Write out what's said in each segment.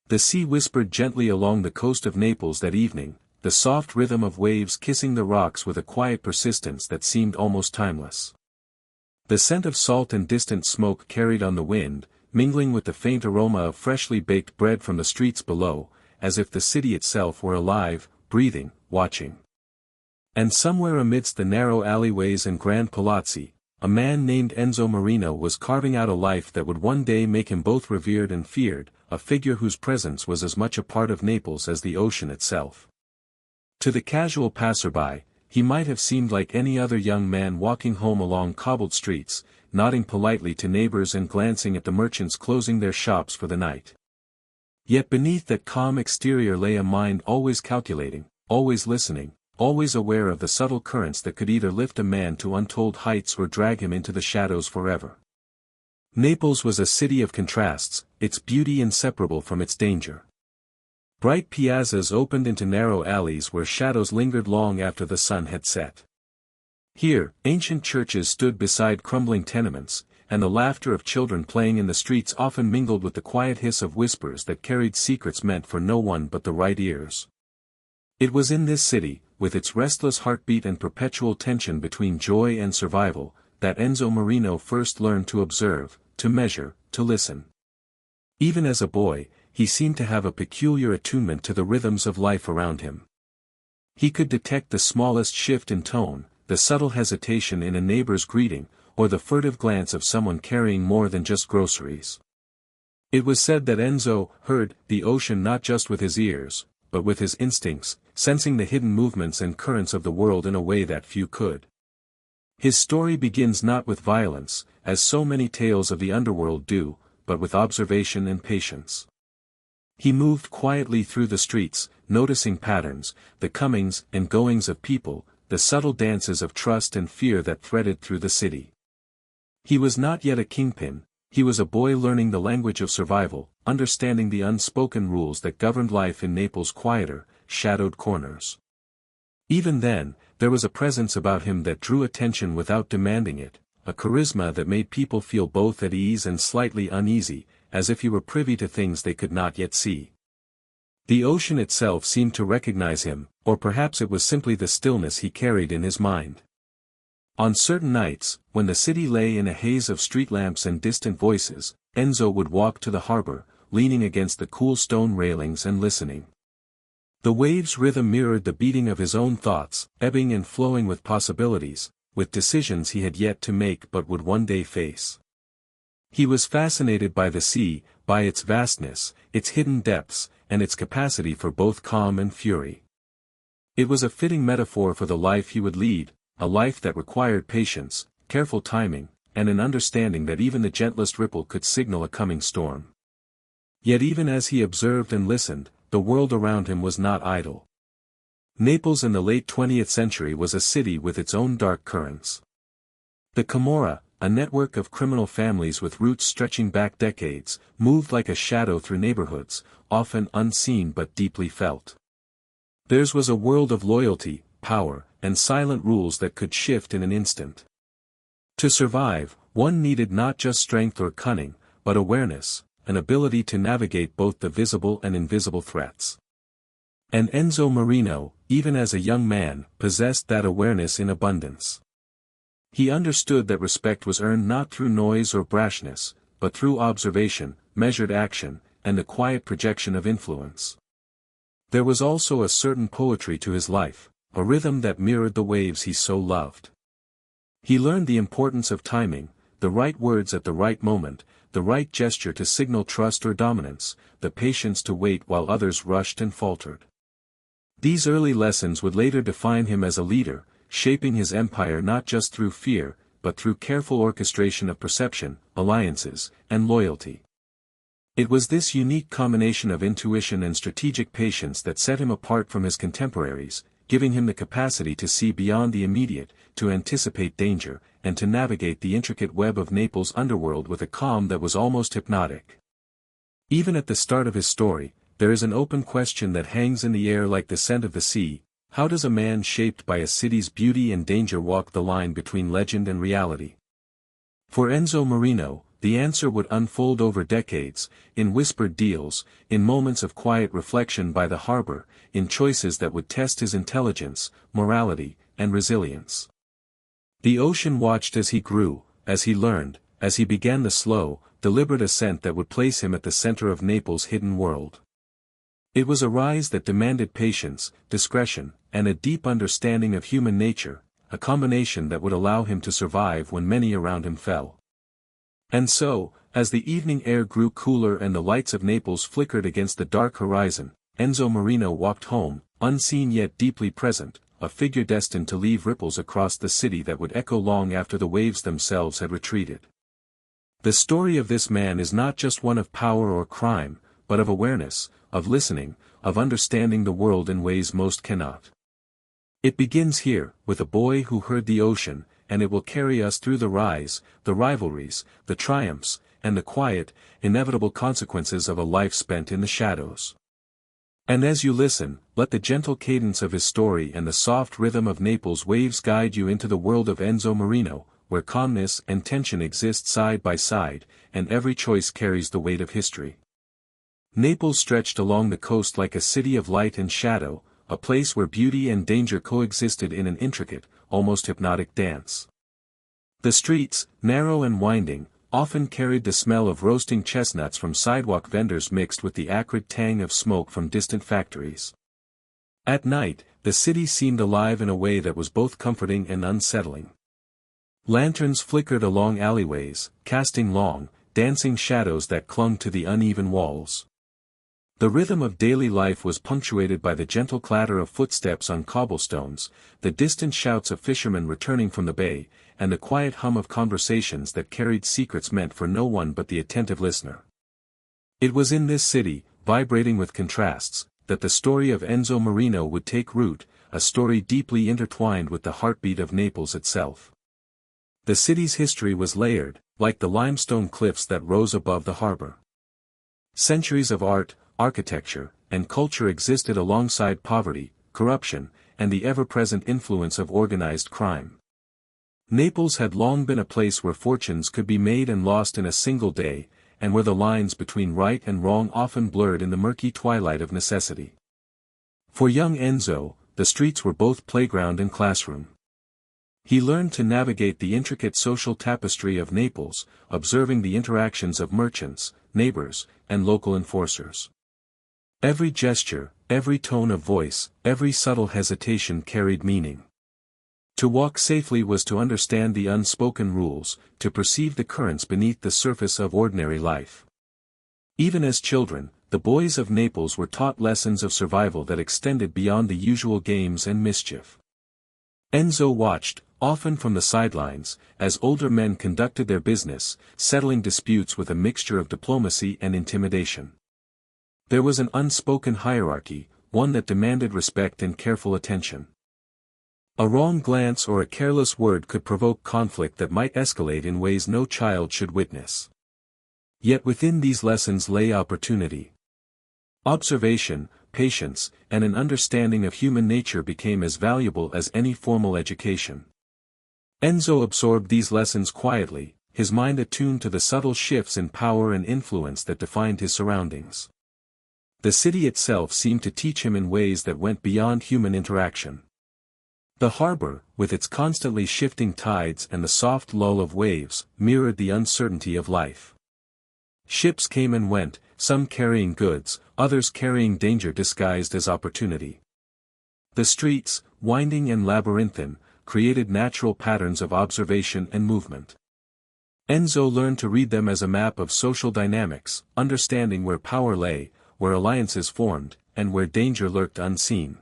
The sea whispered gently along the coast of Naples that evening, the soft rhythm of waves kissing the rocks with a quiet persistence that seemed almost timeless. The scent of salt and distant smoke carried on the wind, mingling with the faint aroma of freshly baked bread from the streets below, as if the city itself were alive, breathing, watching. And somewhere amidst the narrow alleyways and grand palazzi, a man named Enzo Marino was carving out a life that would one day make him both revered and feared, a figure whose presence was as much a part of Naples as the ocean itself. To the casual passerby, he might have seemed like any other young man walking home along cobbled streets, nodding politely to neighbors and glancing at the merchants closing their shops for the night. Yet beneath that calm exterior lay a mind always calculating, always listening, always aware of the subtle currents that could either lift a man to untold heights or drag him into the shadows forever. Naples was a city of contrasts, its beauty inseparable from its danger. Bright piazzas opened into narrow alleys where shadows lingered long after the sun had set. Here, ancient churches stood beside crumbling tenements, and the laughter of children playing in the streets often mingled with the quiet hiss of whispers that carried secrets meant for no one but the right ears. It was in this city, with its restless heartbeat and perpetual tension between joy and survival, that Enzo Marino first learned to observe, to measure, to listen. Even as a boy, he seemed to have a peculiar attunement to the rhythms of life around him. He could detect the smallest shift in tone, the subtle hesitation in a neighbor's greeting, or the furtive glance of someone carrying more than just groceries. It was said that Enzo heard the ocean not just with his ears, but with his instincts, sensing the hidden movements and currents of the world in a way that few could. His story begins not with violence, as so many tales of the underworld do, but with observation and patience. He moved quietly through the streets, noticing patterns, the comings and goings of people, the subtle dances of trust and fear that threaded through the city. He was not yet a kingpin, he was a boy learning the language of survival, understanding the unspoken rules that governed life in Naples' quieter, shadowed corners. Even then, there was a presence about him that drew attention without demanding it, a charisma that made people feel both at ease and slightly uneasy, as if he were privy to things they could not yet see. The ocean itself seemed to recognize him, or perhaps it was simply the stillness he carried in his mind. On certain nights, when the city lay in a haze of street lamps and distant voices, Enzo would walk to the harbor, leaning against the cool stone railings and listening. The waves' rhythm mirrored the beating of his own thoughts, ebbing and flowing with possibilities, with decisions he had yet to make but would one day face. He was fascinated by the sea, by its vastness, its hidden depths, and its capacity for both calm and fury. It was a fitting metaphor for the life he would lead, a life that required patience, careful timing, and an understanding that even the gentlest ripple could signal a coming storm. Yet even as he observed and listened, the world around him was not idle. Naples in the late 20th century was a city with its own dark currents. The Camorra, a network of criminal families with roots stretching back decades, moved like a shadow through neighborhoods, often unseen but deeply felt. Theirs was a world of loyalty, power, and silent rules that could shift in an instant. To survive, one needed not just strength or cunning, but awareness, an ability to navigate both the visible and invisible threats. And Enzo Marino, even as a young man, possessed that awareness in abundance. He understood that respect was earned not through noise or brashness, but through observation, measured action, and the quiet projection of influence. There was also a certain poetry to his life, a rhythm that mirrored the waves he so loved. He learned the importance of timing, the right words at the right moment, the right gesture to signal trust or dominance, the patience to wait while others rushed and faltered. These early lessons would later define him as a leader, shaping his empire not just through fear, but through careful orchestration of perception, alliances, and loyalty. It was this unique combination of intuition and strategic patience that set him apart from his contemporaries, giving him the capacity to see beyond the immediate, to anticipate danger, and to navigate the intricate web of Naples' underworld with a calm that was almost hypnotic. Even at the start of his story, there is an open question that hangs in the air like the scent of the sea: how does a man shaped by a city's beauty and danger walk the line between legend and reality? For Enzo Marino, the answer would unfold over decades, in whispered deals, in moments of quiet reflection by the harbor, in choices that would test his intelligence, morality, and resilience. The ocean watched as he grew, as he learned, as he began the slow, deliberate ascent that would place him at the center of Naples' hidden world. It was a rise that demanded patience, discretion, and a deep understanding of human nature, a combination that would allow him to survive when many around him fell. And so, as the evening air grew cooler and the lights of Naples flickered against the dark horizon, Enzo Marino walked home, unseen yet deeply present, a figure destined to leave ripples across the city that would echo long after the waves themselves had retreated. The story of this man is not just one of power or crime, but of awareness, of listening, of understanding the world in ways most cannot. It begins here, with a boy who heard the ocean, and it will carry us through the rise, the rivalries, the triumphs, and the quiet, inevitable consequences of a life spent in the shadows. And as you listen, let the gentle cadence of his story and the soft rhythm of Naples' waves guide you into the world of Enzo Marino, where calmness and tension exist side by side, and every choice carries the weight of history. Naples stretched along the coast like a city of light and shadow, a place where beauty and danger coexisted in an intricate, almost hypnotic dance. The streets, narrow and winding, often carried the smell of roasting chestnuts from sidewalk vendors mixed with the acrid tang of smoke from distant factories. At night, the city seemed alive in a way that was both comforting and unsettling. Lanterns flickered along alleyways, casting long, dancing shadows that clung to the uneven walls. The rhythm of daily life was punctuated by the gentle clatter of footsteps on cobblestones, the distant shouts of fishermen returning from the bay, and the quiet hum of conversations that carried secrets meant for no one but the attentive listener. It was in this city, vibrating with contrasts, that the story of Enzo Marino would take root, a story deeply intertwined with the heartbeat of Naples itself. The city's history was layered, like the limestone cliffs that rose above the harbor. Centuries of art, architecture, and culture existed alongside poverty, corruption, and the ever-present influence of organized crime. Naples had long been a place where fortunes could be made and lost in a single day, and where the lines between right and wrong often blurred in the murky twilight of necessity. For young Enzo, the streets were both playground and classroom. He learned to navigate the intricate social tapestry of Naples, observing the interactions of merchants, neighbors, and local enforcers. Every gesture, every tone of voice, every subtle hesitation carried meaning. To walk safely was to understand the unspoken rules, to perceive the currents beneath the surface of ordinary life. Even as children, the boys of Naples were taught lessons of survival that extended beyond the usual games and mischief. Enzo watched, often from the sidelines, as older men conducted their business, settling disputes with a mixture of diplomacy and intimidation. There was an unspoken hierarchy, one that demanded respect and careful attention. A wrong glance or a careless word could provoke conflict that might escalate in ways no child should witness. Yet within these lessons lay opportunity. Observation, patience, and an understanding of human nature became as valuable as any formal education. Enzo absorbed these lessons quietly, his mind attuned to the subtle shifts in power and influence that defined his surroundings. The city itself seemed to teach him in ways that went beyond human interaction. The harbor, with its constantly shifting tides and the soft lull of waves, mirrored the uncertainty of life. Ships came and went, some carrying goods, others carrying danger disguised as opportunity. The streets, winding and labyrinthine, created natural patterns of observation and movement. Enzo learned to read them as a map of social dynamics, understanding where power lay, where alliances formed, and where danger lurked unseen.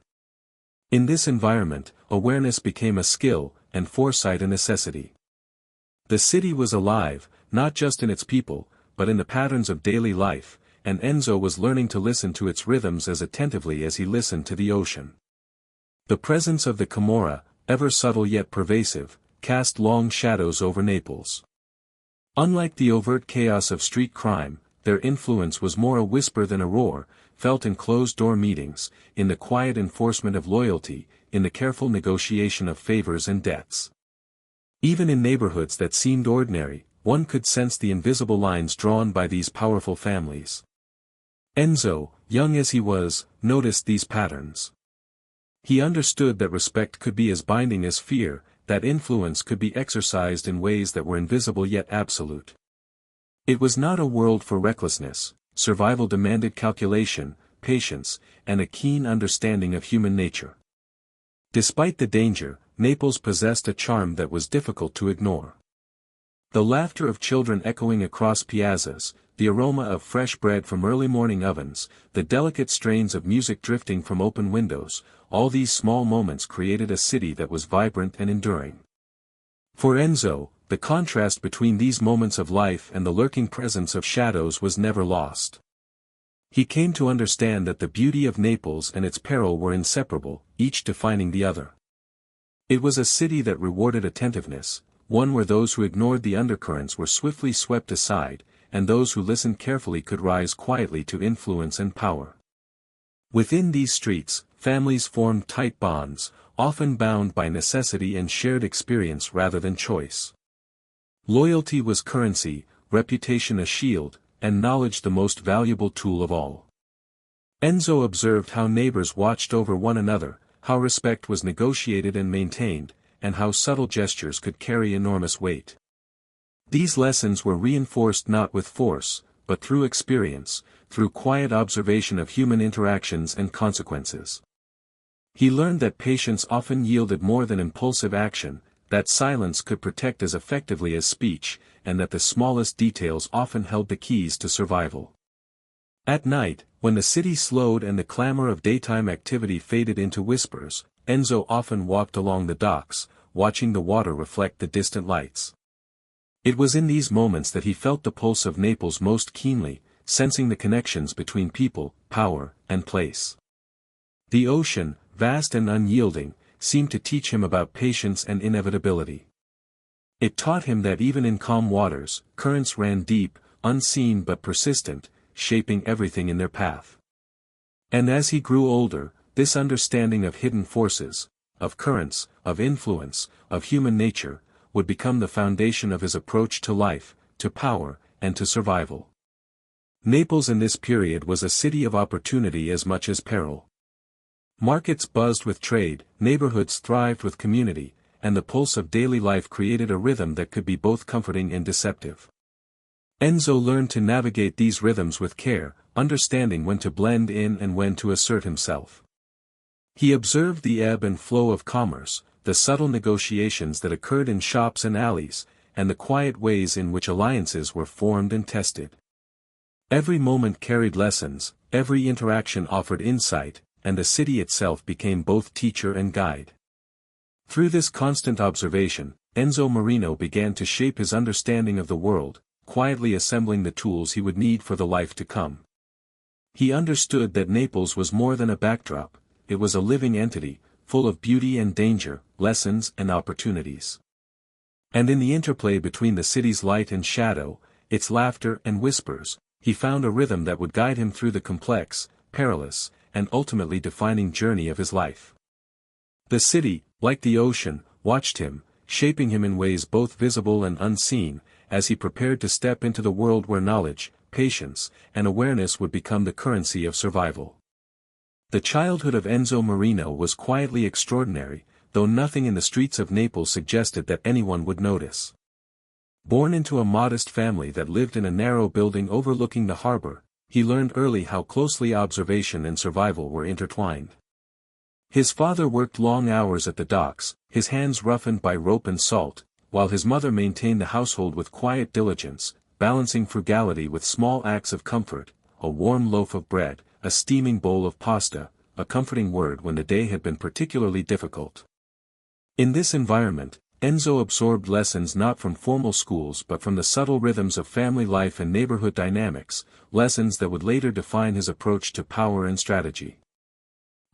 In this environment, awareness became a skill, and foresight a necessity. The city was alive, not just in its people, but in the patterns of daily life, and Enzo was learning to listen to its rhythms as attentively as he listened to the ocean. The presence of the Camorra, ever subtle yet pervasive, cast long shadows over Naples. Unlike the overt chaos of street crime, their influence was more a whisper than a roar, felt in closed-door meetings, in the quiet enforcement of loyalty, in the careful negotiation of favors and debts. Even in neighborhoods that seemed ordinary, one could sense the invisible lines drawn by these powerful families. Enzo, young as he was, noticed these patterns. He understood that respect could be as binding as fear, that influence could be exercised in ways that were invisible yet absolute. It was not a world for recklessness. Survival demanded calculation, patience, and a keen understanding of human nature. Despite the danger, Naples possessed a charm that was difficult to ignore. The laughter of children echoing across piazzas, the aroma of fresh bread from early morning ovens, the delicate strains of music drifting from open windows, all these small moments created a city that was vibrant and enduring. For Enzo, the contrast between these moments of life and the lurking presence of shadows was never lost. He came to understand that the beauty of Naples and its peril were inseparable, each defining the other. It was a city that rewarded attentiveness, one where those who ignored the undercurrents were swiftly swept aside, and those who listened carefully could rise quietly to influence and power. Within these streets, families formed tight bonds, often bound by necessity and shared experience rather than choice. Loyalty was currency, reputation a shield, and knowledge the most valuable tool of all. Enzo observed how neighbors watched over one another, how respect was negotiated and maintained, and how subtle gestures could carry enormous weight. These lessons were reinforced not with force, but through experience, through quiet observation of human interactions and consequences. He learned that patience often yielded more than impulsive action, that silence could protect as effectively as speech, and that the smallest details often held the keys to survival. At night, when the city slowed and the clamor of daytime activity faded into whispers, Enzo often walked along the docks, watching the water reflect the distant lights. It was in these moments that he felt the pulse of Naples most keenly, sensing the connections between people, power, and place. The ocean, vast and unyielding, seemed to teach him about patience and inevitability. It taught him that even in calm waters, currents ran deep, unseen but persistent, shaping everything in their path. And as he grew older, this understanding of hidden forces, of currents, of influence, of human nature, would become the foundation of his approach to life, to power, and to survival. Naples in this period was a city of opportunity as much as peril. Markets buzzed with trade, neighborhoods thrived with community, and the pulse of daily life created a rhythm that could be both comforting and deceptive. Enzo learned to navigate these rhythms with care, understanding when to blend in and when to assert himself. He observed the ebb and flow of commerce, the subtle negotiations that occurred in shops and alleys, and the quiet ways in which alliances were formed and tested. Every moment carried lessons, every interaction offered insight, and the city itself became both teacher and guide. Through this constant observation, Enzo Marino began to shape his understanding of the world, quietly assembling the tools he would need for the life to come. He understood that Naples was more than a backdrop, it was a living entity, full of beauty and danger, lessons and opportunities. And in the interplay between the city's light and shadow, its laughter and whispers, he found a rhythm that would guide him through the complex, perilous, and ultimately defining journey of his life. The city, like the ocean, watched him, shaping him in ways both visible and unseen, as he prepared to step into the world where knowledge, patience, and awareness would become the currency of survival. The childhood of Enzo Marino was quietly extraordinary, though nothing in the streets of Naples suggested that anyone would notice. Born into a modest family that lived in a narrow building overlooking the harbor, he learned early how closely observation and survival were intertwined. His father worked long hours at the docks, his hands roughened by rope and salt, while his mother maintained the household with quiet diligence, balancing frugality with small acts of comfort, a warm loaf of bread, a steaming bowl of pasta, a comforting word when the day had been particularly difficult. In this environment, Enzo absorbed lessons not from formal schools but from the subtle rhythms of family life and neighborhood dynamics, lessons that would later define his approach to power and strategy.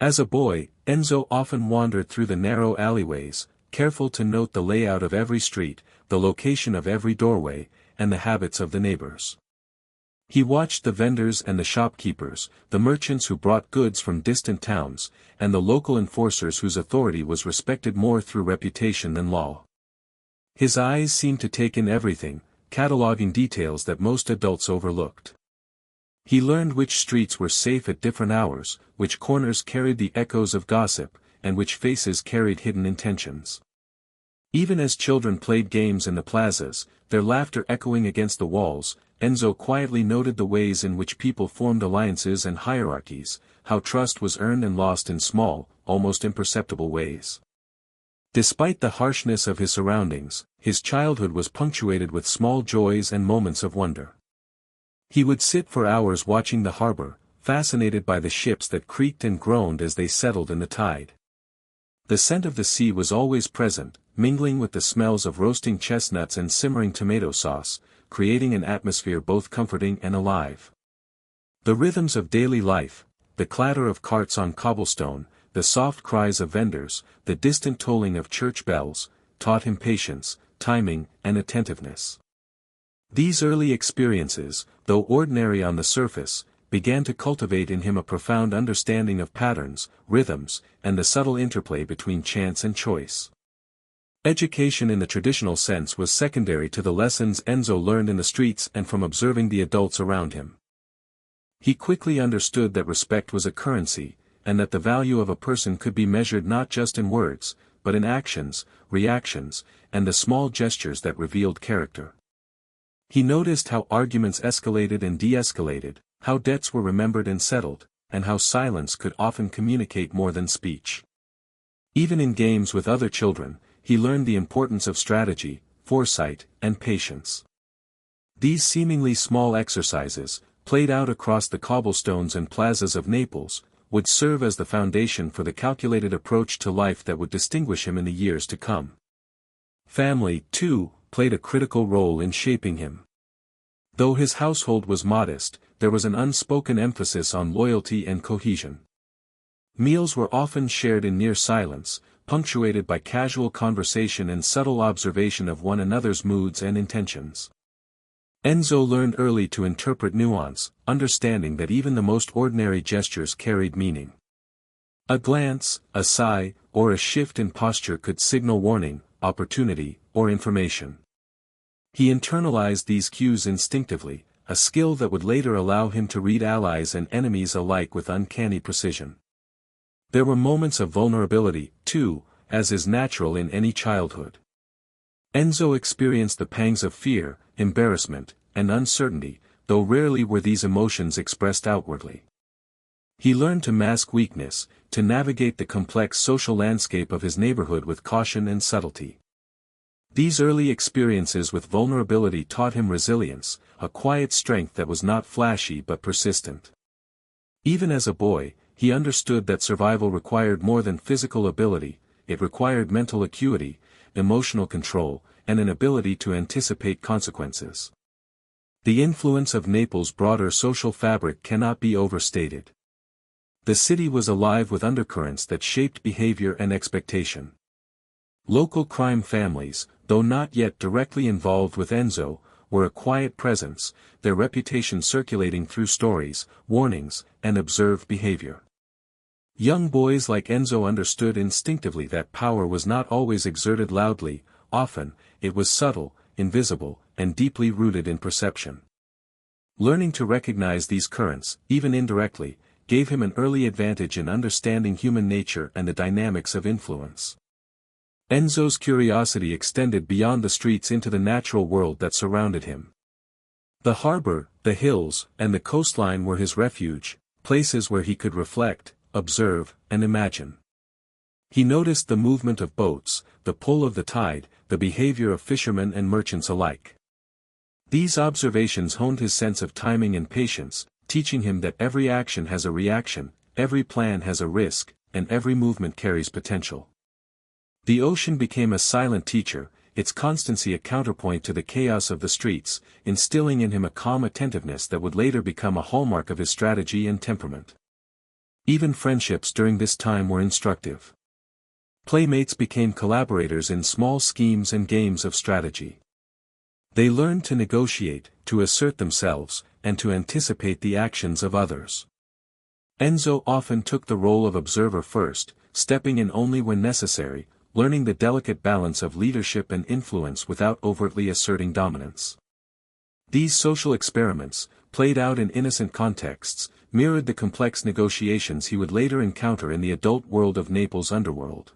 As a boy, Enzo often wandered through the narrow alleyways, careful to note the layout of every street, the location of every doorway, and the habits of the neighbors. He watched the vendors and the shopkeepers, the merchants who brought goods from distant towns, and the local enforcers whose authority was respected more through reputation than law. His eyes seemed to take in everything, cataloging details that most adults overlooked. He learned which streets were safe at different hours, which corners carried the echoes of gossip, and which faces carried hidden intentions. Even as children played games in the plazas, their laughter echoing against the walls, Enzo quietly noted the ways in which people formed alliances and hierarchies, how trust was earned and lost in small, almost imperceptible ways. Despite the harshness of his surroundings, his childhood was punctuated with small joys and moments of wonder. He would sit for hours watching the harbor, fascinated by the ships that creaked and groaned as they settled in the tide. The scent of the sea was always present, mingling with the smells of roasting chestnuts and simmering tomato sauce, creating an atmosphere both comforting and alive. The rhythms of daily life, the clatter of carts on cobblestone, the soft cries of vendors, the distant tolling of church bells, taught him patience, timing, and attentiveness. These early experiences, though ordinary on the surface, began to cultivate in him a profound understanding of patterns, rhythms, and the subtle interplay between chance and choice. Education in the traditional sense was secondary to the lessons Enzo learned in the streets and from observing the adults around him. He quickly understood that respect was a currency, and that the value of a person could be measured not just in words, but in actions, reactions, and the small gestures that revealed character. He noticed how arguments escalated and de-escalated, how debts were remembered and settled, and how silence could often communicate more than speech. Even in games with other children, he learned the importance of strategy, foresight, and patience. These seemingly small exercises, played out across the cobblestones and plazas of Naples, would serve as the foundation for the calculated approach to life that would distinguish him in the years to come. Family, too, played a critical role in shaping him. Though his household was modest, there was an unspoken emphasis on loyalty and cohesion. Meals were often shared in near silence, punctuated by casual conversation and subtle observation of one another's moods and intentions. Enzo learned early to interpret nuance, understanding that even the most ordinary gestures carried meaning. A glance, a sigh, or a shift in posture could signal warning, opportunity, or information. He internalized these cues instinctively, a skill that would later allow him to read allies and enemies alike with uncanny precision. There were moments of vulnerability, too, as is natural in any childhood. Enzo experienced the pangs of fear, embarrassment, and uncertainty, though rarely were these emotions expressed outwardly. He learned to mask weakness, to navigate the complex social landscape of his neighborhood with caution and subtlety. These early experiences with vulnerability taught him resilience, a quiet strength that was not flashy but persistent. Even as a boy, he understood that survival required more than physical ability, it required mental acuity, emotional control, and an ability to anticipate consequences. The influence of Naples' broader social fabric cannot be overstated. The city was alive with undercurrents that shaped behavior and expectation. Local crime families, though not yet directly involved with Enzo, were a quiet presence, their reputation circulating through stories, warnings, and observed behavior. Young boys like Enzo understood instinctively that power was not always exerted loudly, often, it was subtle, invisible, and deeply rooted in perception. Learning to recognize these currents, even indirectly, gave him an early advantage in understanding human nature and the dynamics of influence. Enzo's curiosity extended beyond the streets into the natural world that surrounded him. The harbor, the hills, and the coastline were his refuge, places where he could reflect, observe, and imagine. He noticed the movement of boats, the pull of the tide, the behavior of fishermen and merchants alike. These observations honed his sense of timing and patience, teaching him that every action has a reaction, every plan has a risk, and every movement carries potential. The ocean became a silent teacher, its constancy a counterpoint to the chaos of the streets, instilling in him a calm attentiveness that would later become a hallmark of his strategy and temperament. Even friendships during this time were instructive. Playmates became collaborators in small schemes and games of strategy. They learned to negotiate, to assert themselves, and to anticipate the actions of others. Enzo often took the role of observer first, stepping in only when necessary, learning the delicate balance of leadership and influence without overtly asserting dominance. These social experiments, played out in innocent contexts, mirrored the complex negotiations he would later encounter in the adult world of Naples' underworld.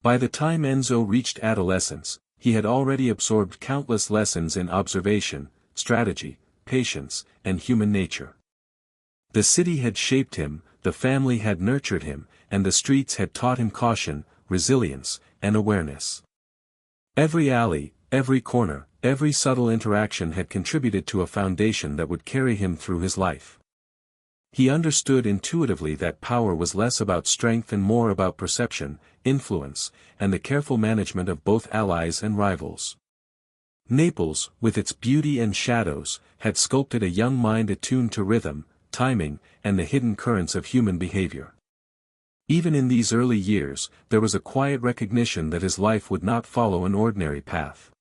By the time Enzo reached adolescence, he had already absorbed countless lessons in observation, strategy, patience, and human nature. The city had shaped him, the family had nurtured him, and the streets had taught him caution, resilience, and awareness. Every alley, every corner, every subtle interaction had contributed to a foundation that would carry him through his life. He understood intuitively that power was less about strength and more about perception, influence, and the careful management of both allies and rivals. Naples, with its beauty and shadows, had sculpted a young mind attuned to rhythm, timing, and the hidden currents of human behavior. Even in these early years, there was a quiet recognition that his life would not follow an ordinary path.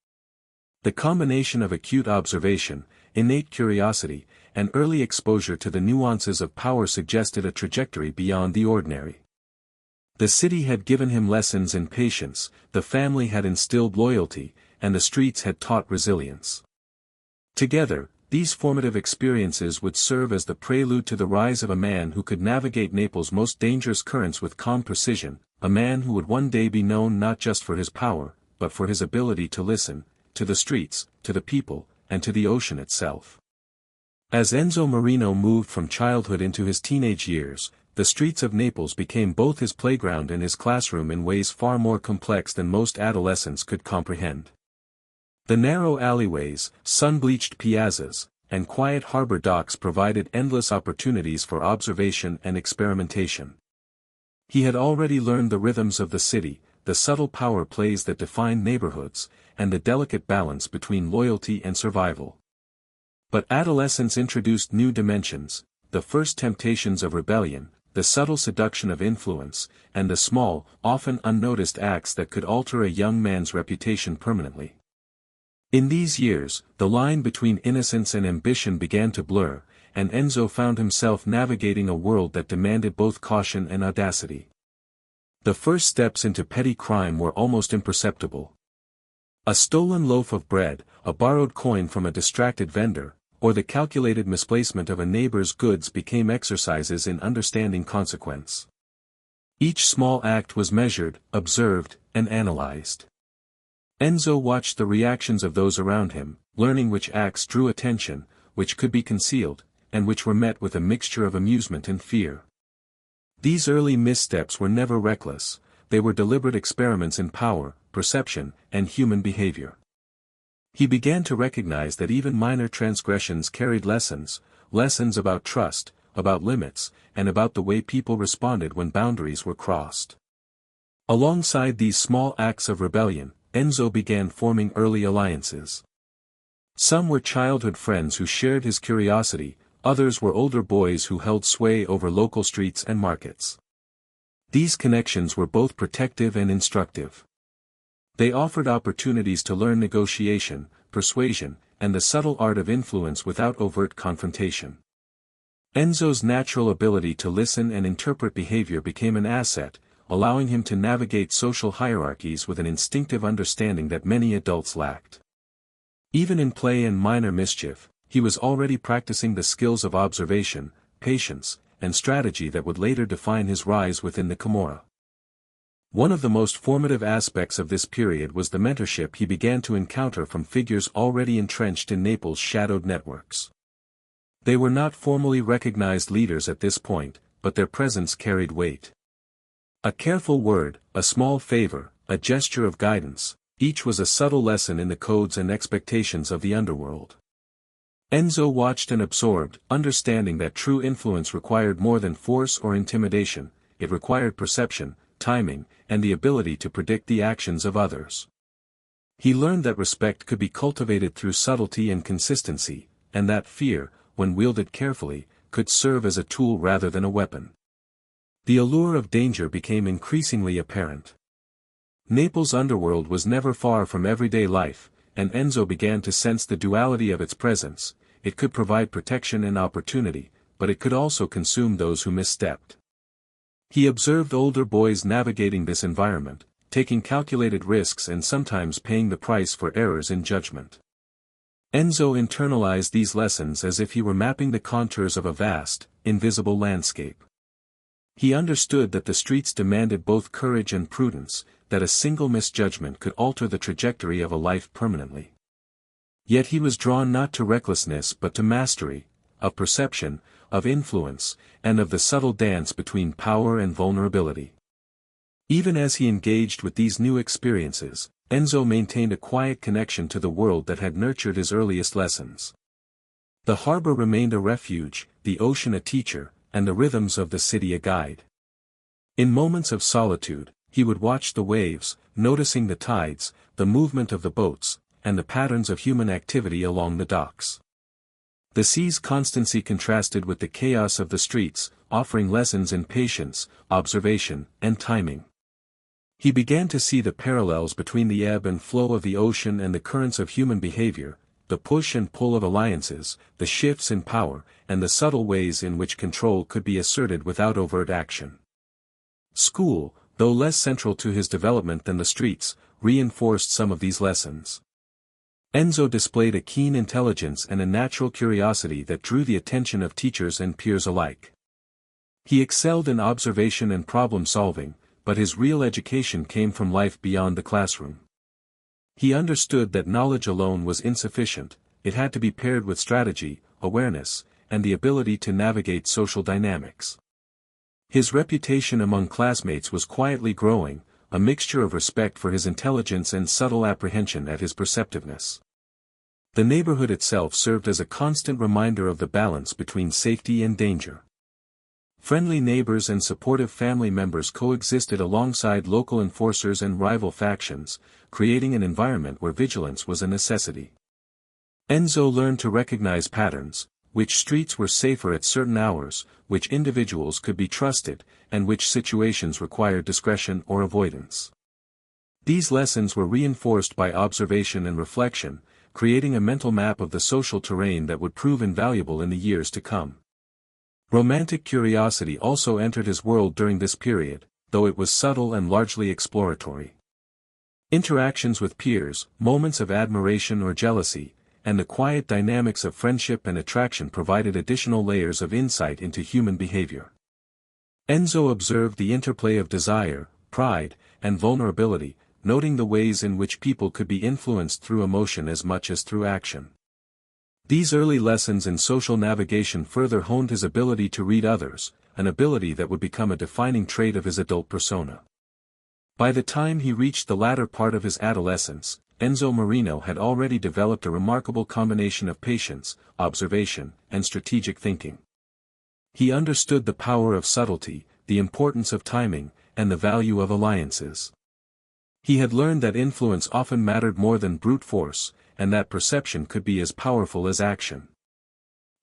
The combination of acute observation, innate curiosity, and early exposure to the nuances of power suggested a trajectory beyond the ordinary. The city had given him lessons in patience, the family had instilled loyalty, and the streets had taught resilience. Together, these formative experiences would serve as the prelude to the rise of a man who could navigate Naples' most dangerous currents with calm precision, a man who would one day be known not just for his power, but for his ability to listen, to the streets, to the people, and to the ocean itself. As Enzo Marino moved from childhood into his teenage years, the streets of Naples became both his playground and his classroom in ways far more complex than most adolescents could comprehend. The narrow alleyways, sun-bleached piazzas, and quiet harbor docks provided endless opportunities for observation and experimentation. He had already learned the rhythms of the city, the subtle power plays that defined neighborhoods, and the delicate balance between loyalty and survival. But adolescence introduced new dimensions, the first temptations of rebellion, the subtle seduction of influence, and the small, often unnoticed acts that could alter a young man's reputation permanently. In these years, the line between innocence and ambition began to blur, and Enzo found himself navigating a world that demanded both caution and audacity. The first steps into petty crime were almost imperceptible. A stolen loaf of bread, a borrowed coin from a distracted vendor, or the calculated misplacement of a neighbor's goods became exercises in understanding consequence. Each small act was measured, observed, and analyzed. Enzo watched the reactions of those around him, learning which acts drew attention, which could be concealed, and which were met with a mixture of amusement and fear. These early missteps were never reckless, they were deliberate experiments in power, perception, and human behavior. He began to recognize that even minor transgressions carried lessons about trust, about limits, and about the way people responded when boundaries were crossed. Alongside these small acts of rebellion, Enzo began forming early alliances. Some were childhood friends who shared his curiosity, others were older boys who held sway over local streets and markets. These connections were both protective and instructive. They offered opportunities to learn negotiation, persuasion, and the subtle art of influence without overt confrontation. Enzo's natural ability to listen and interpret behavior became an asset, allowing him to navigate social hierarchies with an instinctive understanding that many adults lacked. Even in play and minor mischief, he was already practicing the skills of observation, patience, and strategy that would later define his rise within the Camorra. One of the most formative aspects of this period was the mentorship he began to encounter from figures already entrenched in Naples' shadowed networks. They were not formally recognized leaders at this point, but their presence carried weight. A careful word, a small favor, a gesture of guidance, each was a subtle lesson in the codes and expectations of the underworld. Enzo watched and absorbed, understanding that true influence required more than force or intimidation, it required perception, timing, and the ability to predict the actions of others. He learned that respect could be cultivated through subtlety and consistency, and that fear, when wielded carefully, could serve as a tool rather than a weapon. The allure of danger became increasingly apparent. Naples' underworld was never far from everyday life, and Enzo began to sense the duality of its presence. It could provide protection and opportunity, but it could also consume those who misstepped. He observed older boys navigating this environment, taking calculated risks and sometimes paying the price for errors in judgment. Enzo internalized these lessons as if he were mapping the contours of a vast, invisible landscape. He understood that the streets demanded both courage and prudence, that a single misjudgment could alter the trajectory of a life permanently. Yet he was drawn not to recklessness but to mastery, of perception, of influence, and of the subtle dance between power and vulnerability. Even as he engaged with these new experiences, Enzo maintained a quiet connection to the world that had nurtured his earliest lessons. The harbor remained a refuge, the ocean a teacher, and the rhythms of the city a guide. In moments of solitude, he would watch the waves, noticing the tides, the movement of the boats, and the patterns of human activity along the docks. The sea's constancy contrasted with the chaos of the streets, offering lessons in patience, observation, and timing. He began to see the parallels between the ebb and flow of the ocean and the currents of human behavior, the push and pull of alliances, the shifts in power, and the subtle ways in which control could be asserted without overt action. School, though less central to his development than the streets, reinforced some of these lessons. Enzo displayed a keen intelligence and a natural curiosity that drew the attention of teachers and peers alike. He excelled in observation and problem-solving, but his real education came from life beyond the classroom. He understood that knowledge alone was insufficient, it had to be paired with strategy, awareness, and the ability to navigate social dynamics. His reputation among classmates was quietly growing, a mixture of respect for his intelligence and subtle apprehension at his perceptiveness. The neighborhood itself served as a constant reminder of the balance between safety and danger. Friendly neighbors and supportive family members coexisted alongside local enforcers and rival factions, creating an environment where vigilance was a necessity. Enzo learned to recognize patterns, which streets were safer at certain hours, which individuals could be trusted, and which situations required discretion or avoidance. These lessons were reinforced by observation and reflection, creating a mental map of the social terrain that would prove invaluable in the years to come. Romantic curiosity also entered his world during this period, though it was subtle and largely exploratory. Interactions with peers, moments of admiration or jealousy, and the quiet dynamics of friendship and attraction provided additional layers of insight into human behavior. Enzo observed the interplay of desire, pride, and vulnerability, noting the ways in which people could be influenced through emotion as much as through action. These early lessons in social navigation further honed his ability to read others, an ability that would become a defining trait of his adult persona. By the time he reached the latter part of his adolescence, Enzo Marino had already developed a remarkable combination of patience, observation, and strategic thinking. He understood the power of subtlety, the importance of timing, and the value of alliances. He had learned that influence often mattered more than brute force, and that perception could be as powerful as action.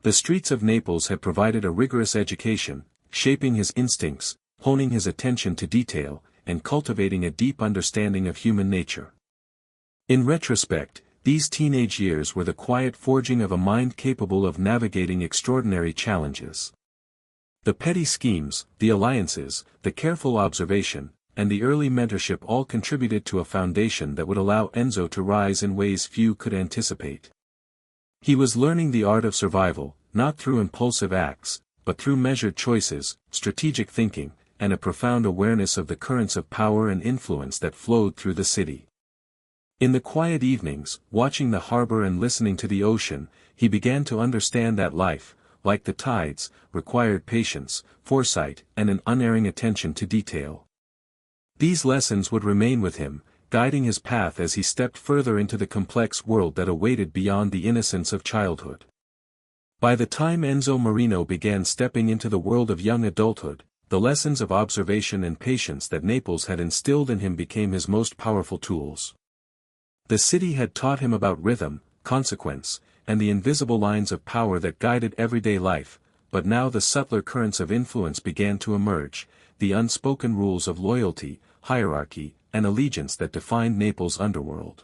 The streets of Naples had provided a rigorous education, shaping his instincts, honing his attention to detail, and cultivating a deep understanding of human nature. In retrospect, these teenage years were the quiet forging of a mind capable of navigating extraordinary challenges. The petty schemes, the alliances, the careful observation, and the early mentorship all contributed to a foundation that would allow Enzo to rise in ways few could anticipate. He was learning the art of survival, not through impulsive acts, but through measured choices, strategic thinking, and a profound awareness of the currents of power and influence that flowed through the city. In the quiet evenings, watching the harbor and listening to the ocean, he began to understand that life, like the tides, required patience, foresight, and an unerring attention to detail. These lessons would remain with him, guiding his path as he stepped further into the complex world that awaited beyond the innocence of childhood. By the time Enzo Marino began stepping into the world of young adulthood, the lessons of observation and patience that Naples had instilled in him became his most powerful tools. The city had taught him about rhythm, consequence, and the invisible lines of power that guided everyday life, but now the subtler currents of influence began to emerge, the unspoken rules of loyalty, hierarchy, and allegiance that defined Naples' underworld.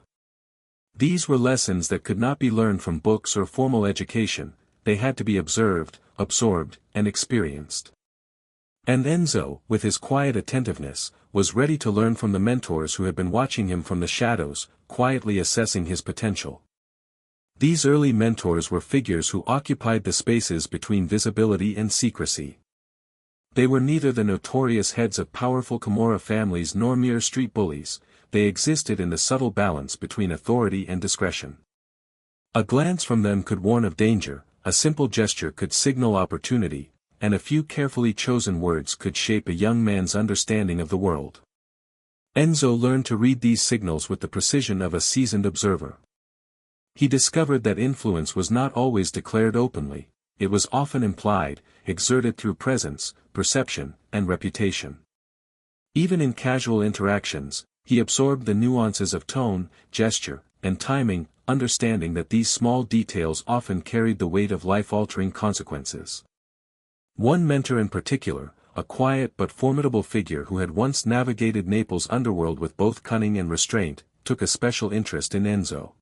These were lessons that could not be learned from books or formal education, they had to be observed, absorbed, and experienced. And Enzo, with his quiet attentiveness, was ready to learn from the mentors who had been watching him from the shadows, quietly assessing his potential. These early mentors were figures who occupied the spaces between visibility and secrecy. They were neither the notorious heads of powerful Camorra families nor mere street bullies, they existed in the subtle balance between authority and discretion. A glance from them could warn of danger, a simple gesture could signal opportunity, and a few carefully chosen words could shape a young man's understanding of the world. Enzo learned to read these signals with the precision of a seasoned observer. He discovered that influence was not always declared openly, it was often implied, exerted through presence, perception, and reputation. Even in casual interactions, he absorbed the nuances of tone, gesture, and timing, understanding that these small details often carried the weight of life-altering consequences. One mentor in particular, a quiet but formidable figure who had once navigated Naples' underworld with both cunning and restraint, took a special interest in Enzo.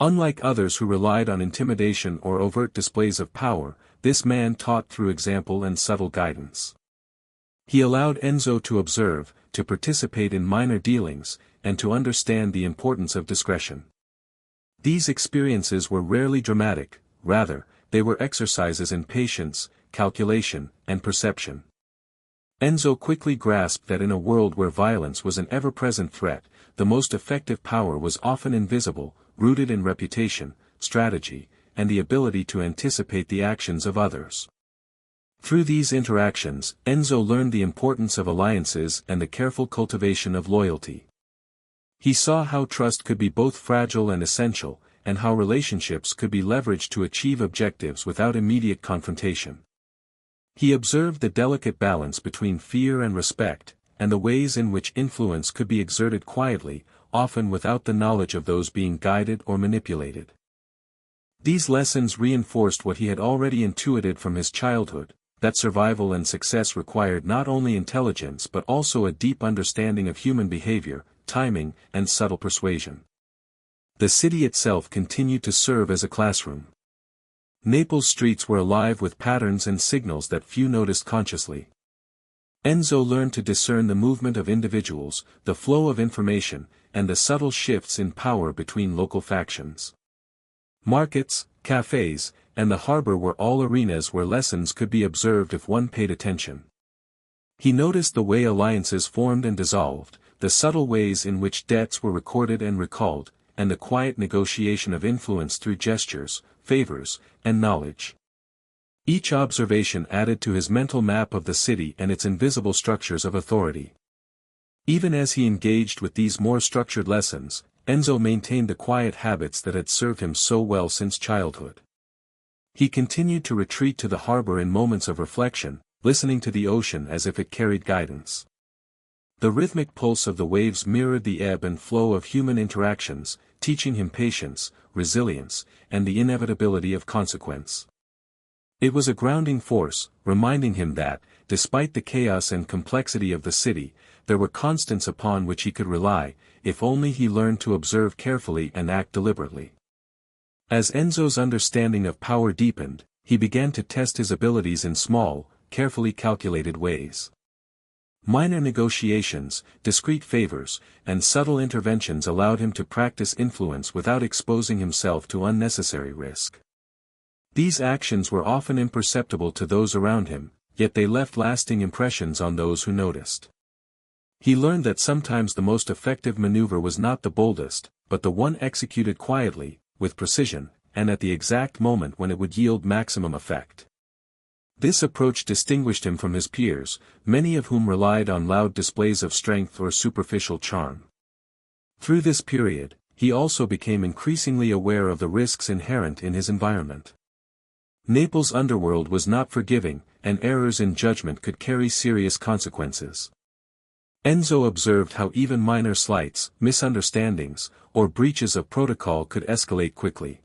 Unlike others who relied on intimidation or overt displays of power, this man taught through example and subtle guidance. He allowed Enzo to observe, to participate in minor dealings, and to understand the importance of discretion. These experiences were rarely dramatic, rather, they were exercises in patience, calculation, and perception. Enzo quickly grasped that in a world where violence was an ever-present threat, the most effective power was often invisible, rooted in reputation, strategy, and the ability to anticipate the actions of others. Through these interactions, Enzo learned the importance of alliances and the careful cultivation of loyalty. He saw how trust could be both fragile and essential, and how relationships could be leveraged to achieve objectives without immediate confrontation. He observed the delicate balance between fear and respect, and the ways in which influence could be exerted quietly, often without the knowledge of those being guided or manipulated. These lessons reinforced what he had already intuited from his childhood, that survival and success required not only intelligence but also a deep understanding of human behavior, timing, and subtle persuasion. The city itself continued to serve as a classroom. Naples' streets were alive with patterns and signals that few noticed consciously. Enzo learned to discern the movement of individuals, the flow of information, and the subtle shifts in power between local factions. Markets, cafes, and the harbor were all arenas where lessons could be observed if one paid attention. He noticed the way alliances formed and dissolved, the subtle ways in which debts were recorded and recalled, and the quiet negotiation of influence through gestures, favors, and knowledge. Each observation added to his mental map of the city and its invisible structures of authority. Even as he engaged with these more structured lessons, Enzo maintained the quiet habits that had served him so well since childhood. He continued to retreat to the harbor in moments of reflection, listening to the ocean as if it carried guidance. The rhythmic pulse of the waves mirrored the ebb and flow of human interactions, teaching him patience, resilience, and the inevitability of consequence. It was a grounding force, reminding him that, despite the chaos and complexity of the city, there were constants upon which he could rely, if only he learned to observe carefully and act deliberately. As Enzo's understanding of power deepened, he began to test his abilities in small, carefully calculated ways. Minor negotiations, discreet favors, and subtle interventions allowed him to practice influence without exposing himself to unnecessary risk. These actions were often imperceptible to those around him, yet they left lasting impressions on those who noticed. He learned that sometimes the most effective maneuver was not the boldest, but the one executed quietly, with precision, and at the exact moment when it would yield maximum effect. This approach distinguished him from his peers, many of whom relied on loud displays of strength or superficial charm. Through this period, he also became increasingly aware of the risks inherent in his environment. Naples' underworld was not forgiving, and errors in judgment could carry serious consequences. Enzo observed how even minor slights, misunderstandings, or breaches of protocol could escalate quickly.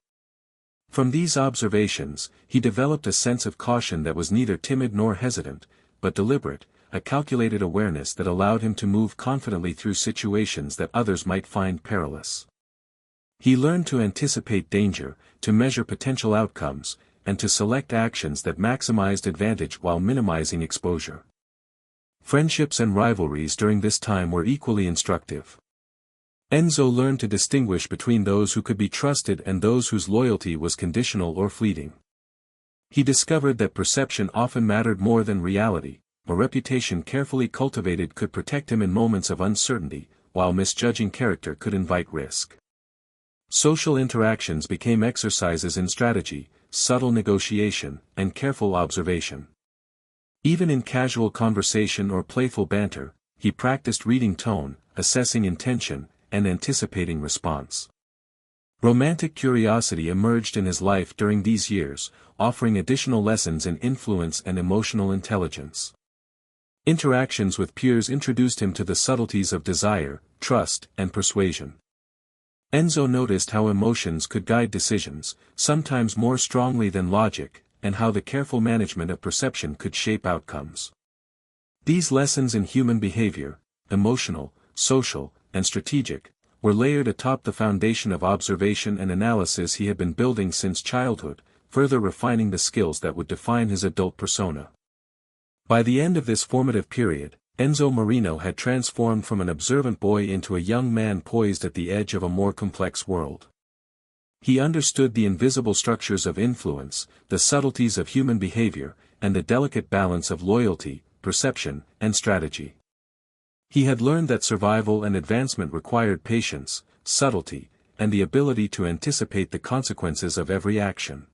From these observations, he developed a sense of caution that was neither timid nor hesitant, but deliberate, a calculated awareness that allowed him to move confidently through situations that others might find perilous. He learned to anticipate danger, to measure potential outcomes, and to select actions that maximized advantage while minimizing exposure. Friendships and rivalries during this time were equally instructive. Enzo learned to distinguish between those who could be trusted and those whose loyalty was conditional or fleeting. He discovered that perception often mattered more than reality. A reputation carefully cultivated could protect him in moments of uncertainty, while misjudging character could invite risk. Social interactions became exercises in strategy, subtle negotiation, and careful observation. Even in casual conversation or playful banter, he practiced reading tone, assessing intention, and anticipating response. Romantic curiosity emerged in his life during these years, offering additional lessons in influence and emotional intelligence. Interactions with peers introduced him to the subtleties of desire, trust, and persuasion. Enzo noticed how emotions could guide decisions, sometimes more strongly than logic, and how the careful management of perception could shape outcomes. These lessons in human behavior, emotional, social, and strategic, were layered atop the foundation of observation and analysis he had been building since childhood, further refining the skills that would define his adult persona. By the end of this formative period, Enzo Marino had transformed from an observant boy into a young man poised at the edge of a more complex world. He understood the invisible structures of influence, the subtleties of human behavior, and the delicate balance of loyalty, perception, and strategy. He had learned that survival and advancement required patience, subtlety, and the ability to anticipate the consequences of every action.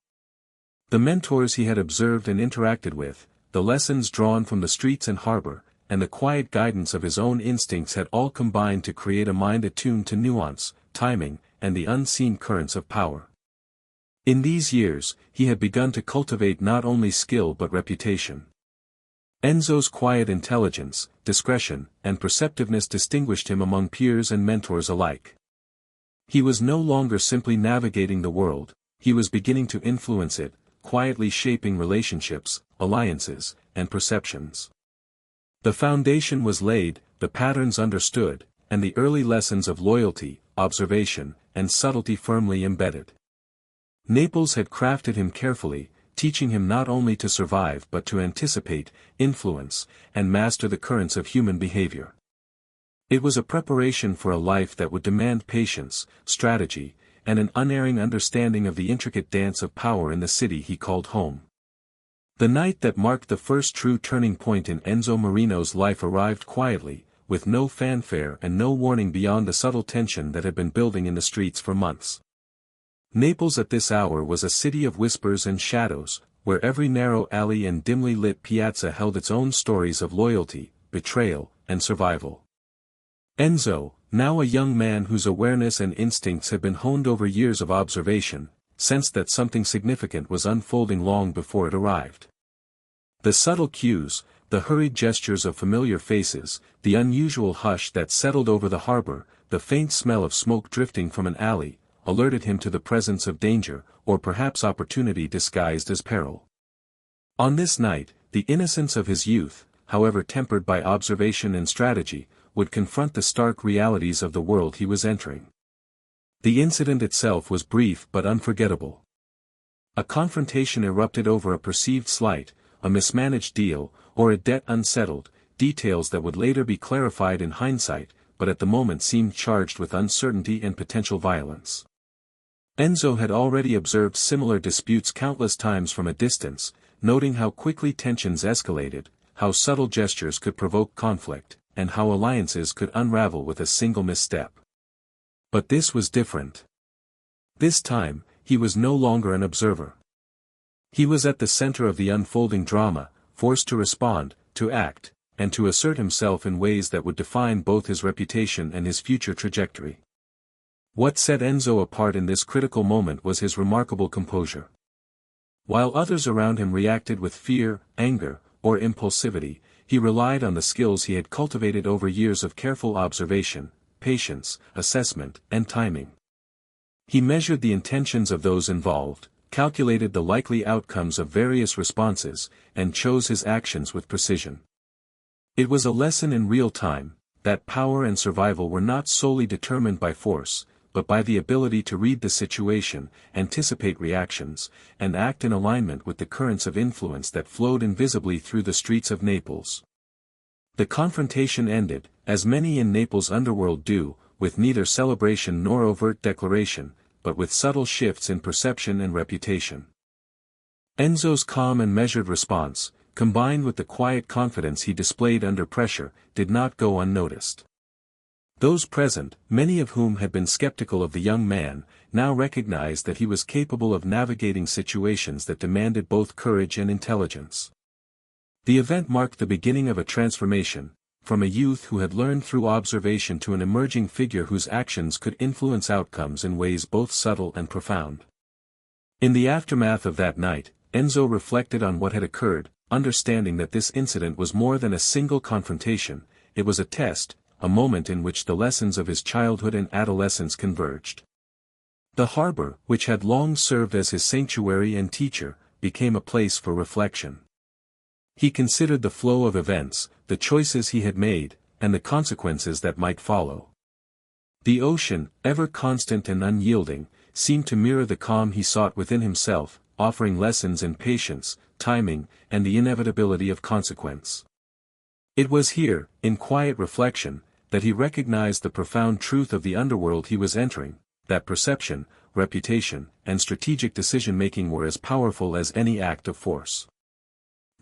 The mentors he had observed and interacted with, the lessons drawn from the streets and harbor, and the quiet guidance of his own instincts had all combined to create a mind attuned to nuance, timing, and the unseen currents of power. In these years, he had begun to cultivate not only skill but reputation. Enzo's quiet intelligence, discretion, and perceptiveness distinguished him among peers and mentors alike. He was no longer simply navigating the world, he was beginning to influence it, quietly shaping relationships, alliances, and perceptions. The foundation was laid, the patterns understood, and the early lessons of loyalty, observation, and subtlety firmly embedded. Naples had crafted him carefully, teaching him not only to survive but to anticipate, influence, and master the currents of human behavior. It was a preparation for a life that would demand patience, strategy, and an unerring understanding of the intricate dance of power in the city he called home. The night that marked the first true turning point in Enzo Marino's life arrived quietly, with no fanfare and no warning beyond the subtle tension that had been building in the streets for months. Naples at this hour was a city of whispers and shadows, where every narrow alley and dimly lit piazza held its own stories of loyalty, betrayal, and survival. Enzo, now a young man whose awareness and instincts had been honed over years of observation, sensed that something significant was unfolding long before it arrived. The subtle cues, the hurried gestures of familiar faces, the unusual hush that settled over the harbor, the faint smell of smoke drifting from an alley, alerted him to the presence of danger, or perhaps opportunity disguised as peril. On this night, the innocence of his youth, however tempered by observation and strategy, would confront the stark realities of the world he was entering. The incident itself was brief but unforgettable. A confrontation erupted over a perceived slight, a mismanaged deal, or a debt unsettled, details that would later be clarified in hindsight, but at the moment seemed charged with uncertainty and potential violence. Enzo had already observed similar disputes countless times from a distance, noting how quickly tensions escalated, how subtle gestures could provoke conflict, and how alliances could unravel with a single misstep. But this was different. This time, he was no longer an observer. He was at the center of the unfolding drama, forced to respond, to act, and to assert himself in ways that would define both his reputation and his future trajectory. What set Enzo apart in this critical moment was his remarkable composure. While others around him reacted with fear, anger, or impulsivity, he relied on the skills he had cultivated over years of careful observation, patience, assessment, and timing. He measured the intentions of those involved, calculated the likely outcomes of various responses, and chose his actions with precision. It was a lesson in real time, that power and survival were not solely determined by force, but by the ability to read the situation, anticipate reactions, and act in alignment with the currents of influence that flowed invisibly through the streets of Naples. The confrontation ended, as many in Naples' underworld do, with neither celebration nor overt declaration, but with subtle shifts in perception and reputation. Enzo's calm and measured response, combined with the quiet confidence he displayed under pressure, did not go unnoticed. Those present, many of whom had been skeptical of the young man, now recognized that he was capable of navigating situations that demanded both courage and intelligence. The event marked the beginning of a transformation, from a youth who had learned through observation to an emerging figure whose actions could influence outcomes in ways both subtle and profound. In the aftermath of that night, Enzo reflected on what had occurred, understanding that this incident was more than a single confrontation, it was a test, a moment in which the lessons of his childhood and adolescence converged. The harbor, which had long served as his sanctuary and teacher, became a place for reflection. He considered the flow of events, the choices he had made, and the consequences that might follow. The ocean, ever constant and unyielding, seemed to mirror the calm he sought within himself, offering lessons in patience, timing, and the inevitability of consequence. It was here, in quiet reflection, that he recognized the profound truth of the underworld he was entering, that perception, reputation, and strategic decision-making were as powerful as any act of force.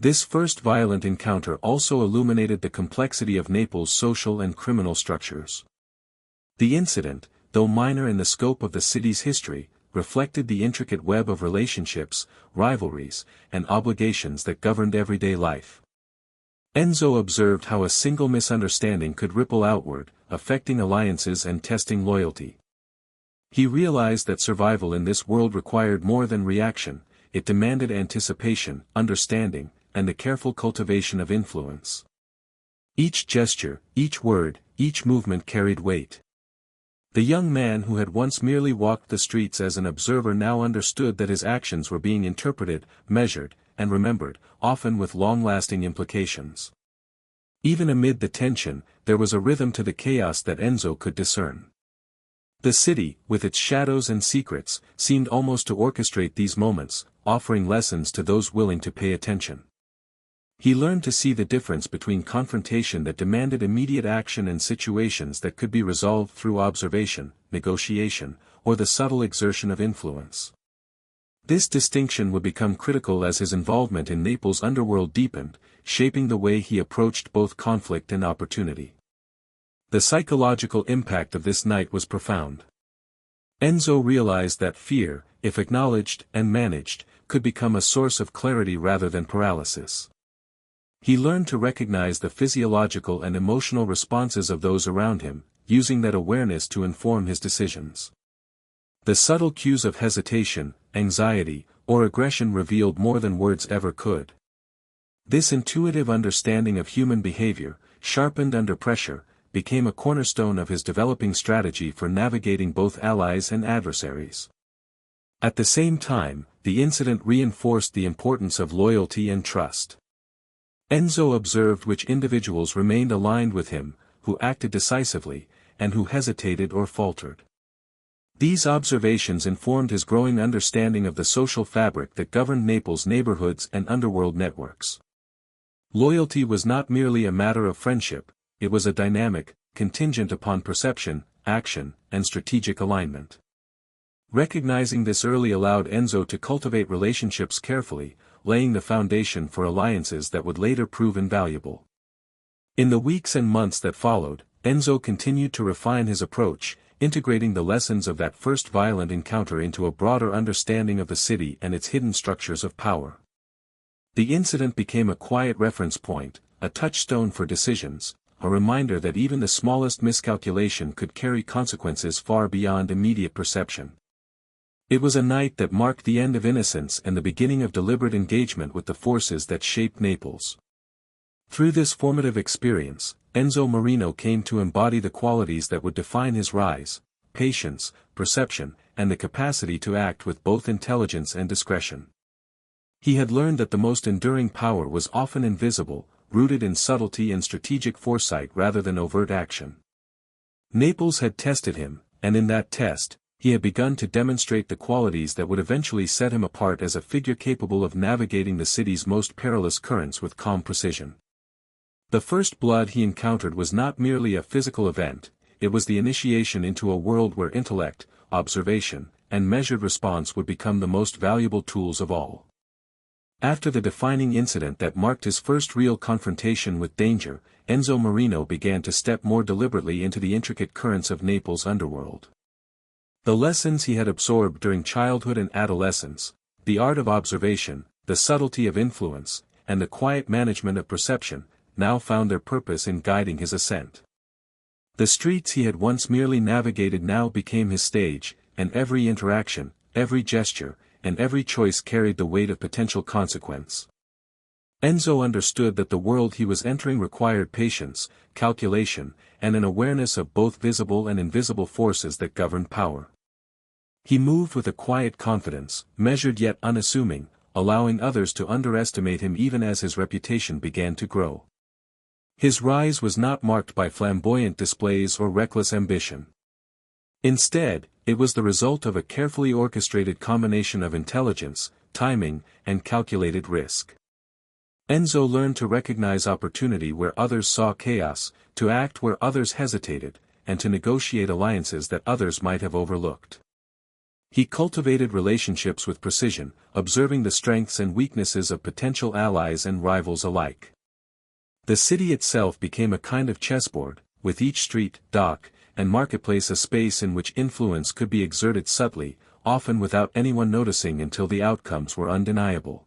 This first violent encounter also illuminated the complexity of Naples' social and criminal structures. The incident, though minor in the scope of the city's history, reflected the intricate web of relationships, rivalries, and obligations that governed everyday life. Enzo observed how a single misunderstanding could ripple outward, affecting alliances and testing loyalty. He realized that survival in this world required more than reaction, it demanded anticipation, understanding, and the careful cultivation of influence. Each gesture, each word, each movement carried weight. The young man who had once merely walked the streets as an observer now understood that his actions were being interpreted, measured, and remembered, often with long-lasting implications. Even amid the tension, there was a rhythm to the chaos that Enzo could discern. The city, with its shadows and secrets, seemed almost to orchestrate these moments, offering lessons to those willing to pay attention. He learned to see the difference between confrontation that demanded immediate action and situations that could be resolved through observation, negotiation, or the subtle exertion of influence. This distinction would become critical as his involvement in Naples' underworld deepened, shaping the way he approached both conflict and opportunity. The psychological impact of this night was profound. Enzo realized that fear, if acknowledged and managed, could become a source of clarity rather than paralysis. He learned to recognize the physiological and emotional responses of those around him, using that awareness to inform his decisions. The subtle cues of hesitation, anxiety, or aggression revealed more than words ever could. This intuitive understanding of human behavior, sharpened under pressure, became a cornerstone of his developing strategy for navigating both allies and adversaries. At the same time, the incident reinforced the importance of loyalty and trust. Enzo observed which individuals remained aligned with him, who acted decisively, and who hesitated or faltered. These observations informed his growing understanding of the social fabric that governed Naples' neighborhoods and underworld networks. Loyalty was not merely a matter of friendship, it was a dynamic, contingent upon perception, action, and strategic alignment. Recognizing this early allowed Enzo to cultivate relationships carefully, laying the foundation for alliances that would later prove invaluable. In the weeks and months that followed, Enzo continued to refine his approach, integrating the lessons of that first violent encounter into a broader understanding of the city and its hidden structures of power. The incident became a quiet reference point, a touchstone for decisions, a reminder that even the smallest miscalculation could carry consequences far beyond immediate perception. It was a night that marked the end of innocence and the beginning of deliberate engagement with the forces that shaped Naples. Through this formative experience, Enzo Marino came to embody the qualities that would define his rise: patience, perception, and the capacity to act with both intelligence and discretion. He had learned that the most enduring power was often invisible, rooted in subtlety and strategic foresight rather than overt action. Naples had tested him, and in that test, he had begun to demonstrate the qualities that would eventually set him apart as a figure capable of navigating the city's most perilous currents with calm precision. The first blood he encountered was not merely a physical event, it was the initiation into a world where intellect, observation, and measured response would become the most valuable tools of all. After the defining incident that marked his first real confrontation with danger, Enzo Marino began to step more deliberately into the intricate currents of Naples' underworld. The lessons he had absorbed during childhood and adolescence, the art of observation, the subtlety of influence, and the quiet management of perception, now found their purpose in guiding his ascent. The streets he had once merely navigated now became his stage, and every interaction, every gesture, and every choice carried the weight of potential consequence. Enzo understood that the world he was entering required patience, calculation, and an awareness of both visible and invisible forces that governed power. He moved with a quiet confidence, measured yet unassuming, allowing others to underestimate him even as his reputation began to grow. His rise was not marked by flamboyant displays or reckless ambition. Instead, it was the result of a carefully orchestrated combination of intelligence, timing, and calculated risk. Enzo learned to recognize opportunity where others saw chaos, to act where others hesitated, and to negotiate alliances that others might have overlooked. He cultivated relationships with precision, observing the strengths and weaknesses of potential allies and rivals alike. The city itself became a kind of chessboard, with each street, dock, and marketplace a space in which influence could be exerted subtly, often without anyone noticing until the outcomes were undeniable.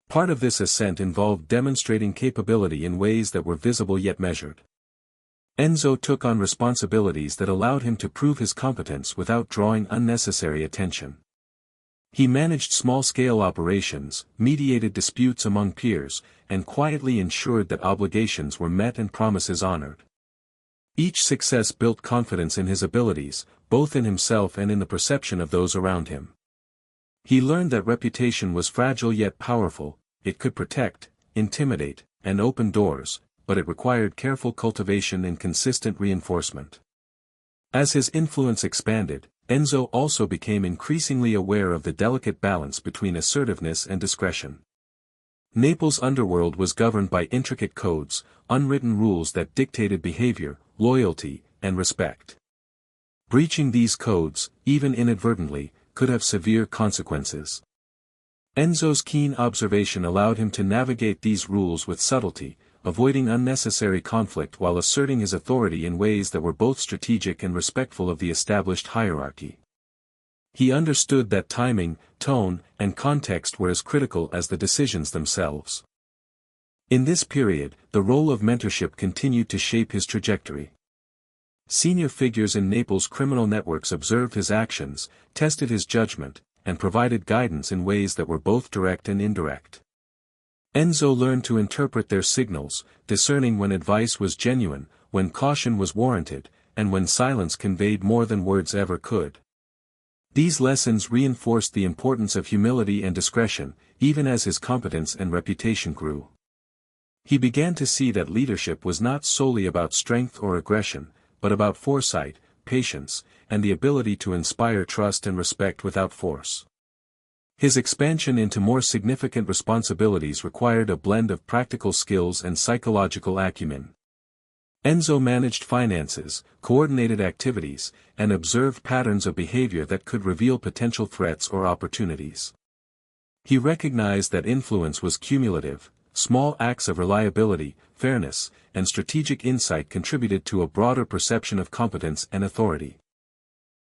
Part of this ascent involved demonstrating capability in ways that were visible yet measured. Enzo took on responsibilities that allowed him to prove his competence without drawing unnecessary attention. He managed small-scale operations, mediated disputes among peers, and quietly ensured that obligations were met and promises honored. Each success built confidence in his abilities, both in himself and in the perception of those around him. He learned that reputation was fragile yet powerful. It could protect, intimidate, and open doors, but it required careful cultivation and consistent reinforcement. As his influence expanded, Enzo also became increasingly aware of the delicate balance between assertiveness and discretion. Naples' underworld was governed by intricate codes, unwritten rules that dictated behavior, loyalty, and respect. Breaching these codes, even inadvertently, could have severe consequences. Enzo's keen observation allowed him to navigate these rules with subtlety, avoiding unnecessary conflict while asserting his authority in ways that were both strategic and respectful of the established hierarchy. He understood that timing, tone, and context were as critical as the decisions themselves. In this period, the role of mentorship continued to shape his trajectory. Senior figures in Naples' criminal networks observed his actions, tested his judgment, and provided guidance in ways that were both direct and indirect. Enzo learned to interpret their signals, discerning when advice was genuine, when caution was warranted, and when silence conveyed more than words ever could. These lessons reinforced the importance of humility and discretion, even as his competence and reputation grew. He began to see that leadership was not solely about strength or aggression, but about foresight, patience, and the ability to inspire trust and respect without force. His expansion into more significant responsibilities required a blend of practical skills and psychological acumen. Enzo managed finances, coordinated activities, and observed patterns of behavior that could reveal potential threats or opportunities. He recognized that influence was cumulative. Small acts of reliability, fairness, and strategic insight contributed to a broader perception of competence and authority.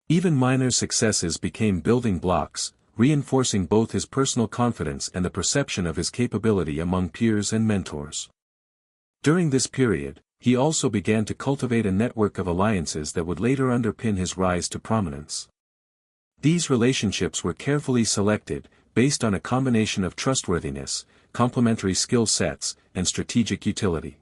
Even minor successes became building blocks, reinforcing both his personal confidence and the perception of his capability among peers and mentors. During this period, he also began to cultivate a network of alliances that would later underpin his rise to prominence. These relationships were carefully selected, based on a combination of trustworthiness, complementary skill sets, and strategic utility.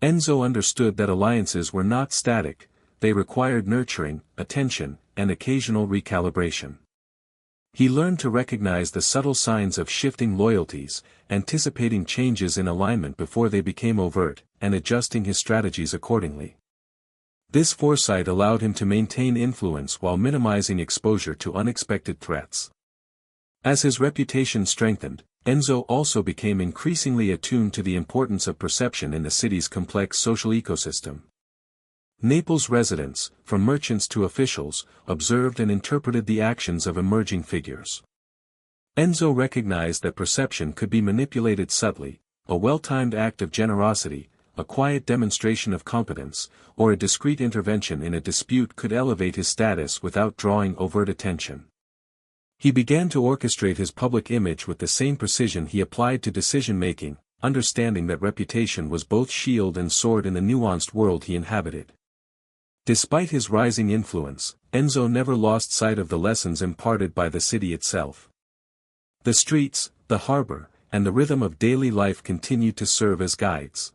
Enzo understood that alliances were not static, they required nurturing, attention, and occasional recalibration. He learned to recognize the subtle signs of shifting loyalties, anticipating changes in alignment before they became overt, and adjusting his strategies accordingly. This foresight allowed him to maintain influence while minimizing exposure to unexpected threats. As his reputation strengthened, Enzo also became increasingly attuned to the importance of perception in the city's complex social ecosystem. Naples residents, from merchants to officials, observed and interpreted the actions of emerging figures. Enzo recognized that perception could be manipulated subtly, a well-timed act of generosity, a quiet demonstration of competence, or a discreet intervention in a dispute could elevate his status without drawing overt attention. He began to orchestrate his public image with the same precision he applied to decision-making, understanding that reputation was both shield and sword in the nuanced world he inhabited. Despite his rising influence, Enzo never lost sight of the lessons imparted by the city itself. The streets, the harbor, and the rhythm of daily life continued to serve as guides.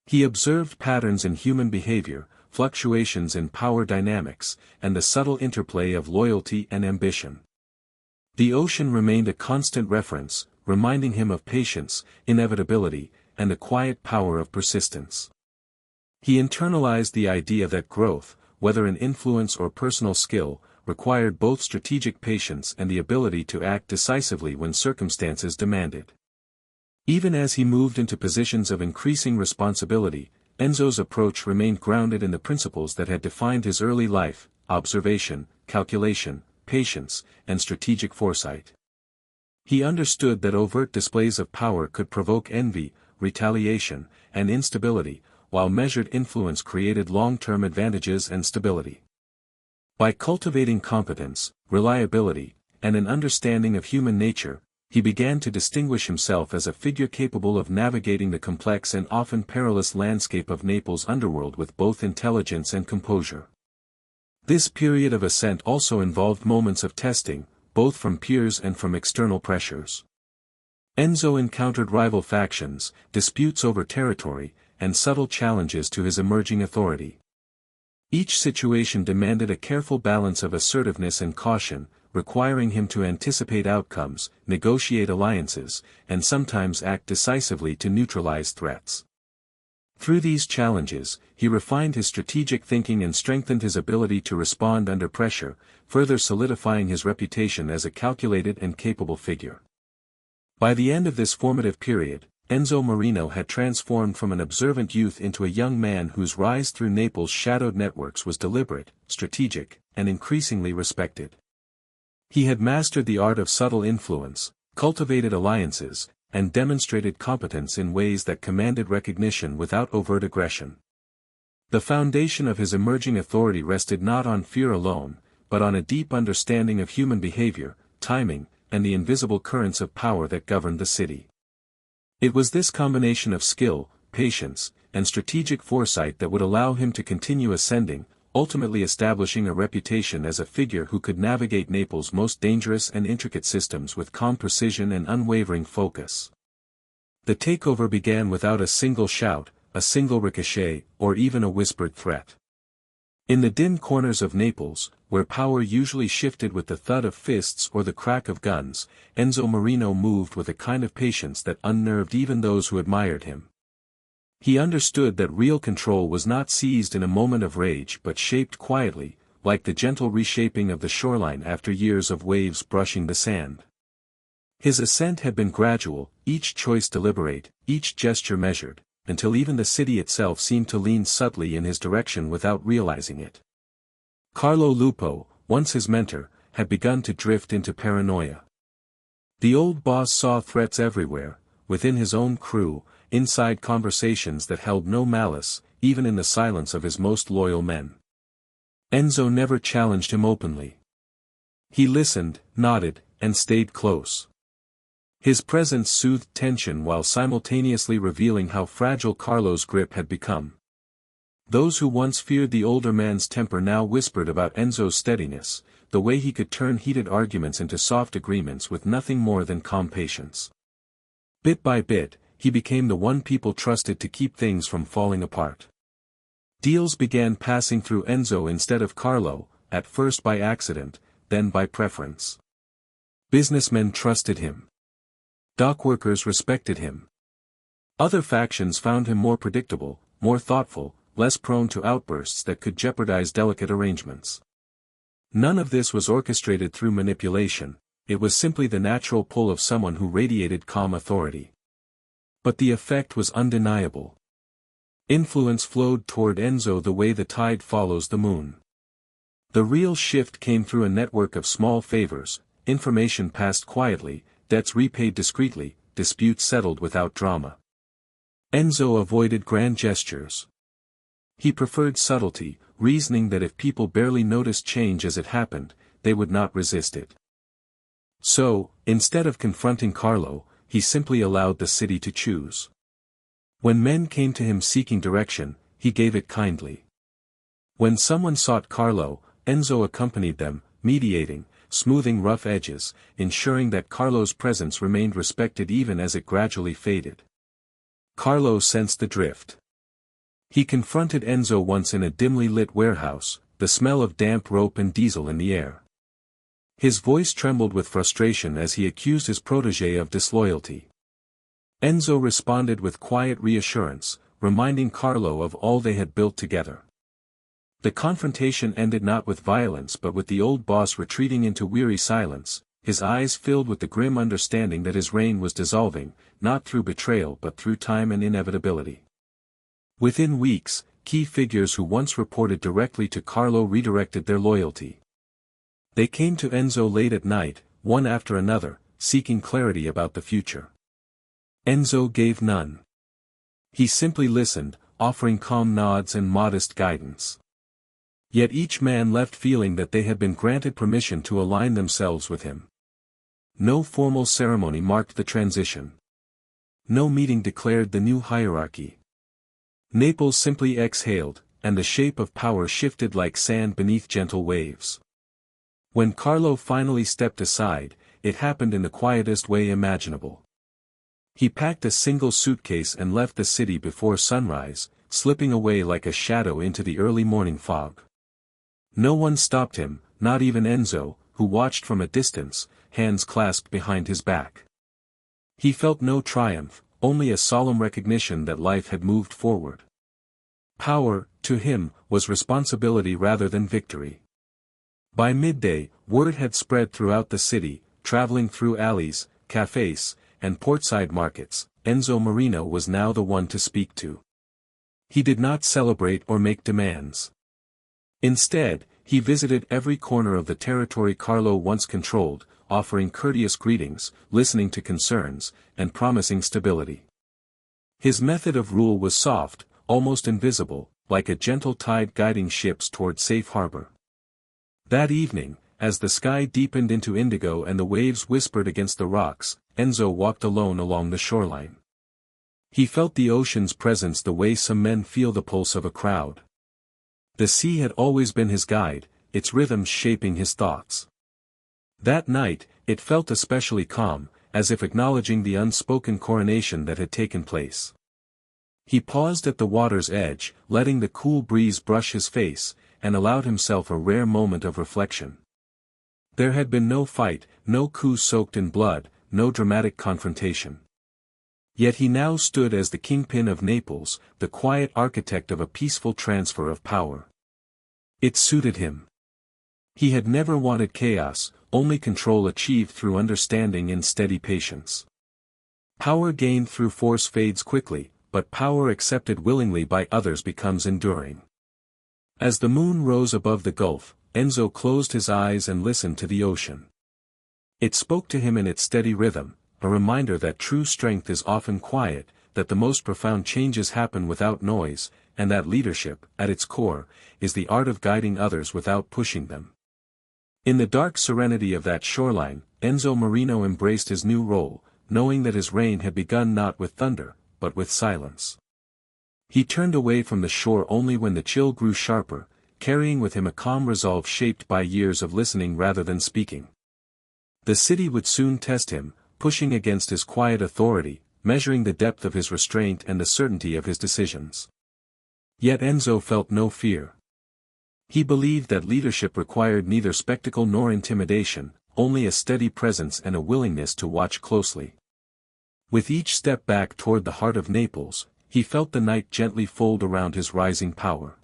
He observed patterns in human behavior, fluctuations in power dynamics, and the subtle interplay of loyalty and ambition. The ocean remained a constant reference, reminding him of patience, inevitability, and the quiet power of persistence. He internalized the idea that growth, whether in influence or personal skill, required both strategic patience and the ability to act decisively when circumstances demanded. Even as he moved into positions of increasing responsibility, Enzo's approach remained grounded in the principles that had defined his early life: observation, calculation, patience, and strategic foresight. He understood that overt displays of power could provoke envy, retaliation, and instability, while measured influence created long-term advantages and stability. By cultivating competence, reliability, and an understanding of human nature, he began to distinguish himself as a figure capable of navigating the complex and often perilous landscape of Naples' underworld with both intelligence and composure. This period of ascent also involved moments of testing, both from peers and from external pressures. Enzo encountered rival factions, disputes over territory, and subtle challenges to his emerging authority. Each situation demanded a careful balance of assertiveness and caution, requiring him to anticipate outcomes, negotiate alliances, and sometimes act decisively to neutralize threats. Through these challenges, he refined his strategic thinking and strengthened his ability to respond under pressure, further solidifying his reputation as a calculated and capable figure. By the end of this formative period, Enzo Marino had transformed from an observant youth into a young man whose rise through Naples' shadowed networks was deliberate, strategic, and increasingly respected. He had mastered the art of subtle influence, cultivated alliances, and demonstrated competence in ways that commanded recognition without overt aggression. The foundation of his emerging authority rested not on fear alone, but on a deep understanding of human behavior, timing, and the invisible currents of power that governed the city. It was this combination of skill, patience, and strategic foresight that would allow him to continue ascending, ultimately establishing a reputation as a figure who could navigate Naples' most dangerous and intricate systems with calm precision and unwavering focus. The takeover began without a single shout, a single ricochet, or even a whispered threat. In the dim corners of Naples, where power usually shifted with the thud of fists or the crack of guns, Enzo Marino moved with a kind of patience that unnerved even those who admired him. He understood that real control was not seized in a moment of rage but shaped quietly, like the gentle reshaping of the shoreline after years of waves brushing the sand. His ascent had been gradual, each choice deliberate, each gesture measured, until even the city itself seemed to lean subtly in his direction without realizing it. Carlo Lupo, once his mentor, had begun to drift into paranoia. The old boss saw threats everywhere, within his own crew, inside conversations that held no malice, even in the silence of his most loyal men. Enzo never challenged him openly. He listened, nodded, and stayed close. His presence soothed tension while simultaneously revealing how fragile Carlo's grip had become. Those who once feared the older man's temper now whispered about Enzo's steadiness, the way he could turn heated arguments into soft agreements with nothing more than calm patience. Bit by bit, he became the one people trusted to keep things from falling apart. Deals began passing through Enzo instead of Carlo, at first by accident, then by preference. Businessmen trusted him. Dockworkers respected him. Other factions found him more predictable, more thoughtful, less prone to outbursts that could jeopardize delicate arrangements. None of this was orchestrated through manipulation, it was simply the natural pull of someone who radiated calm authority. But the effect was undeniable. Influence flowed toward Enzo the way the tide follows the moon. The real shift came through a network of small favors, information passed quietly, debts repaid discreetly, disputes settled without drama. Enzo avoided grand gestures. He preferred subtlety, reasoning that if people barely noticed change as it happened, they would not resist it. So, instead of confronting Carlo, he simply allowed the city to choose. When men came to him seeking direction, he gave it kindly. When someone sought Carlo, Enzo accompanied them, mediating, smoothing rough edges, ensuring that Carlo's presence remained respected even as it gradually faded. Carlo sensed the drift. He confronted Enzo once in a dimly lit warehouse, the smell of damp rope and diesel in the air. His voice trembled with frustration as he accused his protégé of disloyalty. Enzo responded with quiet reassurance, reminding Carlo of all they had built together. The confrontation ended not with violence but with the old boss retreating into weary silence, his eyes filled with the grim understanding that his reign was dissolving, not through betrayal but through time and inevitability. Within weeks, key figures who once reported directly to Carlo redirected their loyalty. They came to Enzo late at night, one after another, seeking clarity about the future. Enzo gave none. He simply listened, offering calm nods and modest guidance. Yet each man left feeling that they had been granted permission to align themselves with him. No formal ceremony marked the transition. No meeting declared the new hierarchy. Naples simply exhaled, and the shape of power shifted like sand beneath gentle waves. When Carlo finally stepped aside, it happened in the quietest way imaginable. He packed a single suitcase and left the city before sunrise, slipping away like a shadow into the early morning fog. No one stopped him, not even Enzo, who watched from a distance, hands clasped behind his back. He felt no triumph, only a solemn recognition that life had moved forward. Power, to him, was responsibility rather than victory. By midday, word had spread throughout the city, traveling through alleys, cafes, and portside markets. Enzo Marino was now the one to speak to. He did not celebrate or make demands. Instead, he visited every corner of the territory Carlo once controlled, offering courteous greetings, listening to concerns, and promising stability. His method of rule was soft, almost invisible, like a gentle tide guiding ships toward safe harbor. That evening, as the sky deepened into indigo and the waves whispered against the rocks, Enzo walked alone along the shoreline. He felt the ocean's presence the way some men feel the pulse of a crowd. The sea had always been his guide, its rhythms shaping his thoughts. That night, it felt especially calm, as if acknowledging the unspoken coronation that had taken place. He paused at the water's edge, letting the cool breeze brush his face, and allowed himself a rare moment of reflection. There had been no fight, no coup soaked in blood, no dramatic confrontation. Yet he now stood as the kingpin of Naples, the quiet architect of a peaceful transfer of power. It suited him. He had never wanted chaos, only control achieved through understanding and steady patience. Power gained through force fades quickly, but power accepted willingly by others becomes enduring. As the moon rose above the gulf, Enzo closed his eyes and listened to the ocean. It spoke to him in its steady rhythm, a reminder that true strength is often quiet, that the most profound changes happen without noise, and that leadership, at its core, is the art of guiding others without pushing them. In the dark serenity of that shoreline, Enzo Marino embraced his new role, knowing that his reign had begun not with thunder, but with silence. He turned away from the shore only when the chill grew sharper, carrying with him a calm resolve shaped by years of listening rather than speaking. The city would soon test him, pushing against his quiet authority, measuring the depth of his restraint and the certainty of his decisions. Yet Enzo felt no fear. He believed that leadership required neither spectacle nor intimidation, only a steady presence and a willingness to watch closely. With each step back toward the heart of Naples, he felt the night gently fold around his rising power.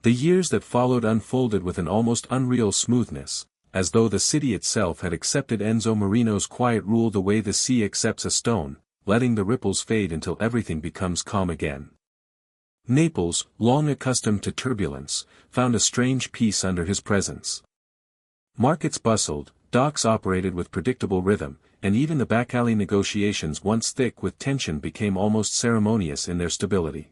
The years that followed unfolded with an almost unreal smoothness, as though the city itself had accepted Enzo Marino's quiet rule the way the sea accepts a stone, letting the ripples fade until everything becomes calm again. Naples, long accustomed to turbulence, found a strange peace under his presence. Markets bustled, docks operated with predictable rhythm, and even the back-alley negotiations once thick with tension became almost ceremonious in their stability.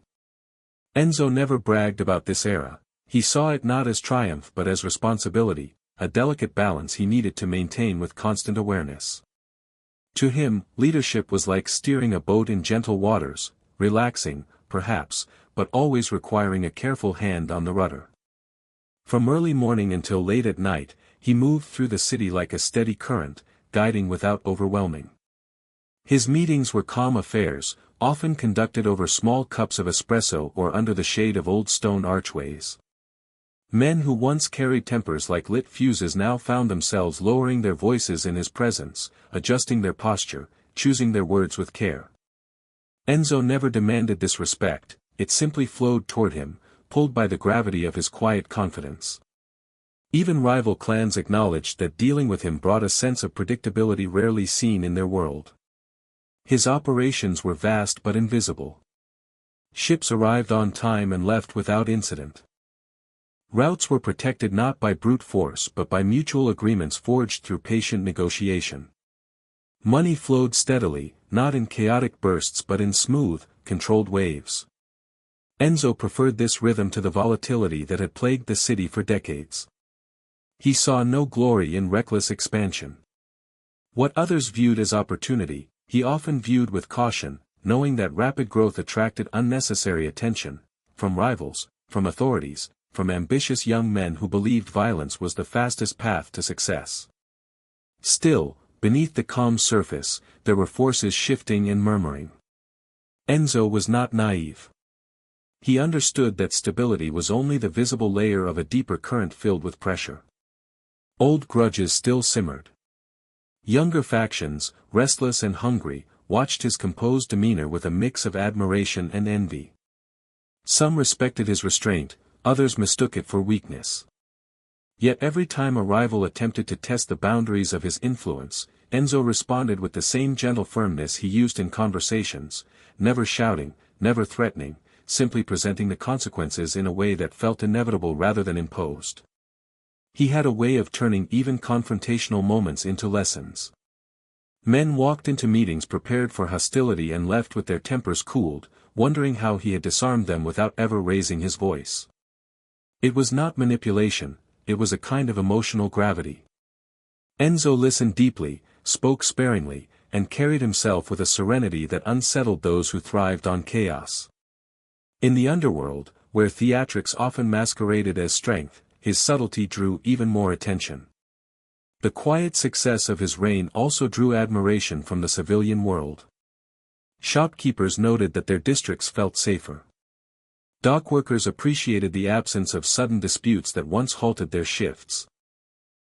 Enzo never bragged about this era. He saw it not as triumph but as responsibility, a delicate balance he needed to maintain with constant awareness. To him, leadership was like steering a boat in gentle waters, relaxing, perhaps, but always requiring a careful hand on the rudder. From early morning until late at night, he moved through the city like a steady current, guiding without overwhelming. His meetings were calm affairs, often conducted over small cups of espresso or under the shade of old stone archways. Men who once carried tempers like lit fuses now found themselves lowering their voices in his presence, adjusting their posture, choosing their words with care. Enzo never demanded this respect, it simply flowed toward him, pulled by the gravity of his quiet confidence. Even rival clans acknowledged that dealing with him brought a sense of predictability rarely seen in their world. His operations were vast but invisible. Ships arrived on time and left without incident. Routes were protected not by brute force but by mutual agreements forged through patient negotiation. Money flowed steadily, not in chaotic bursts but in smooth, controlled waves. Enzo preferred this rhythm to the volatility that had plagued the city for decades. He saw no glory in reckless expansion. What others viewed as opportunity, he often viewed with caution, knowing that rapid growth attracted unnecessary attention, from rivals, from authorities, from ambitious young men who believed violence was the fastest path to success. Still, beneath the calm surface, there were forces shifting and murmuring. Enzo was not naive. He understood that stability was only the visible layer of a deeper current filled with pressure. Old grudges still simmered. Younger factions, restless and hungry, watched his composed demeanor with a mix of admiration and envy. Some respected his restraint, others mistook it for weakness. Yet every time a rival attempted to test the boundaries of his influence, Enzo responded with the same gentle firmness he used in conversations, never shouting, never threatening, simply presenting the consequences in a way that felt inevitable rather than imposed. He had a way of turning even confrontational moments into lessons. Men walked into meetings prepared for hostility and left with their tempers cooled, wondering how he had disarmed them without ever raising his voice. It was not manipulation, it was a kind of emotional gravity. Enzo listened deeply, spoke sparingly, and carried himself with a serenity that unsettled those who thrived on chaos. In the underworld, where theatrics often masqueraded as strength, his subtlety drew even more attention. The quiet success of his reign also drew admiration from the civilian world. Shopkeepers noted that their districts felt safer. Dockworkers appreciated the absence of sudden disputes that once halted their shifts.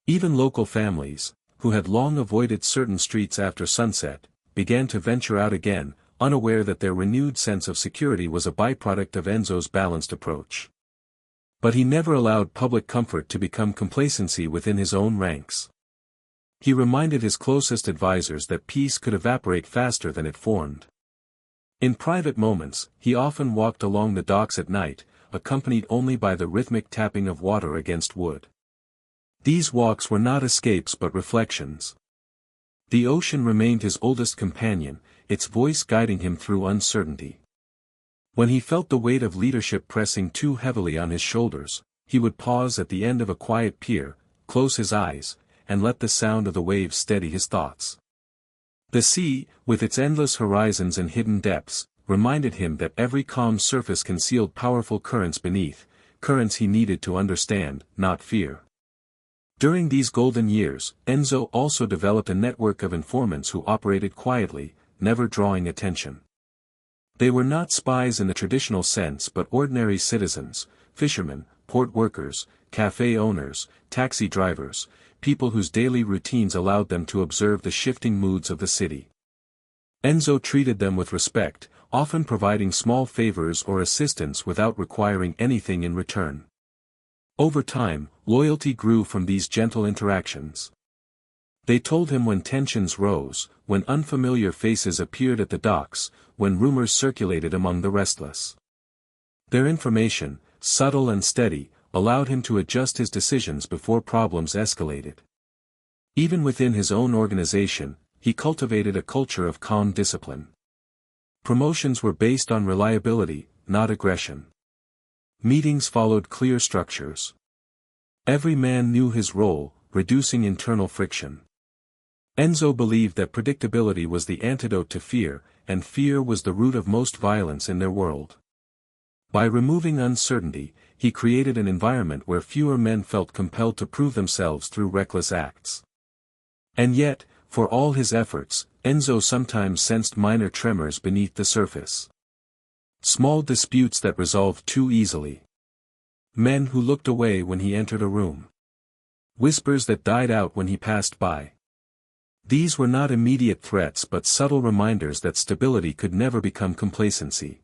Even local families, who had long avoided certain streets after sunset, began to venture out again, unaware that their renewed sense of security was a byproduct of Enzo's balanced approach. But he never allowed public comfort to become complacency within his own ranks. He reminded his closest advisors that peace could evaporate faster than it formed. In private moments, he often walked along the docks at night, accompanied only by the rhythmic tapping of water against wood. These walks were not escapes but reflections. The ocean remained his oldest companion, its voice guiding him through uncertainty. When he felt the weight of leadership pressing too heavily on his shoulders, he would pause at the end of a quiet pier, close his eyes, and let the sound of the waves steady his thoughts. The sea, with its endless horizons and hidden depths, reminded him that every calm surface concealed powerful currents beneath, currents he needed to understand, not fear. During these golden years, Enzo also developed a network of informants who operated quietly, never drawing attention. They were not spies in the traditional sense but ordinary citizens, fishermen, port workers, cafe owners, taxi drivers, people whose daily routines allowed them to observe the shifting moods of the city. Enzo treated them with respect, often providing small favors or assistance without requiring anything in return. Over time, loyalty grew from these gentle interactions. They told him when tensions rose, when unfamiliar faces appeared at the docks, when rumors circulated among the restless. Their information, subtle and steady, allowed him to adjust his decisions before problems escalated. Even within his own organization, he cultivated a culture of calm discipline. Promotions were based on reliability, not aggression. Meetings followed clear structures. Every man knew his role, reducing internal friction. Enzo believed that predictability was the antidote to fear, and fear was the root of most violence in their world. By removing uncertainty, he created an environment where fewer men felt compelled to prove themselves through reckless acts. And yet, for all his efforts, Enzo sometimes sensed minor tremors beneath the surface. Small disputes that resolved too easily. Men who looked away when he entered a room. Whispers that died out when he passed by. These were not immediate threats but subtle reminders that stability could never become complacency.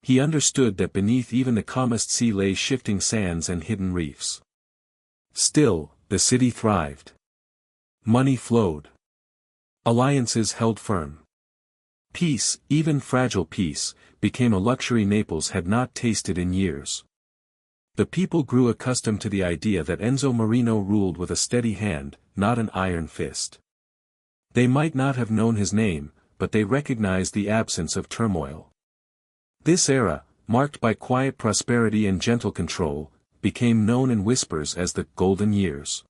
He understood that beneath even the calmest sea lay shifting sands and hidden reefs. Still, the city thrived. Money flowed. Alliances held firm. Peace, even fragile peace, became a luxury Naples had not tasted in years. The people grew accustomed to the idea that Enzo Marino ruled with a steady hand, not an iron fist. They might not have known his name, but they recognized the absence of turmoil. This era, marked by quiet prosperity and gentle control, became known in whispers as the Golden Years.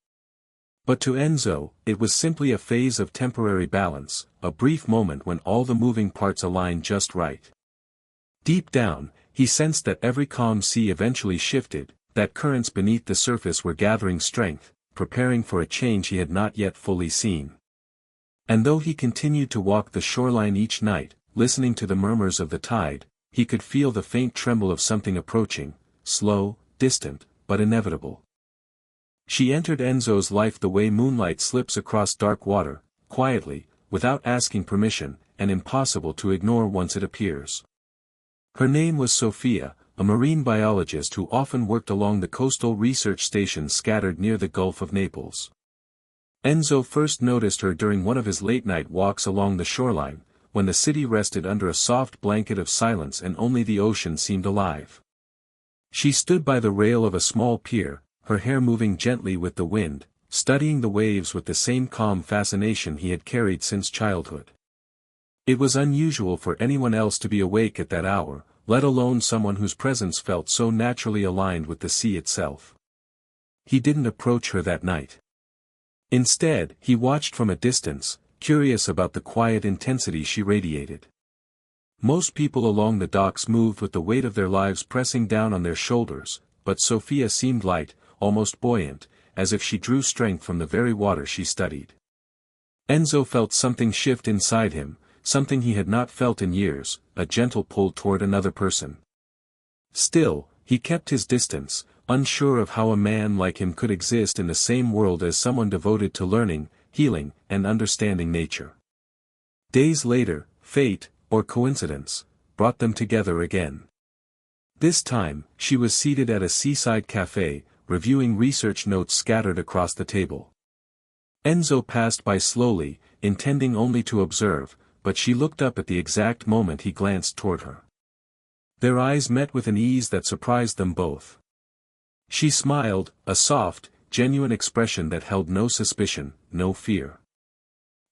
But to Enzo, it was simply a phase of temporary balance, a brief moment when all the moving parts aligned just right. Deep down, he sensed that every calm sea eventually shifted, that currents beneath the surface were gathering strength, preparing for a change he had not yet fully seen. And though he continued to walk the shoreline each night, listening to the murmurs of the tide, he could feel the faint tremble of something approaching, slow, distant, but inevitable. She entered Enzo's life the way moonlight slips across dark water, quietly, without asking permission, and impossible to ignore once it appears. Her name was Sophia, a marine biologist who often worked along the coastal research stations scattered near the Gulf of Naples. Enzo first noticed her during one of his late-night walks along the shoreline, when the city rested under a soft blanket of silence and only the ocean seemed alive. She stood by the rail of a small pier, her hair moving gently with the wind, studying the waves with the same calm fascination he had carried since childhood. It was unusual for anyone else to be awake at that hour, let alone someone whose presence felt so naturally aligned with the sea itself. He didn't approach her that night. Instead, he watched from a distance, curious about the quiet intensity she radiated. Most people along the docks moved with the weight of their lives pressing down on their shoulders, but Sophia seemed light, almost buoyant, as if she drew strength from the very water she studied. Enzo felt something shift inside him, something he had not felt in years, a gentle pull toward another person. Still, he kept his distance, unsure of how a man like him could exist in the same world as someone devoted to learning, healing, and understanding nature. Days later, fate, or coincidence, brought them together again. This time, she was seated at a seaside cafe, reviewing research notes scattered across the table. Enzo passed by slowly, intending only to observe, but she looked up at the exact moment he glanced toward her. Their eyes met with an ease that surprised them both. She smiled, a soft, genuine expression that held no suspicion, no fear.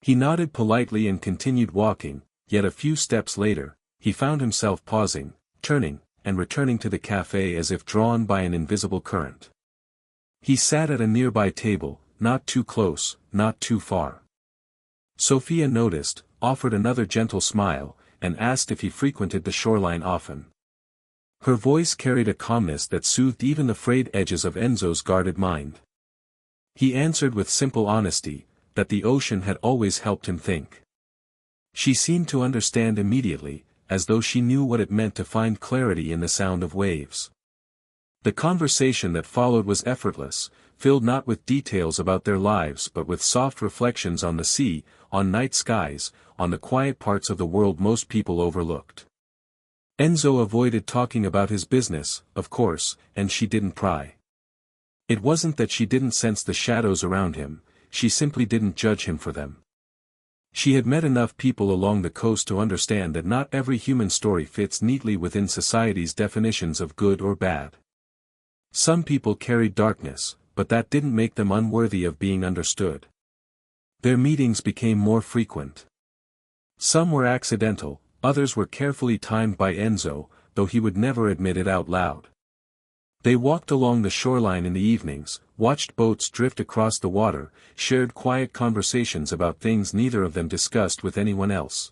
He nodded politely and continued walking, yet a few steps later, he found himself pausing, turning, and returning to the cafe as if drawn by an invisible current. He sat at a nearby table, not too close, not too far. Sophia noticed, offered another gentle smile, and asked if he frequented the shoreline often. Her voice carried a calmness that soothed even the frayed edges of Enzo's guarded mind. He answered with simple honesty, that the ocean had always helped him think. She seemed to understand immediately, as though she knew what it meant to find clarity in the sound of waves. The conversation that followed was effortless, filled not with details about their lives but with soft reflections on the sea, on night skies, on the quiet parts of the world most people overlooked. Enzo avoided talking about his business, of course, and she didn't pry. It wasn't that she didn't sense the shadows around him, she simply didn't judge him for them. She had met enough people along the coast to understand that not every human story fits neatly within society's definitions of good or bad. Some people carried darkness, but that didn't make them unworthy of being understood. Their meetings became more frequent. Some were accidental, others were carefully timed by Enzo, though he would never admit it out loud. They walked along the shoreline in the evenings, watched boats drift across the water, shared quiet conversations about things neither of them discussed with anyone else.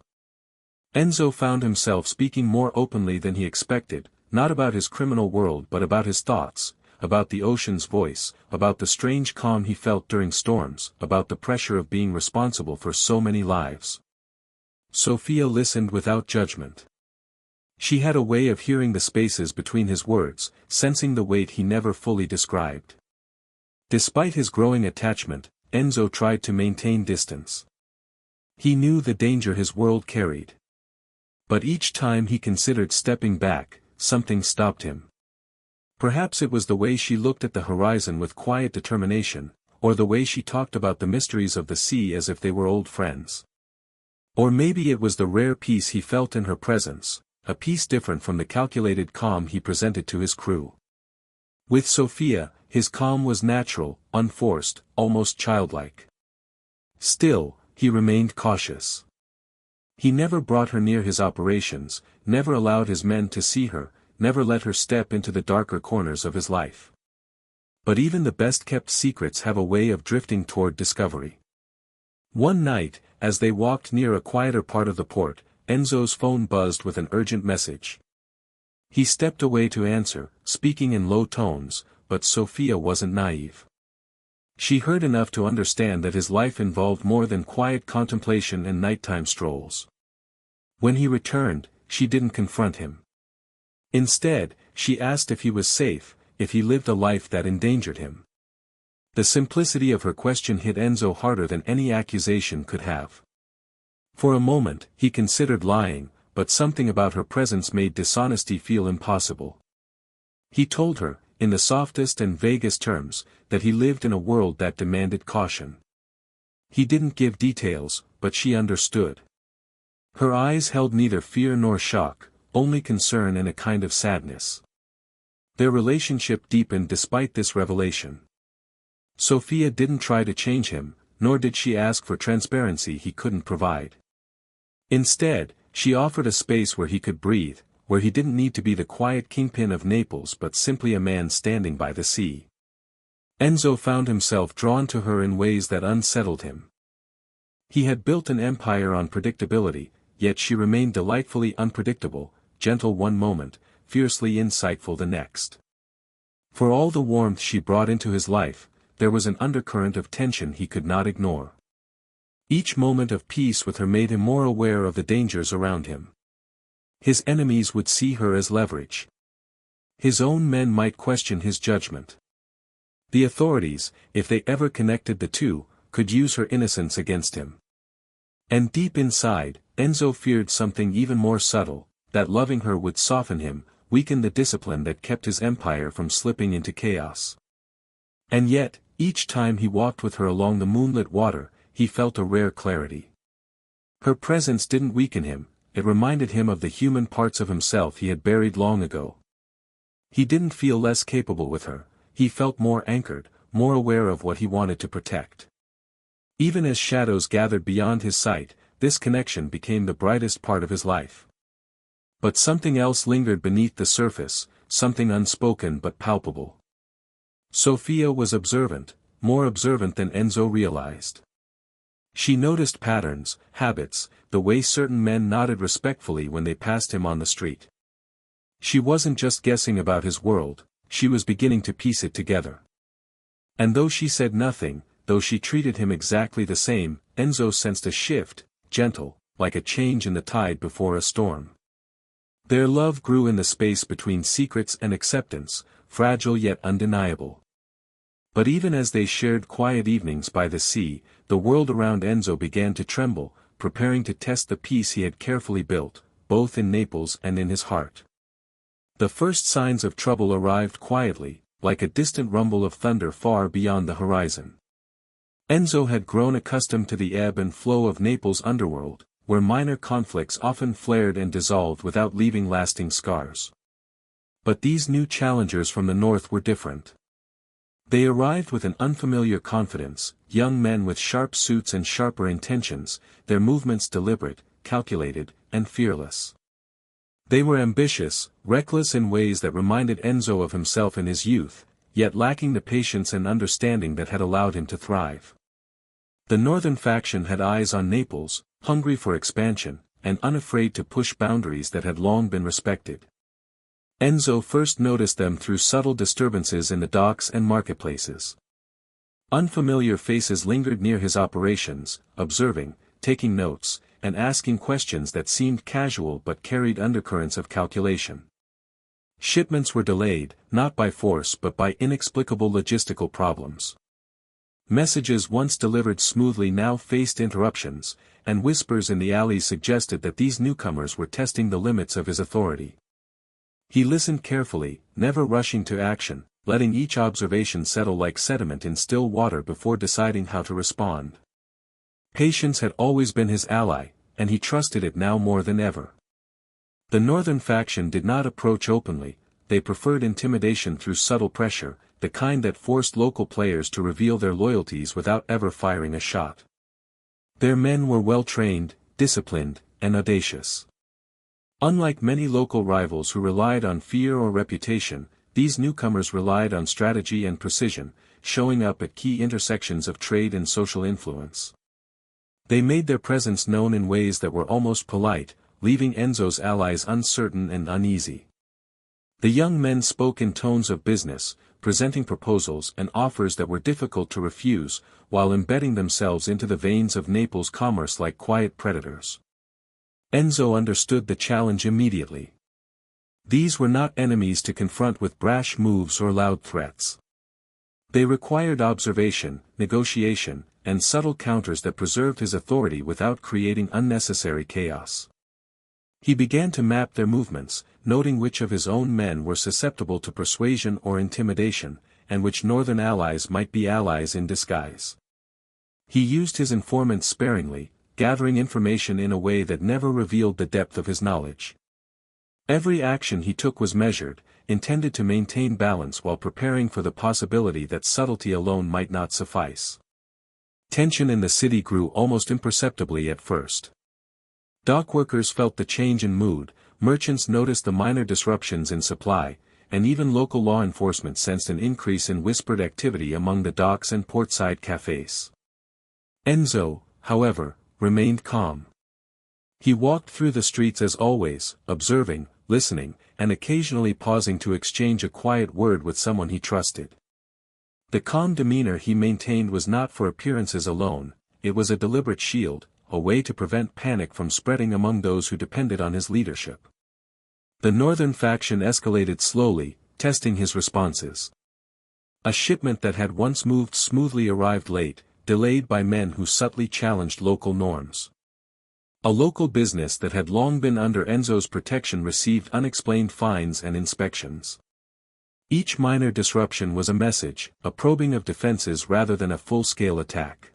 Enzo found himself speaking more openly than he expected, not about his criminal world but about his thoughts, about the ocean's voice, about the strange calm he felt during storms, about the pressure of being responsible for so many lives. Sophia listened without judgment. She had a way of hearing the spaces between his words, sensing the weight he never fully described. Despite his growing attachment, Enzo tried to maintain distance. He knew the danger his world carried. But each time he considered stepping back, something stopped him. Perhaps it was the way she looked at the horizon with quiet determination, or the way she talked about the mysteries of the sea as if they were old friends. Or maybe it was the rare peace he felt in her presence, a peace different from the calculated calm he presented to his crew. With Sophia, his calm was natural, unforced, almost childlike. Still, he remained cautious. He never brought her near his operations, never allowed his men to see her, never let her step into the darker corners of his life. But even the best-kept secrets have a way of drifting toward discovery. One night, as they walked near a quieter part of the port, Enzo's phone buzzed with an urgent message. He stepped away to answer, speaking in low tones, but Sophia wasn't naive. She heard enough to understand that his life involved more than quiet contemplation and nighttime strolls. When he returned, she didn't confront him. Instead, she asked if he was safe, if he lived a life that endangered him. The simplicity of her question hit Enzo harder than any accusation could have. For a moment, he considered lying, but something about her presence made dishonesty feel impossible. He told her, in the softest and vaguest terms, that he lived in a world that demanded caution. He didn't give details, but she understood. Her eyes held neither fear nor shock, only concern and a kind of sadness. Their relationship deepened despite this revelation. Sophia didn't try to change him, nor did she ask for transparency he couldn't provide. Instead, she offered a space where he could breathe, where he didn't need to be the quiet kingpin of Naples but simply a man standing by the sea. Enzo found himself drawn to her in ways that unsettled him. He had built an empire on predictability, yet she remained delightfully unpredictable, gentle one moment, fiercely insightful the next. For all the warmth she brought into his life, there was an undercurrent of tension he could not ignore. Each moment of peace with her made him more aware of the dangers around him. His enemies would see her as leverage. His own men might question his judgment. The authorities, if they ever connected the two, could use her innocence against him. And deep inside, Enzo feared something even more subtle, that loving her would soften him, weaken the discipline that kept his empire from slipping into chaos. And yet, each time he walked with her along the moonlit water, he felt a rare clarity. Her presence didn't weaken him, it reminded him of the human parts of himself he had buried long ago. He didn't feel less capable with her, he felt more anchored, more aware of what he wanted to protect. Even as shadows gathered beyond his sight, this connection became the brightest part of his life. But something else lingered beneath the surface, something unspoken but palpable. Sophia was observant, more observant than Enzo realized. She noticed patterns, habits, the way certain men nodded respectfully when they passed him on the street. She wasn't just guessing about his world, she was beginning to piece it together. And though she said nothing, though she treated him exactly the same, Enzo sensed a shift, gentle, like a change in the tide before a storm. Their love grew in the space between secrets and acceptance, fragile yet undeniable. But even as they shared quiet evenings by the sea, the world around Enzo began to tremble, preparing to test the peace he had carefully built, both in Naples and in his heart. The first signs of trouble arrived quietly, like a distant rumble of thunder far beyond the horizon. Enzo had grown accustomed to the ebb and flow of Naples' underworld, where minor conflicts often flared and dissolved without leaving lasting scars. But these new challengers from the north were different. They arrived with an unfamiliar confidence, young men with sharp suits and sharper intentions, their movements deliberate, calculated, and fearless. They were ambitious, reckless in ways that reminded Enzo of himself in his youth, yet lacking the patience and understanding that had allowed him to thrive. The northern faction had eyes on Naples, hungry for expansion, and unafraid to push boundaries that had long been respected. Enzo first noticed them through subtle disturbances in the docks and marketplaces. Unfamiliar faces lingered near his operations, observing, taking notes, and asking questions that seemed casual but carried undercurrents of calculation. Shipments were delayed, not by force but by inexplicable logistical problems. Messages once delivered smoothly now faced interruptions, and whispers in the alleys suggested that these newcomers were testing the limits of his authority. He listened carefully, never rushing to action, letting each observation settle like sediment in still water before deciding how to respond. Patience had always been his ally, and he trusted it now more than ever. The northern faction did not approach openly, they preferred intimidation through subtle pressure, the kind that forced local players to reveal their loyalties without ever firing a shot. Their men were well-trained, disciplined, and audacious. Unlike many local rivals who relied on fear or reputation, these newcomers relied on strategy and precision, showing up at key intersections of trade and social influence. They made their presence known in ways that were almost polite, leaving Enzo's allies uncertain and uneasy. The young men spoke in tones of business, presenting proposals and offers that were difficult to refuse, while embedding themselves into the veins of Naples' commerce like quiet predators. Enzo understood the challenge immediately. These were not enemies to confront with brash moves or loud threats. They required observation, negotiation, and subtle counters that preserved his authority without creating unnecessary chaos. He began to map their movements, noting which of his own men were susceptible to persuasion or intimidation, and which northern allies might be allies in disguise. He used his informants sparingly, gathering information in a way that never revealed the depth of his knowledge. Every action he took was measured, intended to maintain balance while preparing for the possibility that subtlety alone might not suffice. Tension in the city grew almost imperceptibly at first. Dockworkers felt the change in mood, merchants noticed the minor disruptions in supply, and even local law enforcement sensed an increase in whispered activity among the docks and portside cafes. Enzo, however, remained calm. He walked through the streets as always, observing, listening, and occasionally pausing to exchange a quiet word with someone he trusted. The calm demeanor he maintained was not for appearances alone, it was a deliberate shield, a way to prevent panic from spreading among those who depended on his leadership. The northern faction escalated slowly, testing his responses. A shipment that had once moved smoothly arrived late, delayed by men who subtly challenged local norms. A local business that had long been under Enzo's protection received unexplained fines and inspections. Each minor disruption was a message, a probing of defenses rather than a full-scale attack.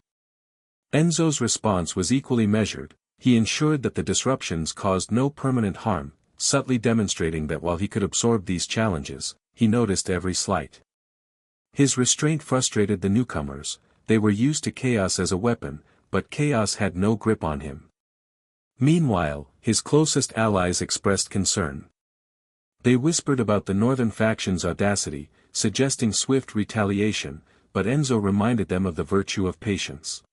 Enzo's response was equally measured, he ensured that the disruptions caused no permanent harm, subtly demonstrating that while he could absorb these challenges, he noticed every slight. His restraint frustrated the newcomers, they were used to chaos as a weapon, but chaos had no grip on him. Meanwhile, his closest allies expressed concern. They whispered about the northern faction's audacity, suggesting swift retaliation, but Enzo reminded them of the virtue of patience.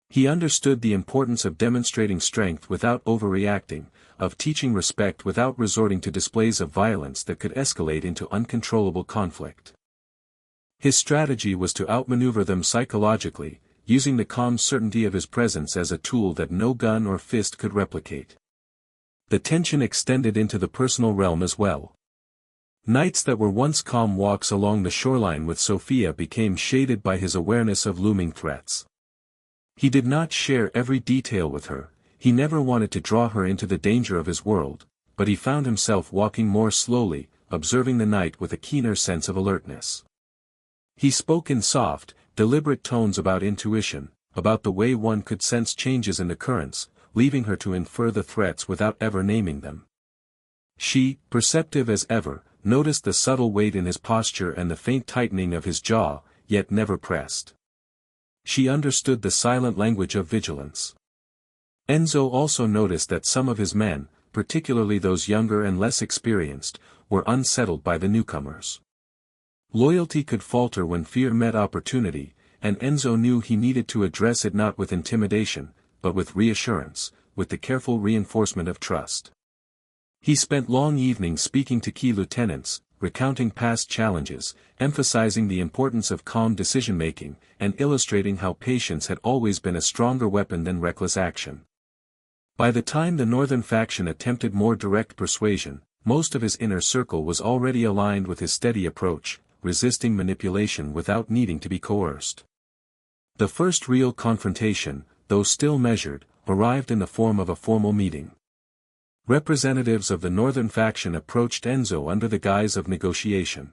He understood the importance of demonstrating strength without overreacting, of teaching respect without resorting to displays of violence that could escalate into uncontrollable conflict. His strategy was to outmaneuver them psychologically, using the calm certainty of his presence as a tool that no gun or fist could replicate. The tension extended into the personal realm as well. Nights that were once calm walks along the shoreline with Sofia became shaded by his awareness of looming threats. He did not share every detail with her, he never wanted to draw her into the danger of his world, but he found himself walking more slowly, observing the night with a keener sense of alertness. He spoke in soft, deliberate tones about intuition, about the way one could sense changes in the currents, leaving her to infer the threats without ever naming them. She, perceptive as ever, noticed the subtle weight in his posture and the faint tightening of his jaw, yet never pressed. She understood the silent language of vigilance. Enzo also noticed that some of his men, particularly those younger and less experienced, were unsettled by the newcomers. Loyalty could falter when fear met opportunity, and Enzo knew he needed to address it not with intimidation, but with reassurance, with the careful reinforcement of trust. He spent long evenings speaking to key lieutenants, recounting past challenges, emphasizing the importance of calm decision-making, and illustrating how patience had always been a stronger weapon than reckless action. By the time the northern faction attempted more direct persuasion, most of his inner circle was already aligned with his steady approach, resisting manipulation without needing to be coerced. The first real confrontation, though still measured, arrived in the form of a formal meeting. Representatives of the northern faction approached Enzo under the guise of negotiation.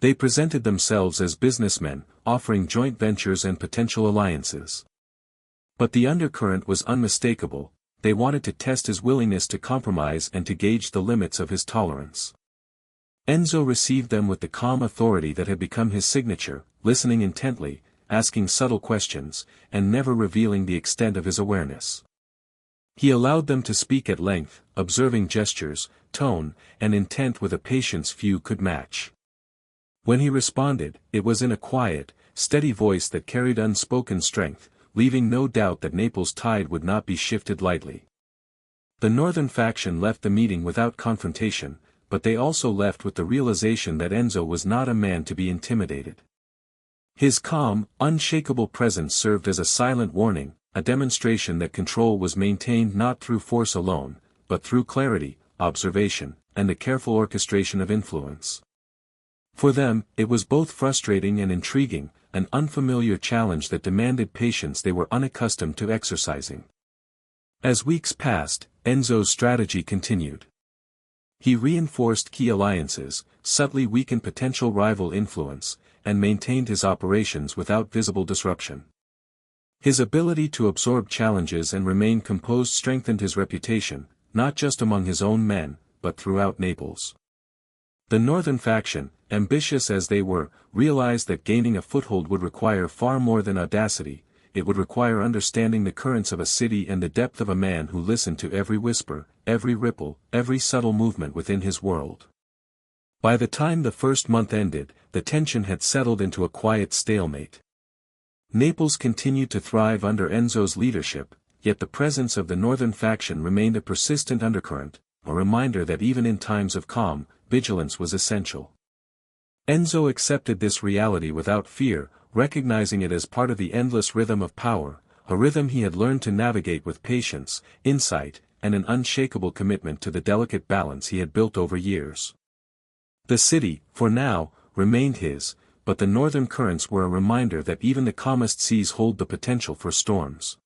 They presented themselves as businessmen, offering joint ventures and potential alliances. But the undercurrent was unmistakable. They wanted to test his willingness to compromise and to gauge the limits of his tolerance. Enzo received them with the calm authority that had become his signature, listening intently, asking subtle questions, and never revealing the extent of his awareness. He allowed them to speak at length, observing gestures, tone, and intent with a patience few could match. When he responded, it was in a quiet, steady voice that carried unspoken strength, leaving no doubt that Naples' tide would not be shifted lightly. The northern faction left the meeting without confrontation, but they also left with the realization that Enzo was not a man to be intimidated. His calm, unshakable presence served as a silent warning, a demonstration that control was maintained not through force alone, but through clarity, observation, and the careful orchestration of influence. For them, it was both frustrating and intriguing, an unfamiliar challenge that demanded patience they were unaccustomed to exercising. As weeks passed, Enzo's strategy continued. He reinforced key alliances, subtly weakened potential rival influence, and maintained his operations without visible disruption. His ability to absorb challenges and remain composed strengthened his reputation, not just among his own men, but throughout Naples. The northern faction, ambitious as they were, realized that gaining a foothold would require far more than audacity. It would require understanding the currents of a city and the depth of a man who listened to every whisper, every ripple, every subtle movement within his world. By the time the first month ended, the tension had settled into a quiet stalemate. Naples continued to thrive under Enzo's leadership, yet the presence of the northern faction remained a persistent undercurrent, a reminder that even in times of calm, vigilance was essential. Enzo accepted this reality without fear, recognizing it as part of the endless rhythm of power, a rhythm he had learned to navigate with patience, insight, and an unshakable commitment to the delicate balance he had built over years. The city, for now, remained his, but the northern currents were a reminder that even the calmest seas hold the potential for storms.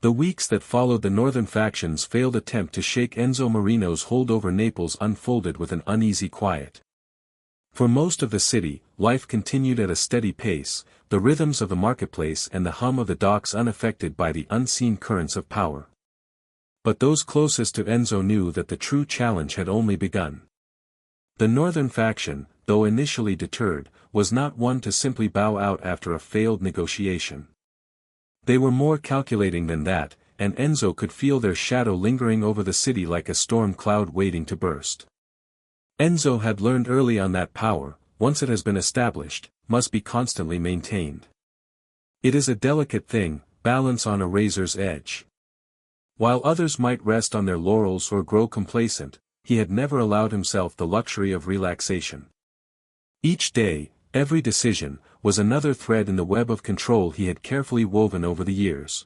The weeks that followed the northern faction's failed attempt to shake Enzo Marino's hold over Naples unfolded with an uneasy quiet. For most of the city, life continued at a steady pace, the rhythms of the marketplace and the hum of the docks unaffected by the unseen currents of power. But those closest to Enzo knew that the true challenge had only begun. The northern faction, though initially deterred, was not one to simply bow out after a failed negotiation. They were more calculating than that, and Enzo could feel their shadow lingering over the city like a storm cloud waiting to burst. Enzo had learned early on that power, once it has been established, must be constantly maintained. It is a delicate thing, balance on a razor's edge. While others might rest on their laurels or grow complacent, he had never allowed himself the luxury of relaxation. Each day, every decision, was another thread in the web of control he had carefully woven over the years.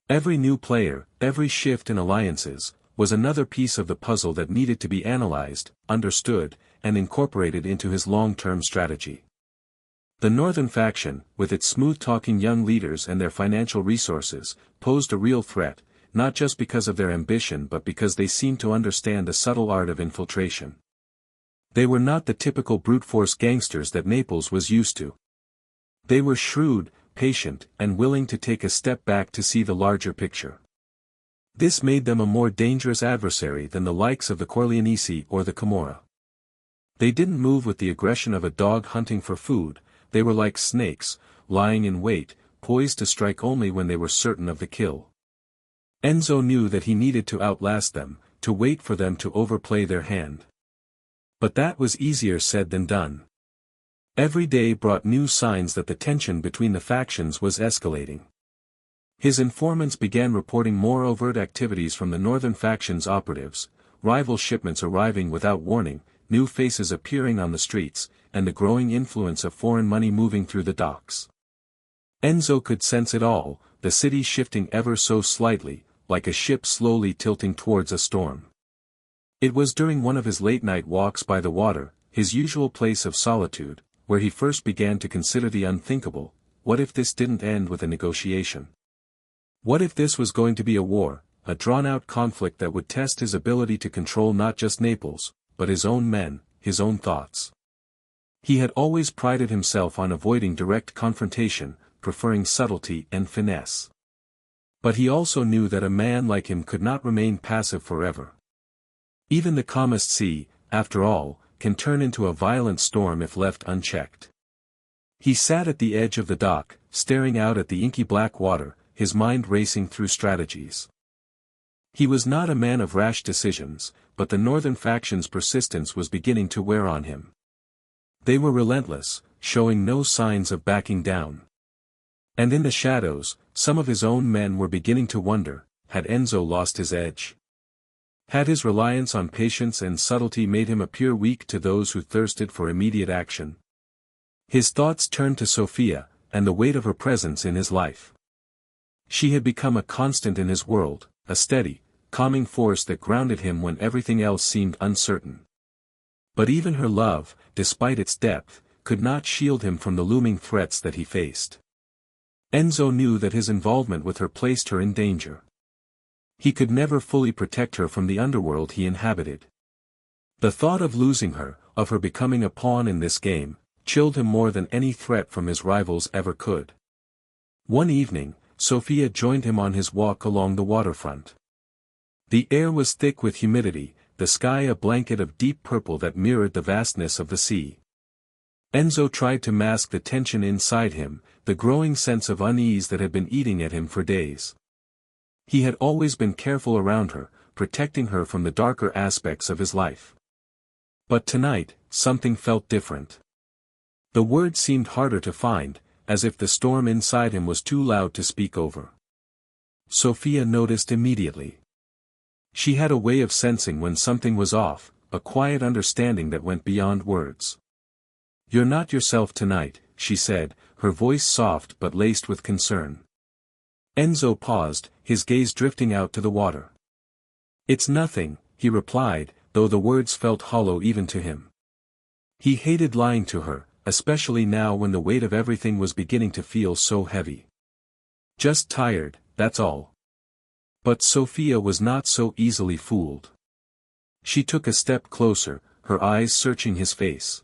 Every new player, every shift in alliances, was another piece of the puzzle that needed to be analyzed, understood, and incorporated into his long-term strategy. The northern faction, with its smooth-talking young leaders and their financial resources, posed a real threat, not just because of their ambition but because they seemed to understand the subtle art of infiltration. They were not the typical brute force gangsters that Naples was used to. They were shrewd, patient, and willing to take a step back to see the larger picture. This made them a more dangerous adversary than the likes of the Corleonesi or the Camorra. They didn't move with the aggression of a dog hunting for food, they were like snakes, lying in wait, poised to strike only when they were certain of the kill. Enzo knew that he needed to outlast them, to wait for them to overplay their hand. But that was easier said than done. Every day brought new signs that the tension between the factions was escalating. His informants began reporting more overt activities from the northern faction's operatives, rival shipments arriving without warning, new faces appearing on the streets, and the growing influence of foreign money moving through the docks. Enzo could sense it all, the city shifting ever so slightly, like a ship slowly tilting towards a storm. It was during one of his late-night walks by the water, his usual place of solitude, where he first began to consider the unthinkable. What if this didn't end with a negotiation? What if this was going to be a war, a drawn-out conflict that would test his ability to control not just Naples, but his own men, his own thoughts? He had always prided himself on avoiding direct confrontation, preferring subtlety and finesse. But he also knew that a man like him could not remain passive forever. Even the calmest sea, after all, can turn into a violent storm if left unchecked. He sat at the edge of the dock, staring out at the inky black water, his mind racing through strategies. He was not a man of rash decisions, but the northern faction's persistence was beginning to wear on him. They were relentless, showing no signs of backing down. And in the shadows, some of his own men were beginning to wonder, had Enzo lost his edge? Had his reliance on patience and subtlety made him appear weak to those who thirsted for immediate action? His thoughts turned to Sofia, and the weight of her presence in his life. She had become a constant in his world, a steady, calming force that grounded him when everything else seemed uncertain. But even her love, despite its depth, could not shield him from the looming threats that he faced. Enzo knew that his involvement with her placed her in danger. He could never fully protect her from the underworld he inhabited. The thought of losing her, of her becoming a pawn in this game, chilled him more than any threat from his rivals ever could. One evening, Sofia joined him on his walk along the waterfront. The air was thick with humidity, the sky a blanket of deep purple that mirrored the vastness of the sea. Enzo tried to mask the tension inside him, the growing sense of unease that had been eating at him for days. He had always been careful around her, protecting her from the darker aspects of his life. But tonight, something felt different. The words seemed harder to find, as if the storm inside him was too loud to speak over. Sofia noticed immediately. She had a way of sensing when something was off, a quiet understanding that went beyond words. "You're not yourself tonight," she said, her voice soft but laced with concern. Enzo paused, his gaze drifting out to the water. "It's nothing," he replied, though the words felt hollow even to him. He hated lying to her, especially now when the weight of everything was beginning to feel so heavy. "Just tired, that's all." But Sofia was not so easily fooled. She took a step closer, her eyes searching his face.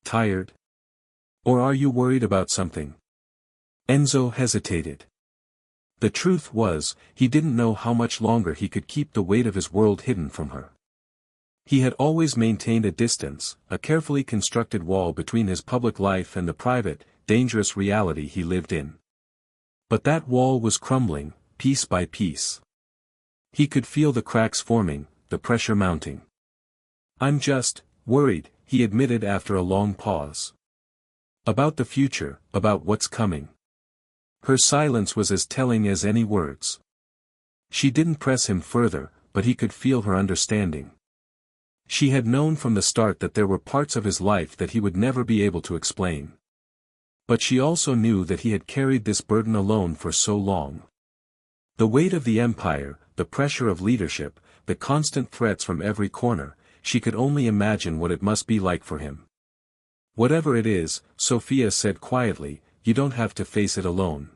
"Tired? Or are you worried about something?" Enzo hesitated. The truth was, he didn't know how much longer he could keep the weight of his world hidden from her. He had always maintained a distance, a carefully constructed wall between his public life and the private, dangerous reality he lived in. But that wall was crumbling, piece by piece. He could feel the cracks forming, the pressure mounting. "I'm just worried," he admitted after a long pause. "About the future, about what's coming." Her silence was as telling as any words. She didn't press him further, but he could feel her understanding. She had known from the start that there were parts of his life that he would never be able to explain. But she also knew that he had carried this burden alone for so long. The weight of the empire, the pressure of leadership, the constant threats from every corner, she could only imagine what it must be like for him. "Whatever it is," Sofia said quietly, "you don't have to face it alone."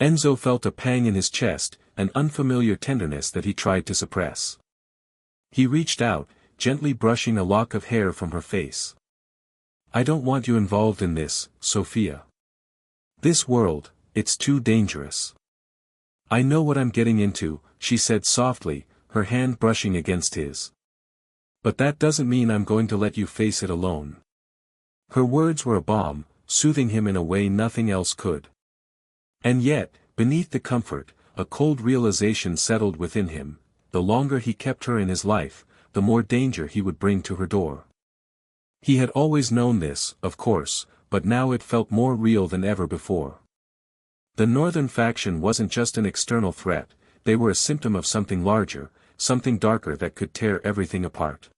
Enzo felt a pang in his chest, an unfamiliar tenderness that he tried to suppress. He reached out, gently brushing a lock of hair from her face. "I don't want you involved in this, Sofia." This world, it's too dangerous. I know what I'm getting into, she said softly, her hand brushing against his. But that doesn't mean I'm going to let you face it alone. Her words were a balm, soothing him in a way nothing else could. And yet, beneath the comfort, a cold realization settled within him: the longer he kept her in his life, the more danger he would bring to her door. He had always known this, of course, but now it felt more real than ever before. The northern faction wasn't just an external threat, they were a symptom of something larger, something darker that could tear everything apart.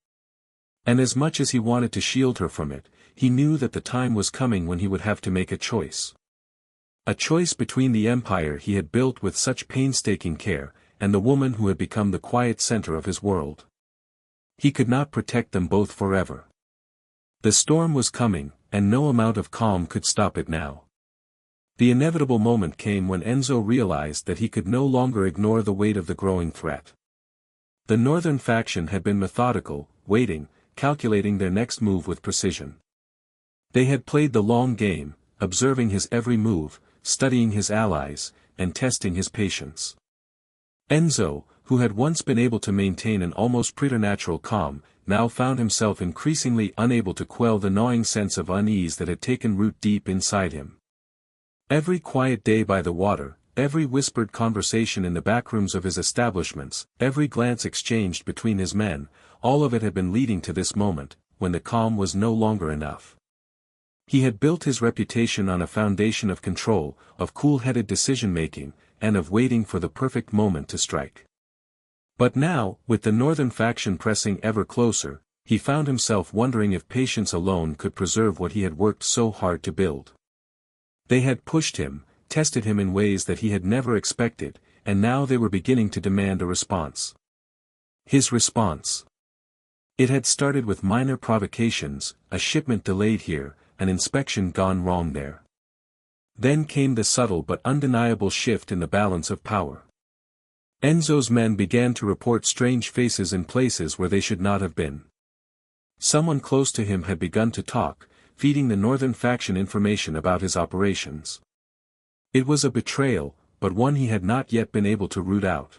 And as much as he wanted to shield her from it, he knew that the time was coming when he would have to make a choice. A choice between the empire he had built with such painstaking care, and the woman who had become the quiet center of his world. He could not protect them both forever. The storm was coming, and no amount of calm could stop it now. The inevitable moment came when Enzo realized that he could no longer ignore the weight of the growing threat. The northern faction had been methodical, waiting, calculating their next move with precision. They had played the long game, observing his every move, studying his allies, and testing his patience. Enzo, who had once been able to maintain an almost preternatural calm, now found himself increasingly unable to quell the gnawing sense of unease that had taken root deep inside him. Every quiet day by the water, every whispered conversation in the backrooms of his establishments, every glance exchanged between his men, all of it had been leading to this moment, when the calm was no longer enough. He had built his reputation on a foundation of control, of cool-headed decision-making, and of waiting for the perfect moment to strike. But now, with the northern faction pressing ever closer, he found himself wondering if patience alone could preserve what he had worked so hard to build. They had pushed him, tested him in ways that he had never expected, and now they were beginning to demand a response. His response. It had started with minor provocations, a shipment delayed here, an inspection gone wrong there. Then came the subtle but undeniable shift in the balance of power. Enzo's men began to report strange faces in places where they should not have been. Someone close to him had begun to talk, feeding the northern faction information about his operations. It was a betrayal, but one he had not yet been able to root out.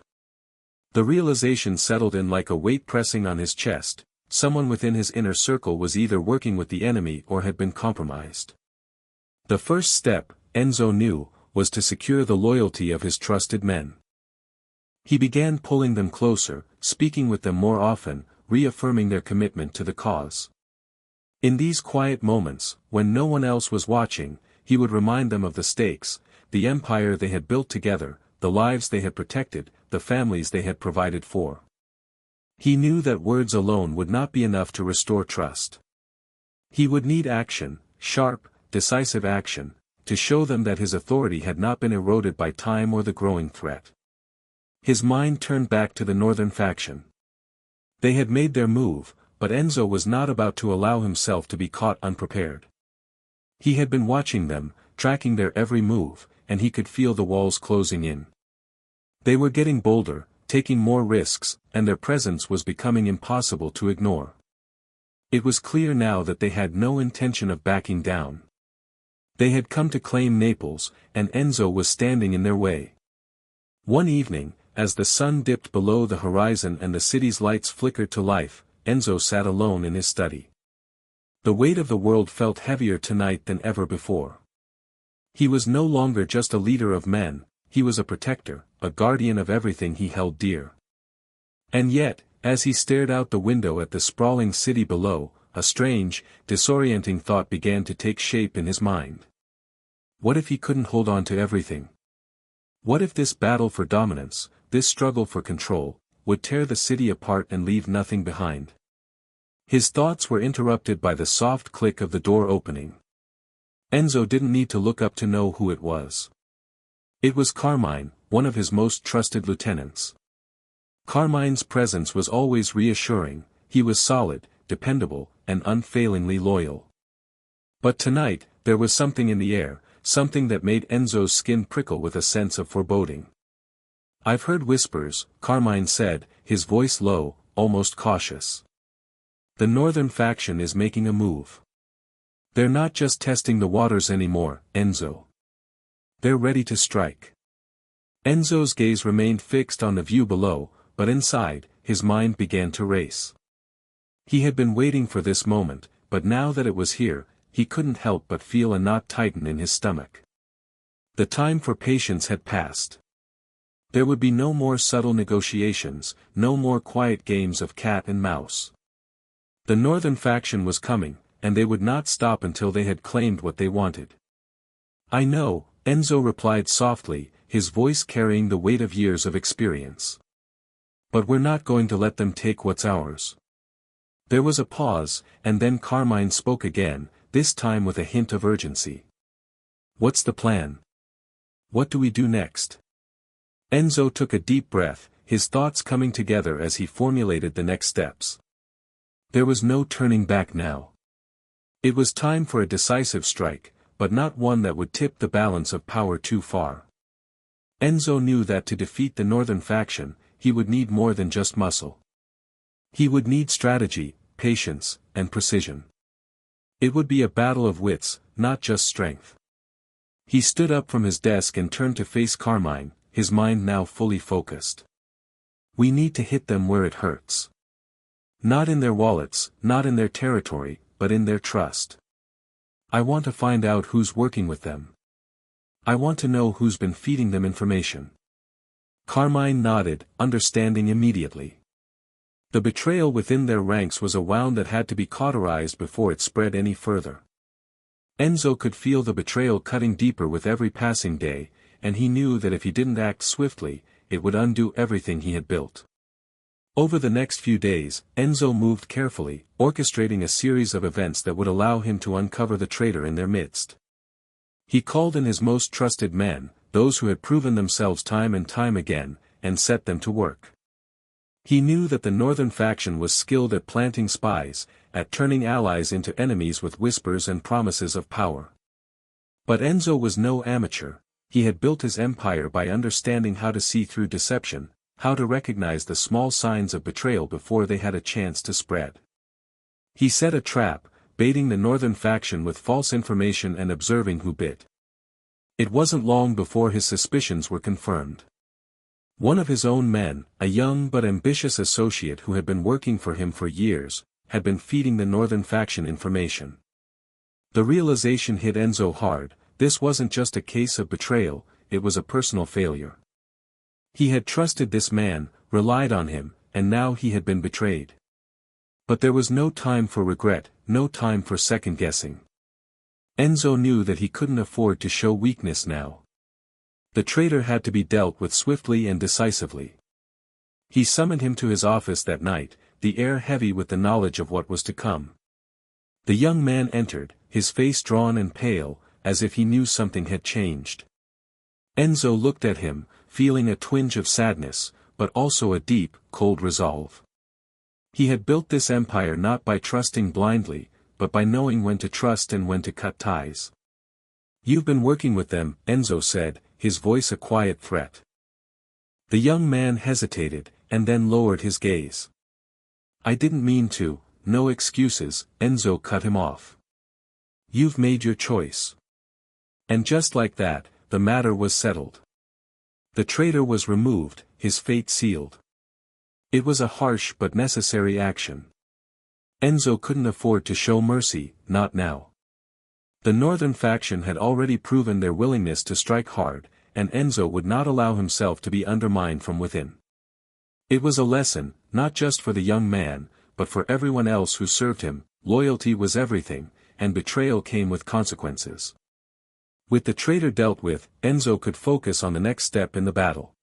The realization settled in like a weight pressing on his chest: someone within his inner circle was either working with the enemy or had been compromised. The first step, Enzo knew, was to secure the loyalty of his trusted men. He began pulling them closer, speaking with them more often, reaffirming their commitment to the cause. In these quiet moments, when no one else was watching, he would remind them of the stakes, the empire they had built together, the lives they had protected, the families they had provided for. He knew that words alone would not be enough to restore trust. He would need action, sharp, decisive action, to show them that his authority had not been eroded by time or the growing threat. His mind turned back to the northern faction. They had made their move, but Enzo was not about to allow himself to be caught unprepared. He had been watching them, tracking their every move, and he could feel the walls closing in. They were getting bolder, taking more risks, and their presence was becoming impossible to ignore. It was clear now that they had no intention of backing down. They had come to claim Naples, and Enzo was standing in their way. One evening, as the sun dipped below the horizon and the city's lights flickered to life, Enzo sat alone in his study. The weight of the world felt heavier tonight than ever before. He was no longer just a leader of men, he was a protector, a guardian of everything he held dear. And yet, as he stared out the window at the sprawling city below, a strange, disorienting thought began to take shape in his mind. What if he couldn't hold on to everything? What if this battle for dominance, this struggle for control, would tear the city apart and leave nothing behind? His thoughts were interrupted by the soft click of the door opening. Enzo didn't need to look up to know who it was. It was Carmine, one of his most trusted lieutenants. Carmine's presence was always reassuring, he was solid, dependable, and unfailingly loyal. But tonight, there was something in the air, something that made Enzo's skin prickle with a sense of foreboding. "I've heard whispers," Carmine said, his voice low, almost cautious. "The northern faction is making a move. They're not just testing the waters anymore, Enzo. They're ready to strike. Enzo's gaze remained fixed on the view below, but inside, his mind began to race. He had been waiting for this moment, but now that it was here, he couldn't help but feel a knot tighten in his stomach. The time for patience had passed. There would be no more subtle negotiations, no more quiet games of cat and mouse. The northern faction was coming, and they would not stop until they had claimed what they wanted. "I know," Enzo replied softly, his voice carrying the weight of years of experience. "But we're not going to let them take what's ours." There was a pause, and then Carmine spoke again, this time with a hint of urgency. "What's the plan? What do we do next?" Enzo took a deep breath, his thoughts coming together as he formulated the next steps. There was no turning back now. It was time for a decisive strike, but not one that would tip the balance of power too far. Enzo knew that to defeat the northern faction, he would need more than just muscle. He would need strategy, patience, and precision. It would be a battle of wits, not just strength. He stood up from his desk and turned to face Carmine, his mind now fully focused. "We need to hit them where it hurts. Not in their wallets, not in their territory, but in their trust. I want to find out who's working with them. I want to know who's been feeding them information." Carmine nodded, understanding immediately. The betrayal within their ranks was a wound that had to be cauterized before it spread any further. Enzo could feel the betrayal cutting deeper with every passing day, and he knew that if he didn't act swiftly, it would undo everything he had built. Over the next few days, Enzo moved carefully, orchestrating a series of events that would allow him to uncover the traitor in their midst. He called in his most trusted men, those who had proven themselves time and time again, and set them to work. He knew that the northern faction was skilled at planting spies, at turning allies into enemies with whispers and promises of power. But Enzo was no amateur. He had built his empire by understanding how to see through deception, how to recognize the small signs of betrayal before they had a chance to spread. He set a trap, baiting the northern faction with false information and observing who bit. It wasn't long before his suspicions were confirmed. One of his own men, a young but ambitious associate who had been working for him for years, had been feeding the northern faction information. The realization hit Enzo hard. This wasn't just a case of betrayal, it was a personal failure. He had trusted this man, relied on him, and now he had been betrayed. But there was no time for regret, no time for second-guessing. Enzo knew that he couldn't afford to show weakness now. The traitor had to be dealt with swiftly and decisively. He summoned him to his office that night, the air heavy with the knowledge of what was to come. The young man entered, his face drawn and pale, as if he knew something had changed. Enzo looked at him, feeling a twinge of sadness, but also a deep, cold resolve. He had built this empire not by trusting blindly, but by knowing when to trust and when to cut ties. "You've been working with them," Enzo said, his voice a quiet threat. The young man hesitated, and then lowered his gaze. "I didn't mean to, no excuses," Enzo cut him off. "You've made your choice." And just like that, the matter was settled. The traitor was removed, his fate sealed. It was a harsh but necessary action. Enzo couldn't afford to show mercy, not now. The northern faction had already proven their willingness to strike hard, and Enzo would not allow himself to be undermined from within. It was a lesson, not just for the young man, but for everyone else who served him. Loyalty was everything, and betrayal came with consequences. With the traitor dealt with, Enzo could focus on the next step in the battle.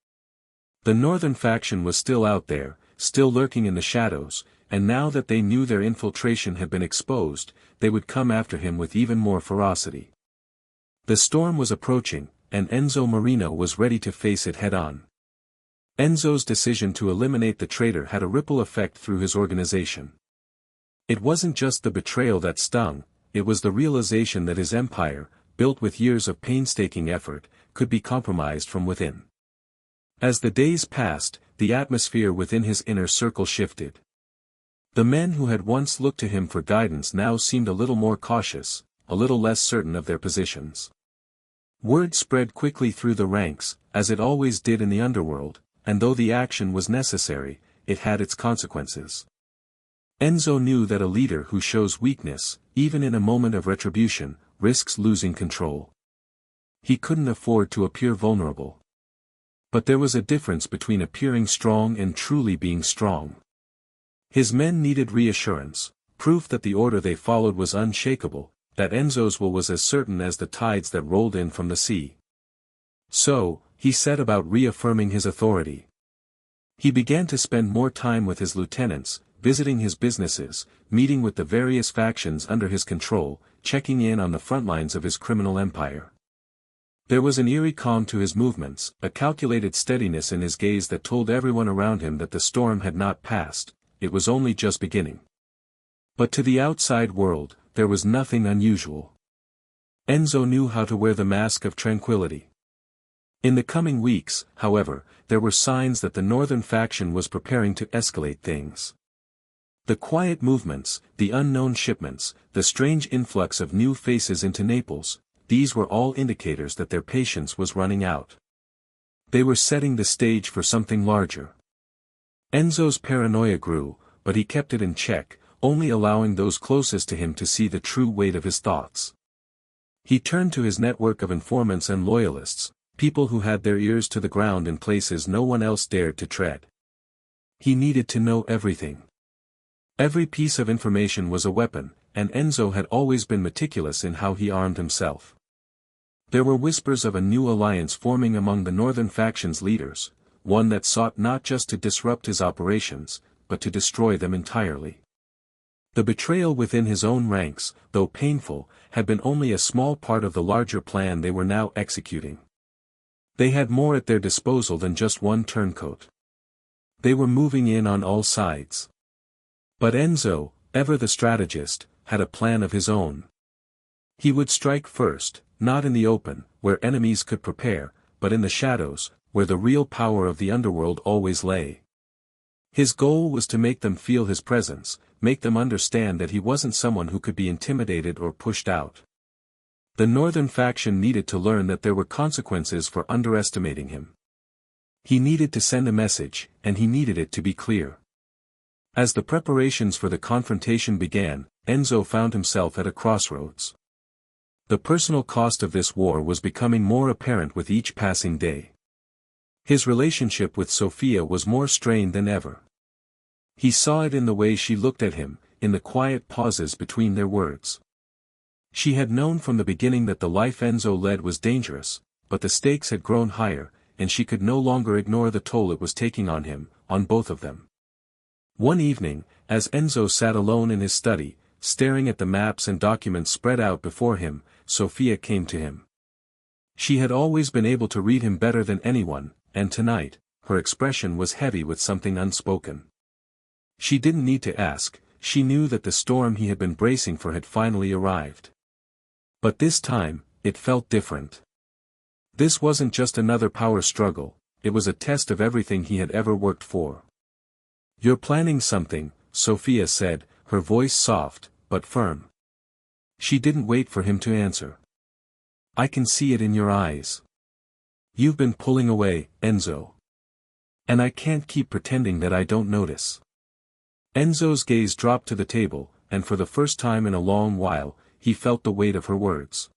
The northern faction was still out there, still lurking in the shadows, and now that they knew their infiltration had been exposed, they would come after him with even more ferocity. The storm was approaching, and Enzo Marino was ready to face it head-on. Enzo's decision to eliminate the traitor had a ripple effect through his organization. It wasn't just the betrayal that stung, it was the realization that his empire, built with years of painstaking effort, could be compromised from within. As the days passed, the atmosphere within his inner circle shifted. The men who had once looked to him for guidance now seemed a little more cautious, a little less certain of their positions. Word spread quickly through the ranks, as it always did in the underworld, and though the action was necessary, it had its consequences. Enzo knew that a leader who shows weakness, even in a moment of retribution, risks losing control. He couldn't afford to appear vulnerable. But there was a difference between appearing strong and truly being strong. His men needed reassurance, proof that the order they followed was unshakable, that Enzo's will was as certain as the tides that rolled in from the sea. So, he set about reaffirming his authority. He began to spend more time with his lieutenants, visiting his businesses, meeting with the various factions under his control, checking in on the front lines of his criminal empire. There was an eerie calm to his movements, a calculated steadiness in his gaze that told everyone around him that the storm had not passed, it was only just beginning. But to the outside world, there was nothing unusual. Enzo knew how to wear the mask of tranquility. In the coming weeks, however, there were signs that the northern faction was preparing to escalate things. The quiet movements, the unknown shipments, the strange influx of new faces into Naples, these were all indicators that their patience was running out. They were setting the stage for something larger. Enzo's paranoia grew, but he kept it in check, only allowing those closest to him to see the true weight of his thoughts. He turned to his network of informants and loyalists, people who had their ears to the ground in places no one else dared to tread. He needed to know everything. Every piece of information was a weapon, and Enzo had always been meticulous in how he armed himself. There were whispers of a new alliance forming among the northern faction's leaders, one that sought not just to disrupt his operations, but to destroy them entirely. The betrayal within his own ranks, though painful, had been only a small part of the larger plan they were now executing. They had more at their disposal than just one turncoat. They were moving in on all sides. But Enzo, ever the strategist, had a plan of his own. He would strike first, not in the open, where enemies could prepare, but in the shadows, where the real power of the underworld always lay. His goal was to make them feel his presence, make them understand that he wasn't someone who could be intimidated or pushed out. The northern faction needed to learn that there were consequences for underestimating him. He needed to send a message, and he needed it to be clear. As the preparations for the confrontation began, Enzo found himself at a crossroads. The personal cost of this war was becoming more apparent with each passing day. His relationship with Sofia was more strained than ever. He saw it in the way she looked at him, in the quiet pauses between their words. She had known from the beginning that the life Enzo led was dangerous, but the stakes had grown higher, and she could no longer ignore the toll it was taking on him, on both of them. One evening, as Enzo sat alone in his study, staring at the maps and documents spread out before him, Sofia came to him. She had always been able to read him better than anyone, and tonight, her expression was heavy with something unspoken. She didn't need to ask, she knew that the storm he had been bracing for had finally arrived. But this time, it felt different. This wasn't just another power struggle, it was a test of everything he had ever worked for. "You're planning something," Sofia said, her voice soft, but firm. She didn't wait for him to answer. "I can see it in your eyes. You've been pulling away, Enzo. And I can't keep pretending that I don't notice." Enzo's gaze dropped to the table, and for the first time in a long while, he felt the weight of her words.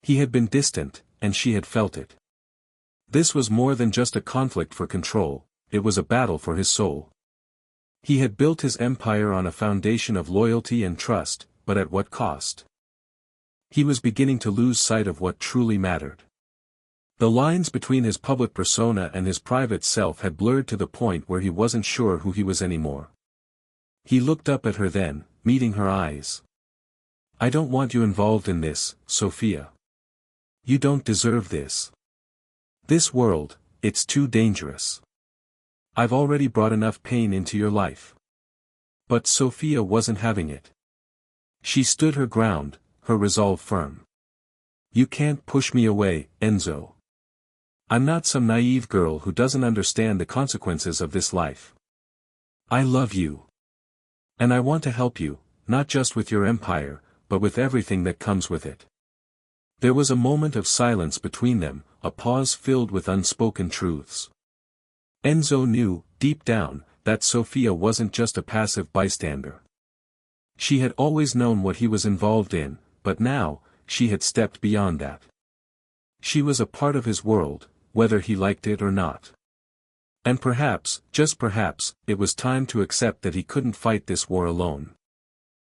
He had been distant, and she had felt it. This was more than just a conflict for control, it was a battle for his soul. He had built his empire on a foundation of loyalty and trust, but at what cost? He was beginning to lose sight of what truly mattered. The lines between his public persona and his private self had blurred to the point where he wasn't sure who he was anymore. He looked up at her then, meeting her eyes. "I don't want you involved in this, Sofia. You don't deserve this. This world, it's too dangerous. I've already brought enough pain into your life." But Sofia wasn't having it. She stood her ground, her resolve firm. "You can't push me away, Enzo. I'm not some naive girl who doesn't understand the consequences of this life. I love you. And I want to help you, not just with your empire, but with everything that comes with it. There was a moment of silence between them, a pause filled with unspoken truths. Enzo knew, deep down, that Sofia wasn't just a passive bystander. She had always known what he was involved in, but now, she had stepped beyond that. She was a part of his world, whether he liked it or not. And perhaps, just perhaps, it was time to accept that he couldn't fight this war alone.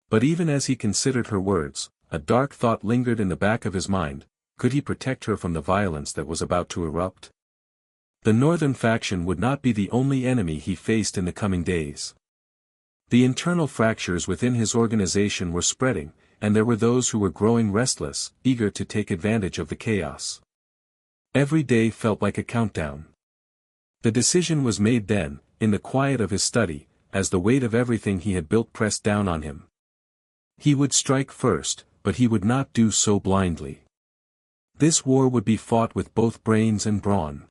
But even as he considered her words, a dark thought lingered in the back of his mind: could he protect her from the violence that was about to erupt? The northern faction would not be the only enemy he faced in the coming days. The internal fractures within his organization were spreading, and there were those who were growing restless, eager to take advantage of the chaos. Every day felt like a countdown. The decision was made then, in the quiet of his study, as the weight of everything he had built pressed down on him. He would strike first, but he would not do so blindly. This war would be fought with both brains and brawn.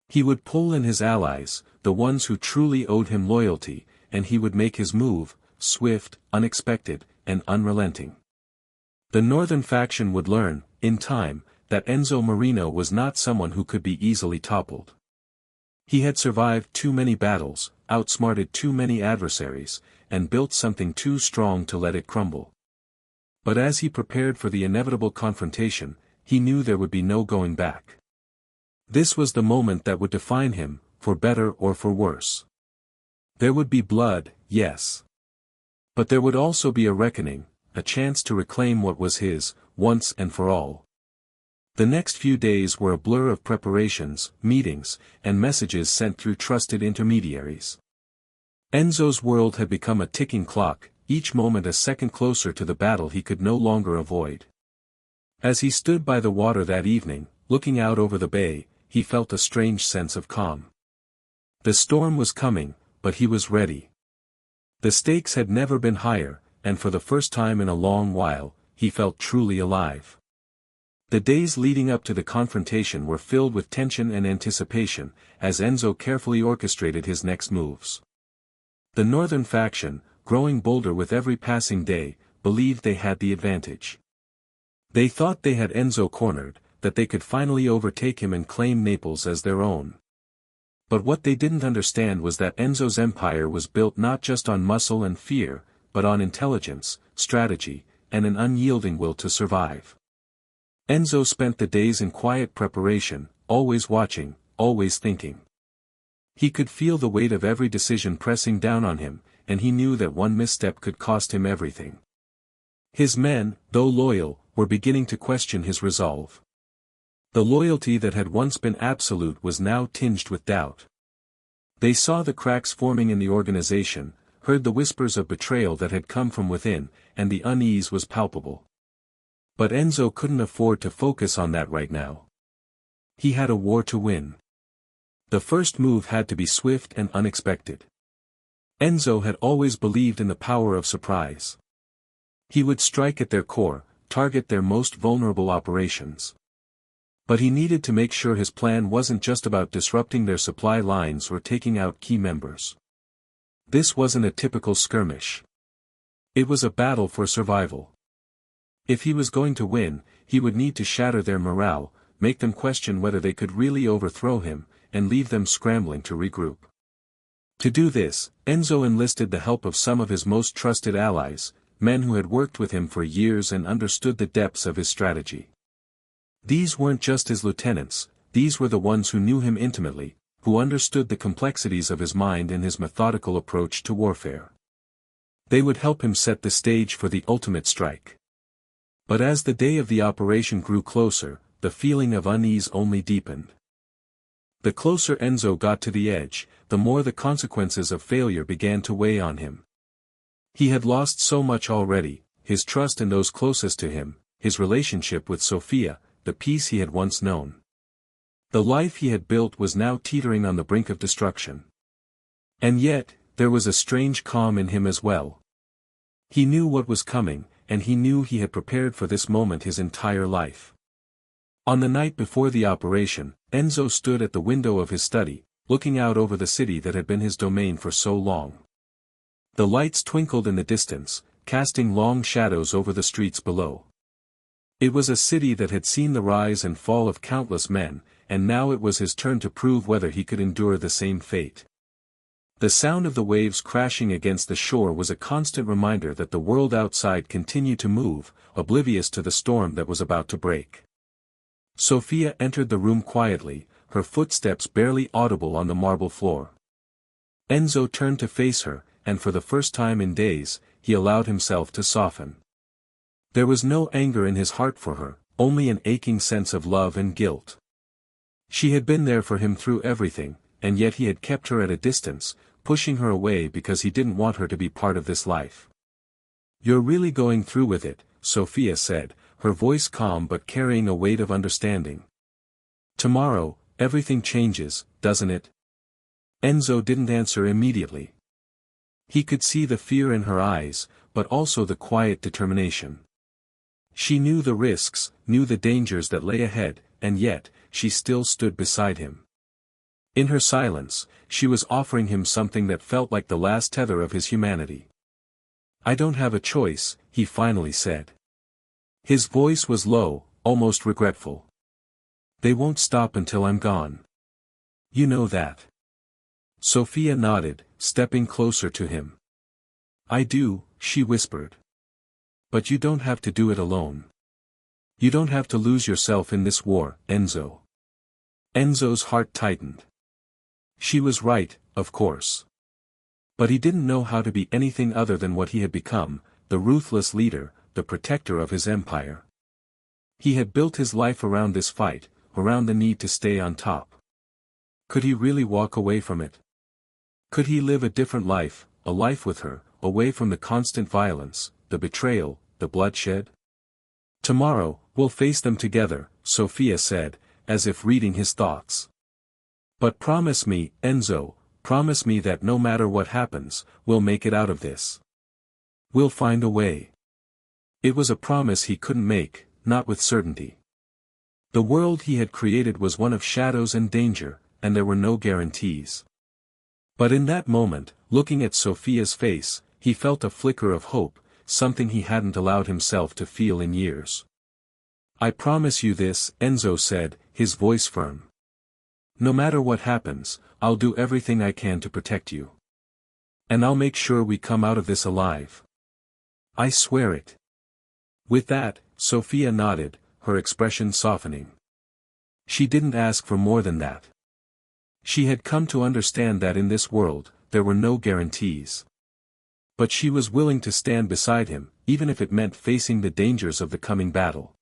He would pull in his allies, the ones who truly owed him loyalty, and he would make his move, swift, unexpected, and unrelenting. The northern faction would learn, in time, that Enzo Marino was not someone who could be easily toppled. He had survived too many battles, outsmarted too many adversaries, and built something too strong to let it crumble. But as he prepared for the inevitable confrontation, he knew there would be no going back. This was the moment that would define him, for better or for worse. There would be blood, yes. But there would also be a reckoning, a chance to reclaim what was his, once and for all. The next few days were a blur of preparations, meetings, and messages sent through trusted intermediaries. Enzo's world had become a ticking clock, each moment a second closer to the battle he could no longer avoid. As he stood by the water that evening, looking out over the bay, he felt a strange sense of calm. The storm was coming, but he was ready. The stakes had never been higher, and for the first time in a long while, he felt truly alive. The days leading up to the confrontation were filled with tension and anticipation, as Enzo carefully orchestrated his next moves. The northern faction, growing bolder with every passing day, believed they had the advantage. They thought they had Enzo cornered, that they could finally overtake him and claim Naples as their own. But what they didn't understand was that Enzo's empire was built not just on muscle and fear, but on intelligence, strategy, and an unyielding will to survive. Enzo spent the days in quiet preparation, always watching, always thinking. He could feel the weight of every decision pressing down on him, and he knew that one misstep could cost him everything. His men, though loyal, were beginning to question his resolve. The loyalty that had once been absolute was now tinged with doubt. They saw the cracks forming in the organization, heard the whispers of betrayal that had come from within, and the unease was palpable. But Enzo couldn't afford to focus on that right now. He had a war to win. The first move had to be swift and unexpected. Enzo had always believed in the power of surprise. He would strike at their core, target their most vulnerable operations. But he needed to make sure his plan wasn't just about disrupting their supply lines or taking out key members. This wasn't a typical skirmish. It was a battle for survival. If he was going to win, he would need to shatter their morale, make them question whether they could really overthrow him, and leave them scrambling to regroup. To do this, Enzo enlisted the help of some of his most trusted allies, men who had worked with him for years and understood the depths of his strategy. These weren't just his lieutenants, these were the ones who knew him intimately, who understood the complexities of his mind and his methodical approach to warfare. They would help him set the stage for the ultimate strike. But as the day of the operation grew closer, the feeling of unease only deepened. The closer Enzo got to the edge, the more the consequences of failure began to weigh on him. He had lost so much already, his trust in those closest to him, his relationship with Sofia, the peace he had once known. The life he had built was now teetering on the brink of destruction. And yet, there was a strange calm in him as well. He knew what was coming, and he knew he had prepared for this moment his entire life. On the night before the operation, Enzo stood at the window of his study, looking out over the city that had been his domain for so long. The lights twinkled in the distance, casting long shadows over the streets below. It was a city that had seen the rise and fall of countless men, and now it was his turn to prove whether he could endure the same fate. The sound of the waves crashing against the shore was a constant reminder that the world outside continued to move, oblivious to the storm that was about to break. Sophia entered the room quietly, her footsteps barely audible on the marble floor. Enzo turned to face her, and for the first time in days, he allowed himself to soften. There was no anger in his heart for her, only an aching sense of love and guilt. She had been there for him through everything, and yet he had kept her at a distance, pushing her away because he didn't want her to be part of this life. "You're really going through with it," Sophia said, her voice calm but carrying a weight of understanding. "Tomorrow, everything changes, doesn't it?" Enzo didn't answer immediately. He could see the fear in her eyes, but also the quiet determination. She knew the risks, knew the dangers that lay ahead, and yet, she still stood beside him. In her silence, she was offering him something that felt like the last tether of his humanity. "I don't have a choice," he finally said. His voice was low, almost regretful. "They won't stop until I'm gone. You know that." Sophia nodded, stepping closer to him. "I do," she whispered. "But you don't have to do it alone. You don't have to lose yourself in this war, Enzo." Enzo's heart tightened. She was right, of course. But he didn't know how to be anything other than what he had become, the ruthless leader, the protector of his empire. He had built his life around this fight, around the need to stay on top. Could he really walk away from it? Could he live a different life, a life with her, away from the constant violence, the betrayal, the bloodshed? "Tomorrow, we'll face them together," Sophia said, as if reading his thoughts. "But promise me, Enzo, promise me that no matter what happens, we'll make it out of this. We'll find a way." It was a promise he couldn't make, not with certainty. The world he had created was one of shadows and danger, and there were no guarantees. But in that moment, looking at Sophia's face, he felt a flicker of hope, something he hadn't allowed himself to feel in years. "I promise you this," Enzo said, his voice firm. "No matter what happens, I'll do everything I can to protect you. And I'll make sure we come out of this alive. I swear it." With that, Sophia nodded, her expression softening. She didn't ask for more than that. She had come to understand that in this world, there were no guarantees. But she was willing to stand beside him, even if it meant facing the dangers of the coming battle.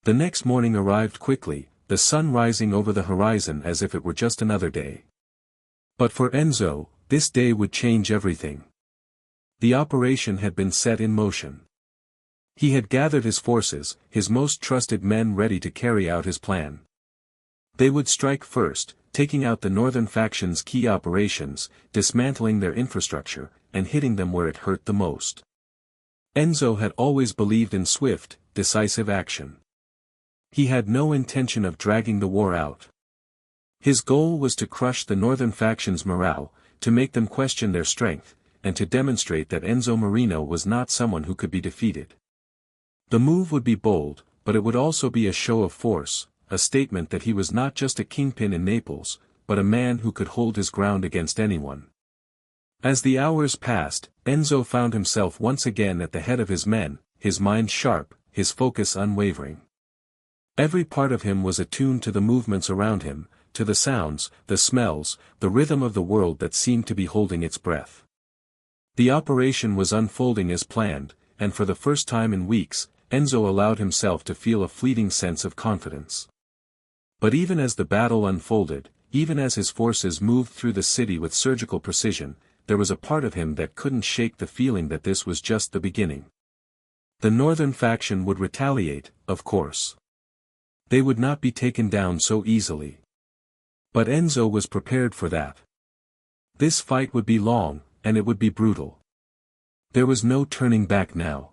The next morning arrived quickly, the sun rising over the horizon as if it were just another day. But for Enzo, this day would change everything. The operation had been set in motion. He had gathered his forces, his most trusted men ready to carry out his plan. They would strike first, taking out the northern faction's key operations, dismantling their infrastructure, and hitting them where it hurt the most. Enzo had always believed in swift, decisive action. He had no intention of dragging the war out. His goal was to crush the northern faction's morale, to make them question their strength, and to demonstrate that Enzo Marino was not someone who could be defeated. The move would be bold, but it would also be a show of force, a statement that he was not just a kingpin in Naples, but a man who could hold his ground against anyone. As the hours passed, Enzo found himself once again at the head of his men, his mind sharp, his focus unwavering. Every part of him was attuned to the movements around him, to the sounds, the smells, the rhythm of the world that seemed to be holding its breath. The operation was unfolding as planned, and for the first time in weeks, Enzo allowed himself to feel a fleeting sense of confidence. But even as the battle unfolded, even as his forces moved through the city with surgical precision, there was a part of him that couldn't shake the feeling that this was just the beginning. The northern faction would retaliate, of course. They would not be taken down so easily. But Enzo was prepared for that. This fight would be long, and it would be brutal. There was no turning back now.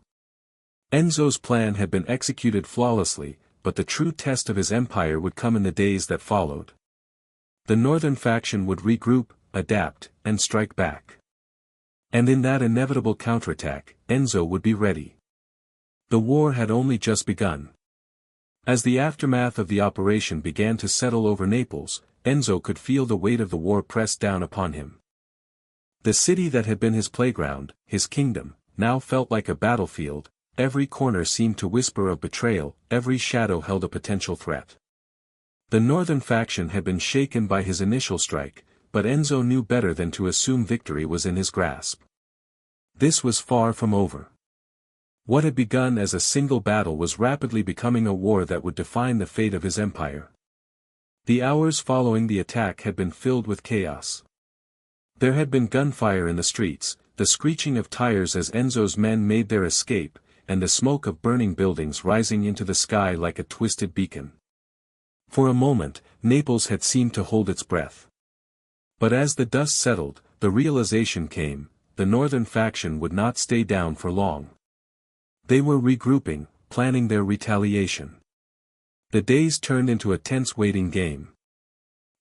Enzo's plan had been executed flawlessly, but the true test of his empire would come in the days that followed. The northern faction would regroup, adapt, and strike back. And in that inevitable counterattack, Enzo would be ready. The war had only just begun. As the aftermath of the operation began to settle over Naples, Enzo could feel the weight of the war press down upon him. The city that had been his playground, his kingdom, now felt like a battlefield. Every corner seemed to whisper of betrayal, every shadow held a potential threat. The northern faction had been shaken by his initial strike, but Enzo knew better than to assume victory was in his grasp. This was far from over. What had begun as a single battle was rapidly becoming a war that would define the fate of his empire. The hours following the attack had been filled with chaos. There had been gunfire in the streets, the screeching of tires as Enzo's men made their escape, and the smoke of burning buildings rising into the sky like a twisted beacon. For a moment, Naples had seemed to hold its breath. But as the dust settled, the realization came: the northern faction would not stay down for long. They were regrouping, planning their retaliation. The days turned into a tense waiting game.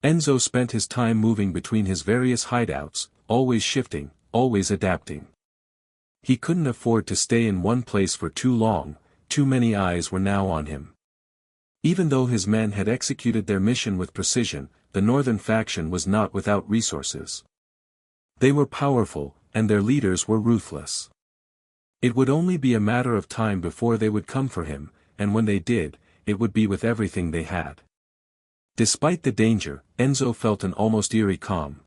Enzo spent his time moving between his various hideouts, always shifting, always adapting. He couldn't afford to stay in one place for too long, too many eyes were now on him. Even though his men had executed their mission with precision, the northern faction was not without resources. They were powerful, and their leaders were ruthless. It would only be a matter of time before they would come for him, and when they did, it would be with everything they had. Despite the danger, Enzo felt an almost eerie calm.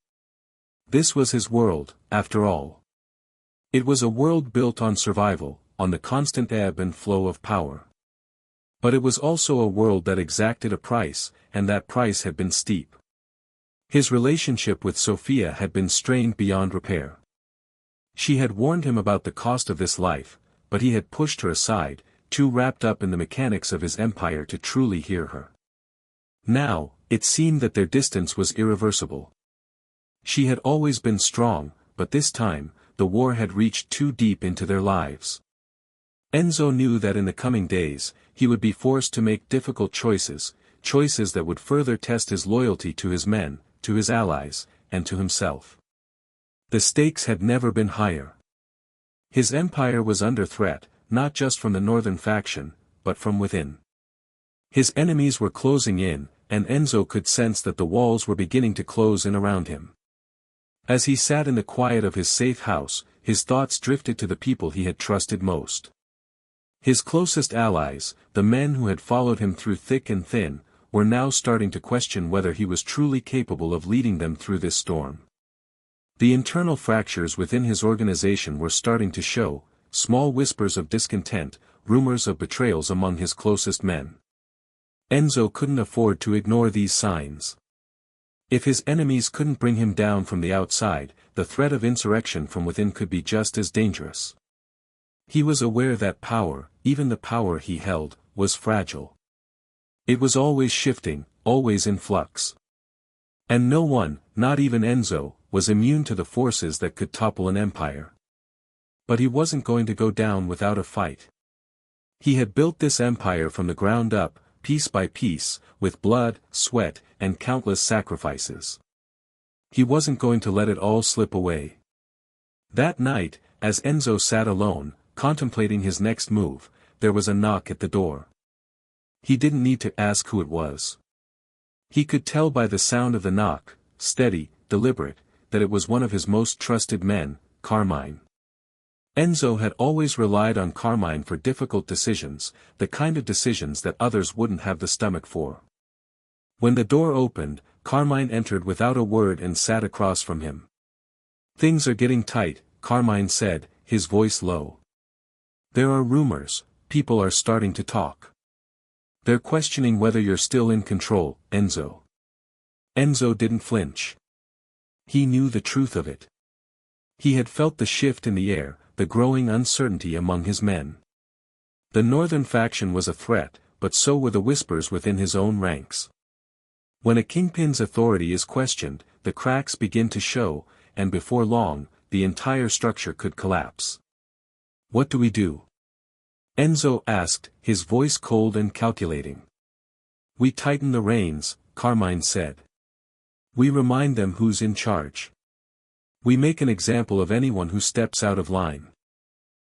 This was his world, after all. It was a world built on survival, on the constant ebb and flow of power. But it was also a world that exacted a price, and that price had been steep. His relationship with Sofia had been strained beyond repair. She had warned him about the cost of this life, but he had pushed her aside, too wrapped up in the mechanics of his empire to truly hear her. Now, it seemed that their distance was irreversible. She had always been strong, but this time, the war had reached too deep into their lives. Enzo knew that in the coming days, he would be forced to make difficult choices, choices that would further test his loyalty to his men, to his allies, and to himself. The stakes had never been higher. His empire was under threat, not just from the northern faction, but from within. His enemies were closing in, and Enzo could sense that the walls were beginning to close in around him. As he sat in the quiet of his safe house, his thoughts drifted to the people he had trusted most. His closest allies, the men who had followed him through thick and thin, were now starting to question whether he was truly capable of leading them through this storm. The internal fractures within his organization were starting to show, small whispers of discontent, rumors of betrayals among his closest men. Enzo couldn't afford to ignore these signs. If his enemies couldn't bring him down from the outside, the threat of insurrection from within could be just as dangerous. He was aware that power, even the power he held, was fragile. It was always shifting, always in flux. And no one, not even Enzo, was immune to the forces that could topple an empire. But he wasn't going to go down without a fight. He had built this empire from the ground up, piece by piece, with blood, sweat, and countless sacrifices. He wasn't going to let it all slip away. That night, as Enzo sat alone, contemplating his next move, there was a knock at the door. He didn't need to ask who it was. He could tell by the sound of the knock, steady, deliberate, that it was one of his most trusted men, Carmine. Enzo had always relied on Carmine for difficult decisions, the kind of decisions that others wouldn't have the stomach for. When the door opened, Carmine entered without a word and sat across from him. "Things are getting tight," Carmine said, his voice low. "There are rumors, people are starting to talk. They're questioning whether you're still in control, Enzo." Enzo didn't flinch. He knew the truth of it. He had felt the shift in the air, the growing uncertainty among his men. The northern faction was a threat, but so were the whispers within his own ranks. When a kingpin's authority is questioned, the cracks begin to show, and before long, the entire structure could collapse. "What do we do?" Enzo asked, his voice cold and calculating. "We tighten the reins," Carmine said. "We remind them who's in charge. We make an example of anyone who steps out of line."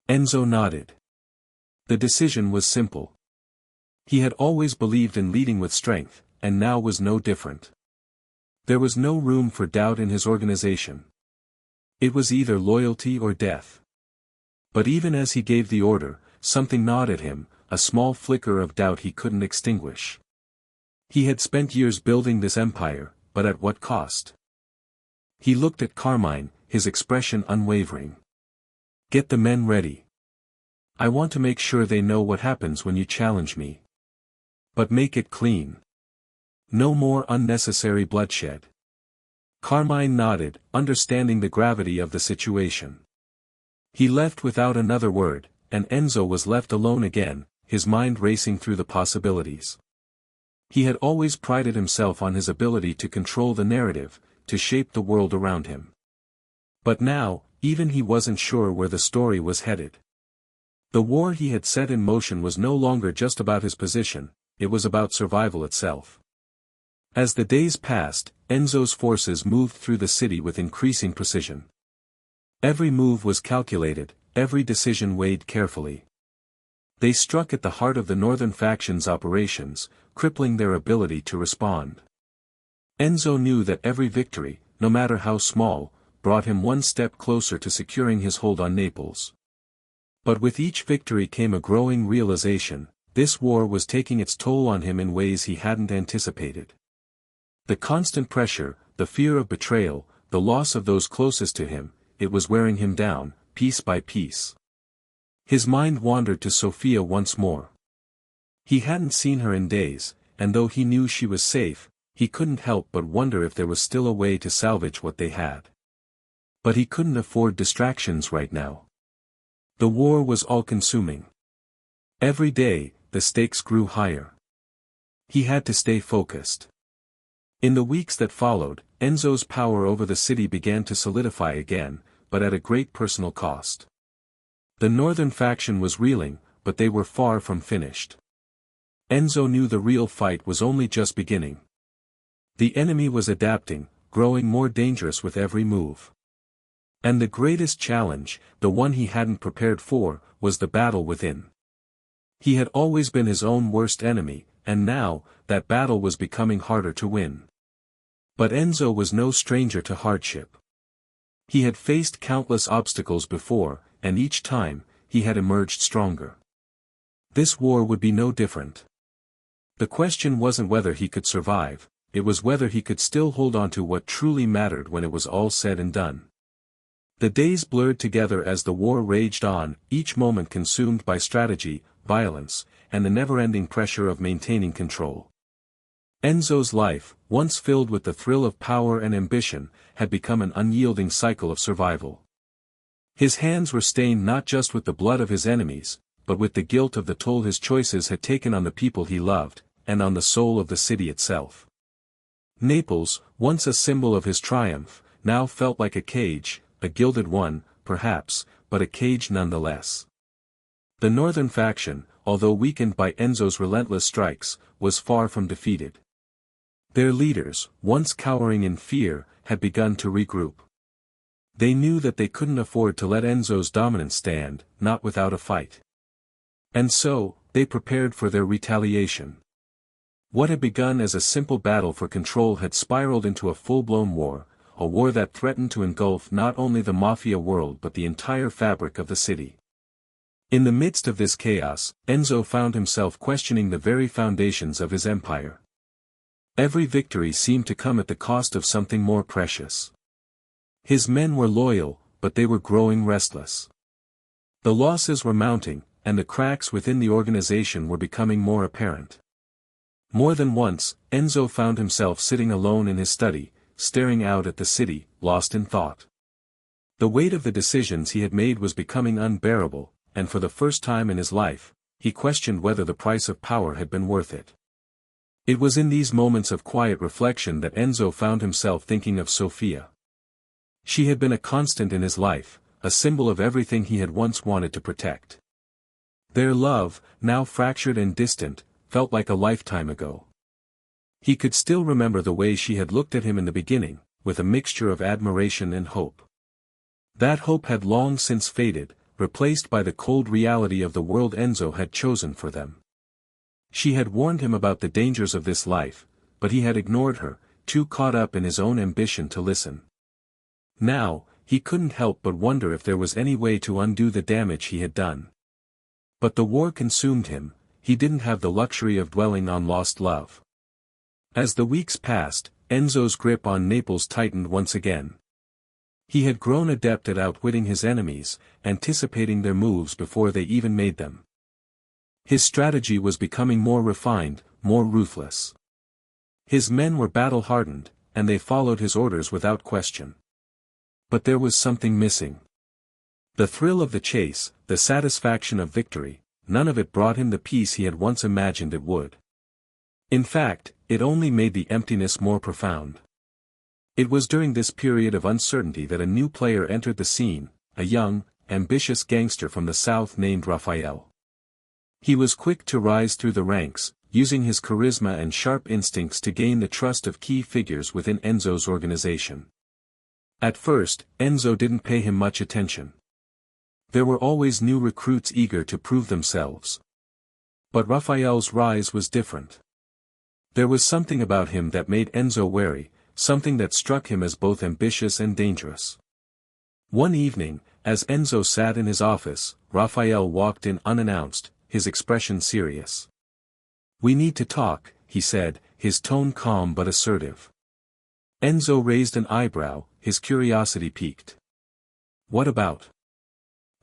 Enzo nodded. The decision was simple. He had always believed in leading with strength, and now was no different. There was no room for doubt in his organization. It was either loyalty or death. But even as he gave the order, something gnawed at him, a small flicker of doubt he couldn't extinguish. He had spent years building this empire, but at what cost? He looked at Carmine, his expression unwavering. "Get the men ready. I want to make sure they know what happens when you challenge me. But make it clean. No more unnecessary bloodshed." Carmine nodded, understanding the gravity of the situation. He left without another word, and Enzo was left alone again, his mind racing through the possibilities. He had always prided himself on his ability to control the narrative, to shape the world around him. But now, even he wasn't sure where the story was headed. The war he had set in motion was no longer just about his position, it was about survival itself. As the days passed, Enzo's forces moved through the city with increasing precision. Every move was calculated, every decision weighed carefully. They struck at the heart of the northern faction's operations, crippling their ability to respond. Enzo knew that every victory, no matter how small, brought him one step closer to securing his hold on Naples. But with each victory came a growing realization: this war was taking its toll on him in ways he hadn't anticipated. The constant pressure, the fear of betrayal, the loss of those closest to him, it was wearing him down, piece by piece. His mind wandered to Sofia once more. He hadn't seen her in days, and though he knew she was safe, he couldn't help but wonder if there was still a way to salvage what they had. But he couldn't afford distractions right now. The war was all-consuming. Every day, the stakes grew higher. He had to stay focused. In the weeks that followed, Enzo's power over the city began to solidify again, but at a great personal cost. The northern faction was reeling, but they were far from finished. Enzo knew the real fight was only just beginning. The enemy was adapting, growing more dangerous with every move. And the greatest challenge, the one he hadn't prepared for, was the battle within. He had always been his own worst enemy, and now, that battle was becoming harder to win. But Enzo was no stranger to hardship. He had faced countless obstacles before, and each time, he had emerged stronger. This war would be no different. The question wasn't whether he could survive, it was whether he could still hold on to what truly mattered when it was all said and done. The days blurred together as the war raged on, each moment consumed by strategy, violence, and the never-ending pressure of maintaining control. Enzo's life, once filled with the thrill of power and ambition, had become an unyielding cycle of survival. His hands were stained not just with the blood of his enemies, but with the guilt of the toll his choices had taken on the people he loved, and on the soul of the city itself. Naples, once a symbol of his triumph, now felt like a cage, a gilded one, perhaps, but a cage nonetheless. The northern faction, although weakened by Enzo's relentless strikes, was far from defeated. Their leaders, once cowering in fear, had begun to regroup. They knew that they couldn't afford to let Enzo's dominance stand, not without a fight. And so, they prepared for their retaliation. What had begun as a simple battle for control had spiraled into a full-blown war, a war that threatened to engulf not only the mafia world but the entire fabric of the city. In the midst of this chaos, Enzo found himself questioning the very foundations of his empire. Every victory seemed to come at the cost of something more precious. His men were loyal, but they were growing restless. The losses were mounting, and the cracks within the organization were becoming more apparent. More than once, Enzo found himself sitting alone in his study, staring out at the city, lost in thought. The weight of the decisions he had made was becoming unbearable, and for the first time in his life, he questioned whether the price of power had been worth it. It was in these moments of quiet reflection that Enzo found himself thinking of Sofia. She had been a constant in his life, a symbol of everything he had once wanted to protect. Their love, now fractured and distant, felt like a lifetime ago. He could still remember the way she had looked at him in the beginning, with a mixture of admiration and hope. That hope had long since faded, replaced by the cold reality of the world Enzo had chosen for them. She had warned him about the dangers of this life, but he had ignored her, too caught up in his own ambition to listen. Now, he couldn't help but wonder if there was any way to undo the damage he had done. But the war consumed him, he didn't have the luxury of dwelling on lost love. As the weeks passed, Enzo's grip on Naples tightened once again. He had grown adept at outwitting his enemies, anticipating their moves before they even made them. His strategy was becoming more refined, more ruthless. His men were battle-hardened, and they followed his orders without question. But there was something missing. The thrill of the chase, the satisfaction of victory, none of it brought him the peace he had once imagined it would. In fact, it only made the emptiness more profound. It was during this period of uncertainty that a new player entered the scene, a young, ambitious gangster from the south named Raphael. He was quick to rise through the ranks, using his charisma and sharp instincts to gain the trust of key figures within Enzo's organization. At first, Enzo didn't pay him much attention. There were always new recruits eager to prove themselves. But Raphael's rise was different. There was something about him that made Enzo wary, something that struck him as both ambitious and dangerous. One evening, as Enzo sat in his office, Raphael walked in unannounced, his expression serious. "We need to talk," he said, his tone calm but assertive. Enzo raised an eyebrow, his curiosity piqued. "What about?"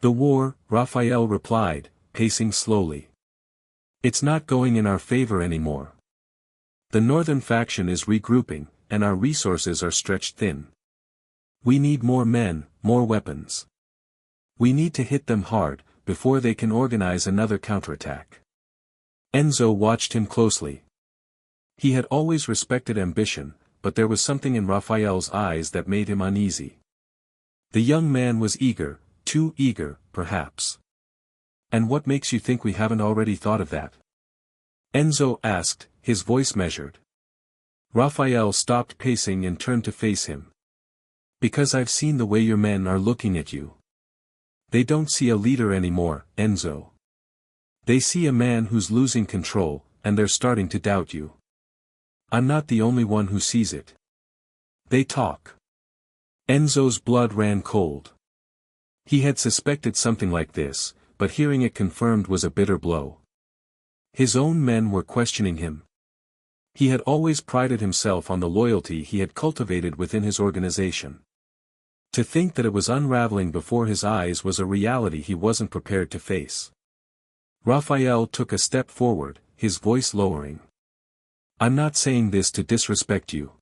"The war," Raphael replied, pacing slowly. "It's not going in our favor anymore. The northern faction is regrouping, and our resources are stretched thin. We need more men, more weapons. We need to hit them hard, before they can organize another counterattack." Enzo watched him closely. He had always respected ambition, but there was something in Raphael's eyes that made him uneasy. The young man was eager, too eager, perhaps. "And what makes you think we haven't already thought of that?" Enzo asked, his voice measured. Raphael stopped pacing and turned to face him. "Because I've seen the way your men are looking at you. They don't see a leader anymore, Enzo. They see a man who's losing control, and they're starting to doubt you. I'm not the only one who sees it. They talk." Enzo's blood ran cold. He had suspected something like this, but hearing it confirmed was a bitter blow. His own men were questioning him. He had always prided himself on the loyalty he had cultivated within his organization. To think that it was unraveling before his eyes was a reality he wasn't prepared to face. Raphael took a step forward, his voice lowering. "I'm not saying this to disrespect you.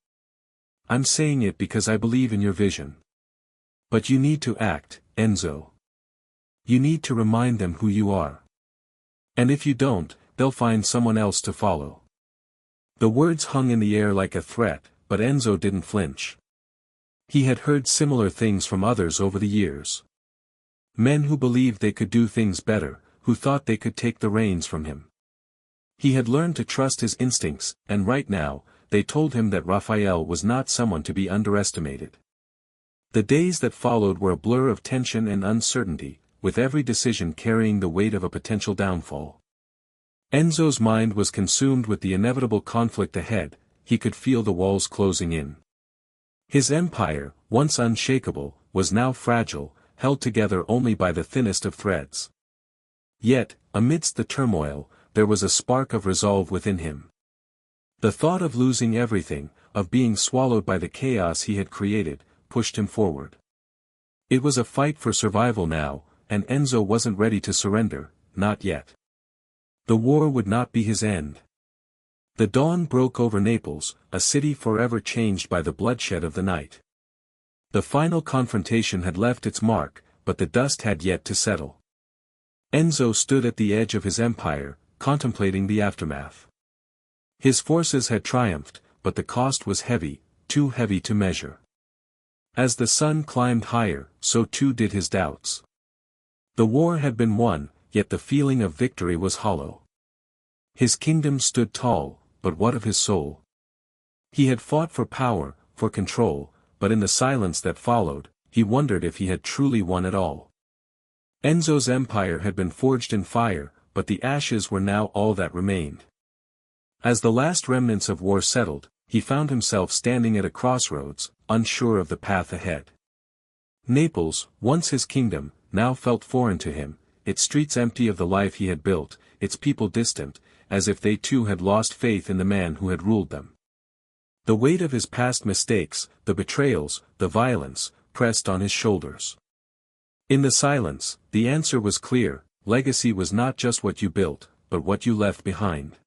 I'm saying it because I believe in your vision. But you need to act, Enzo. You need to remind them who you are. And if you don't, they'll find someone else to follow." The words hung in the air like a threat, but Enzo didn't flinch. He had heard similar things from others over the years. Men who believed they could do things better, who thought they could take the reins from him. He had learned to trust his instincts, and right now, they told him that Raphael was not someone to be underestimated. The days that followed were a blur of tension and uncertainty, with every decision carrying the weight of a potential downfall. Enzo's mind was consumed with the inevitable conflict ahead, he could feel the walls closing in. His empire, once unshakable, was now fragile, held together only by the thinnest of threads. Yet, amidst the turmoil, there was a spark of resolve within him. The thought of losing everything, of being swallowed by the chaos he had created, pushed him forward. It was a fight for survival now, and Enzo wasn't ready to surrender, not yet. The war would not be his end. The dawn broke over Naples, a city forever changed by the bloodshed of the night. The final confrontation had left its mark, but the dust had yet to settle. Enzo stood at the edge of his empire, contemplating the aftermath. His forces had triumphed, but the cost was heavy, too heavy to measure. As the sun climbed higher, so too did his doubts. The war had been won, yet the feeling of victory was hollow. His kingdom stood tall, but what of his soul? He had fought for power, for control, but in the silence that followed, he wondered if he had truly won it all. Enzo's empire had been forged in fire, but the ashes were now all that remained. As the last remnants of war settled, he found himself standing at a crossroads, unsure of the path ahead. Naples, once his kingdom, now felt foreign to him, its streets empty of the life he had built, its people distant, as if they too had lost faith in the man who had ruled them. The weight of his past mistakes, the betrayals, the violence, pressed on his shoulders. In the silence, the answer was clear: legacy was not just what you built, but what you left behind.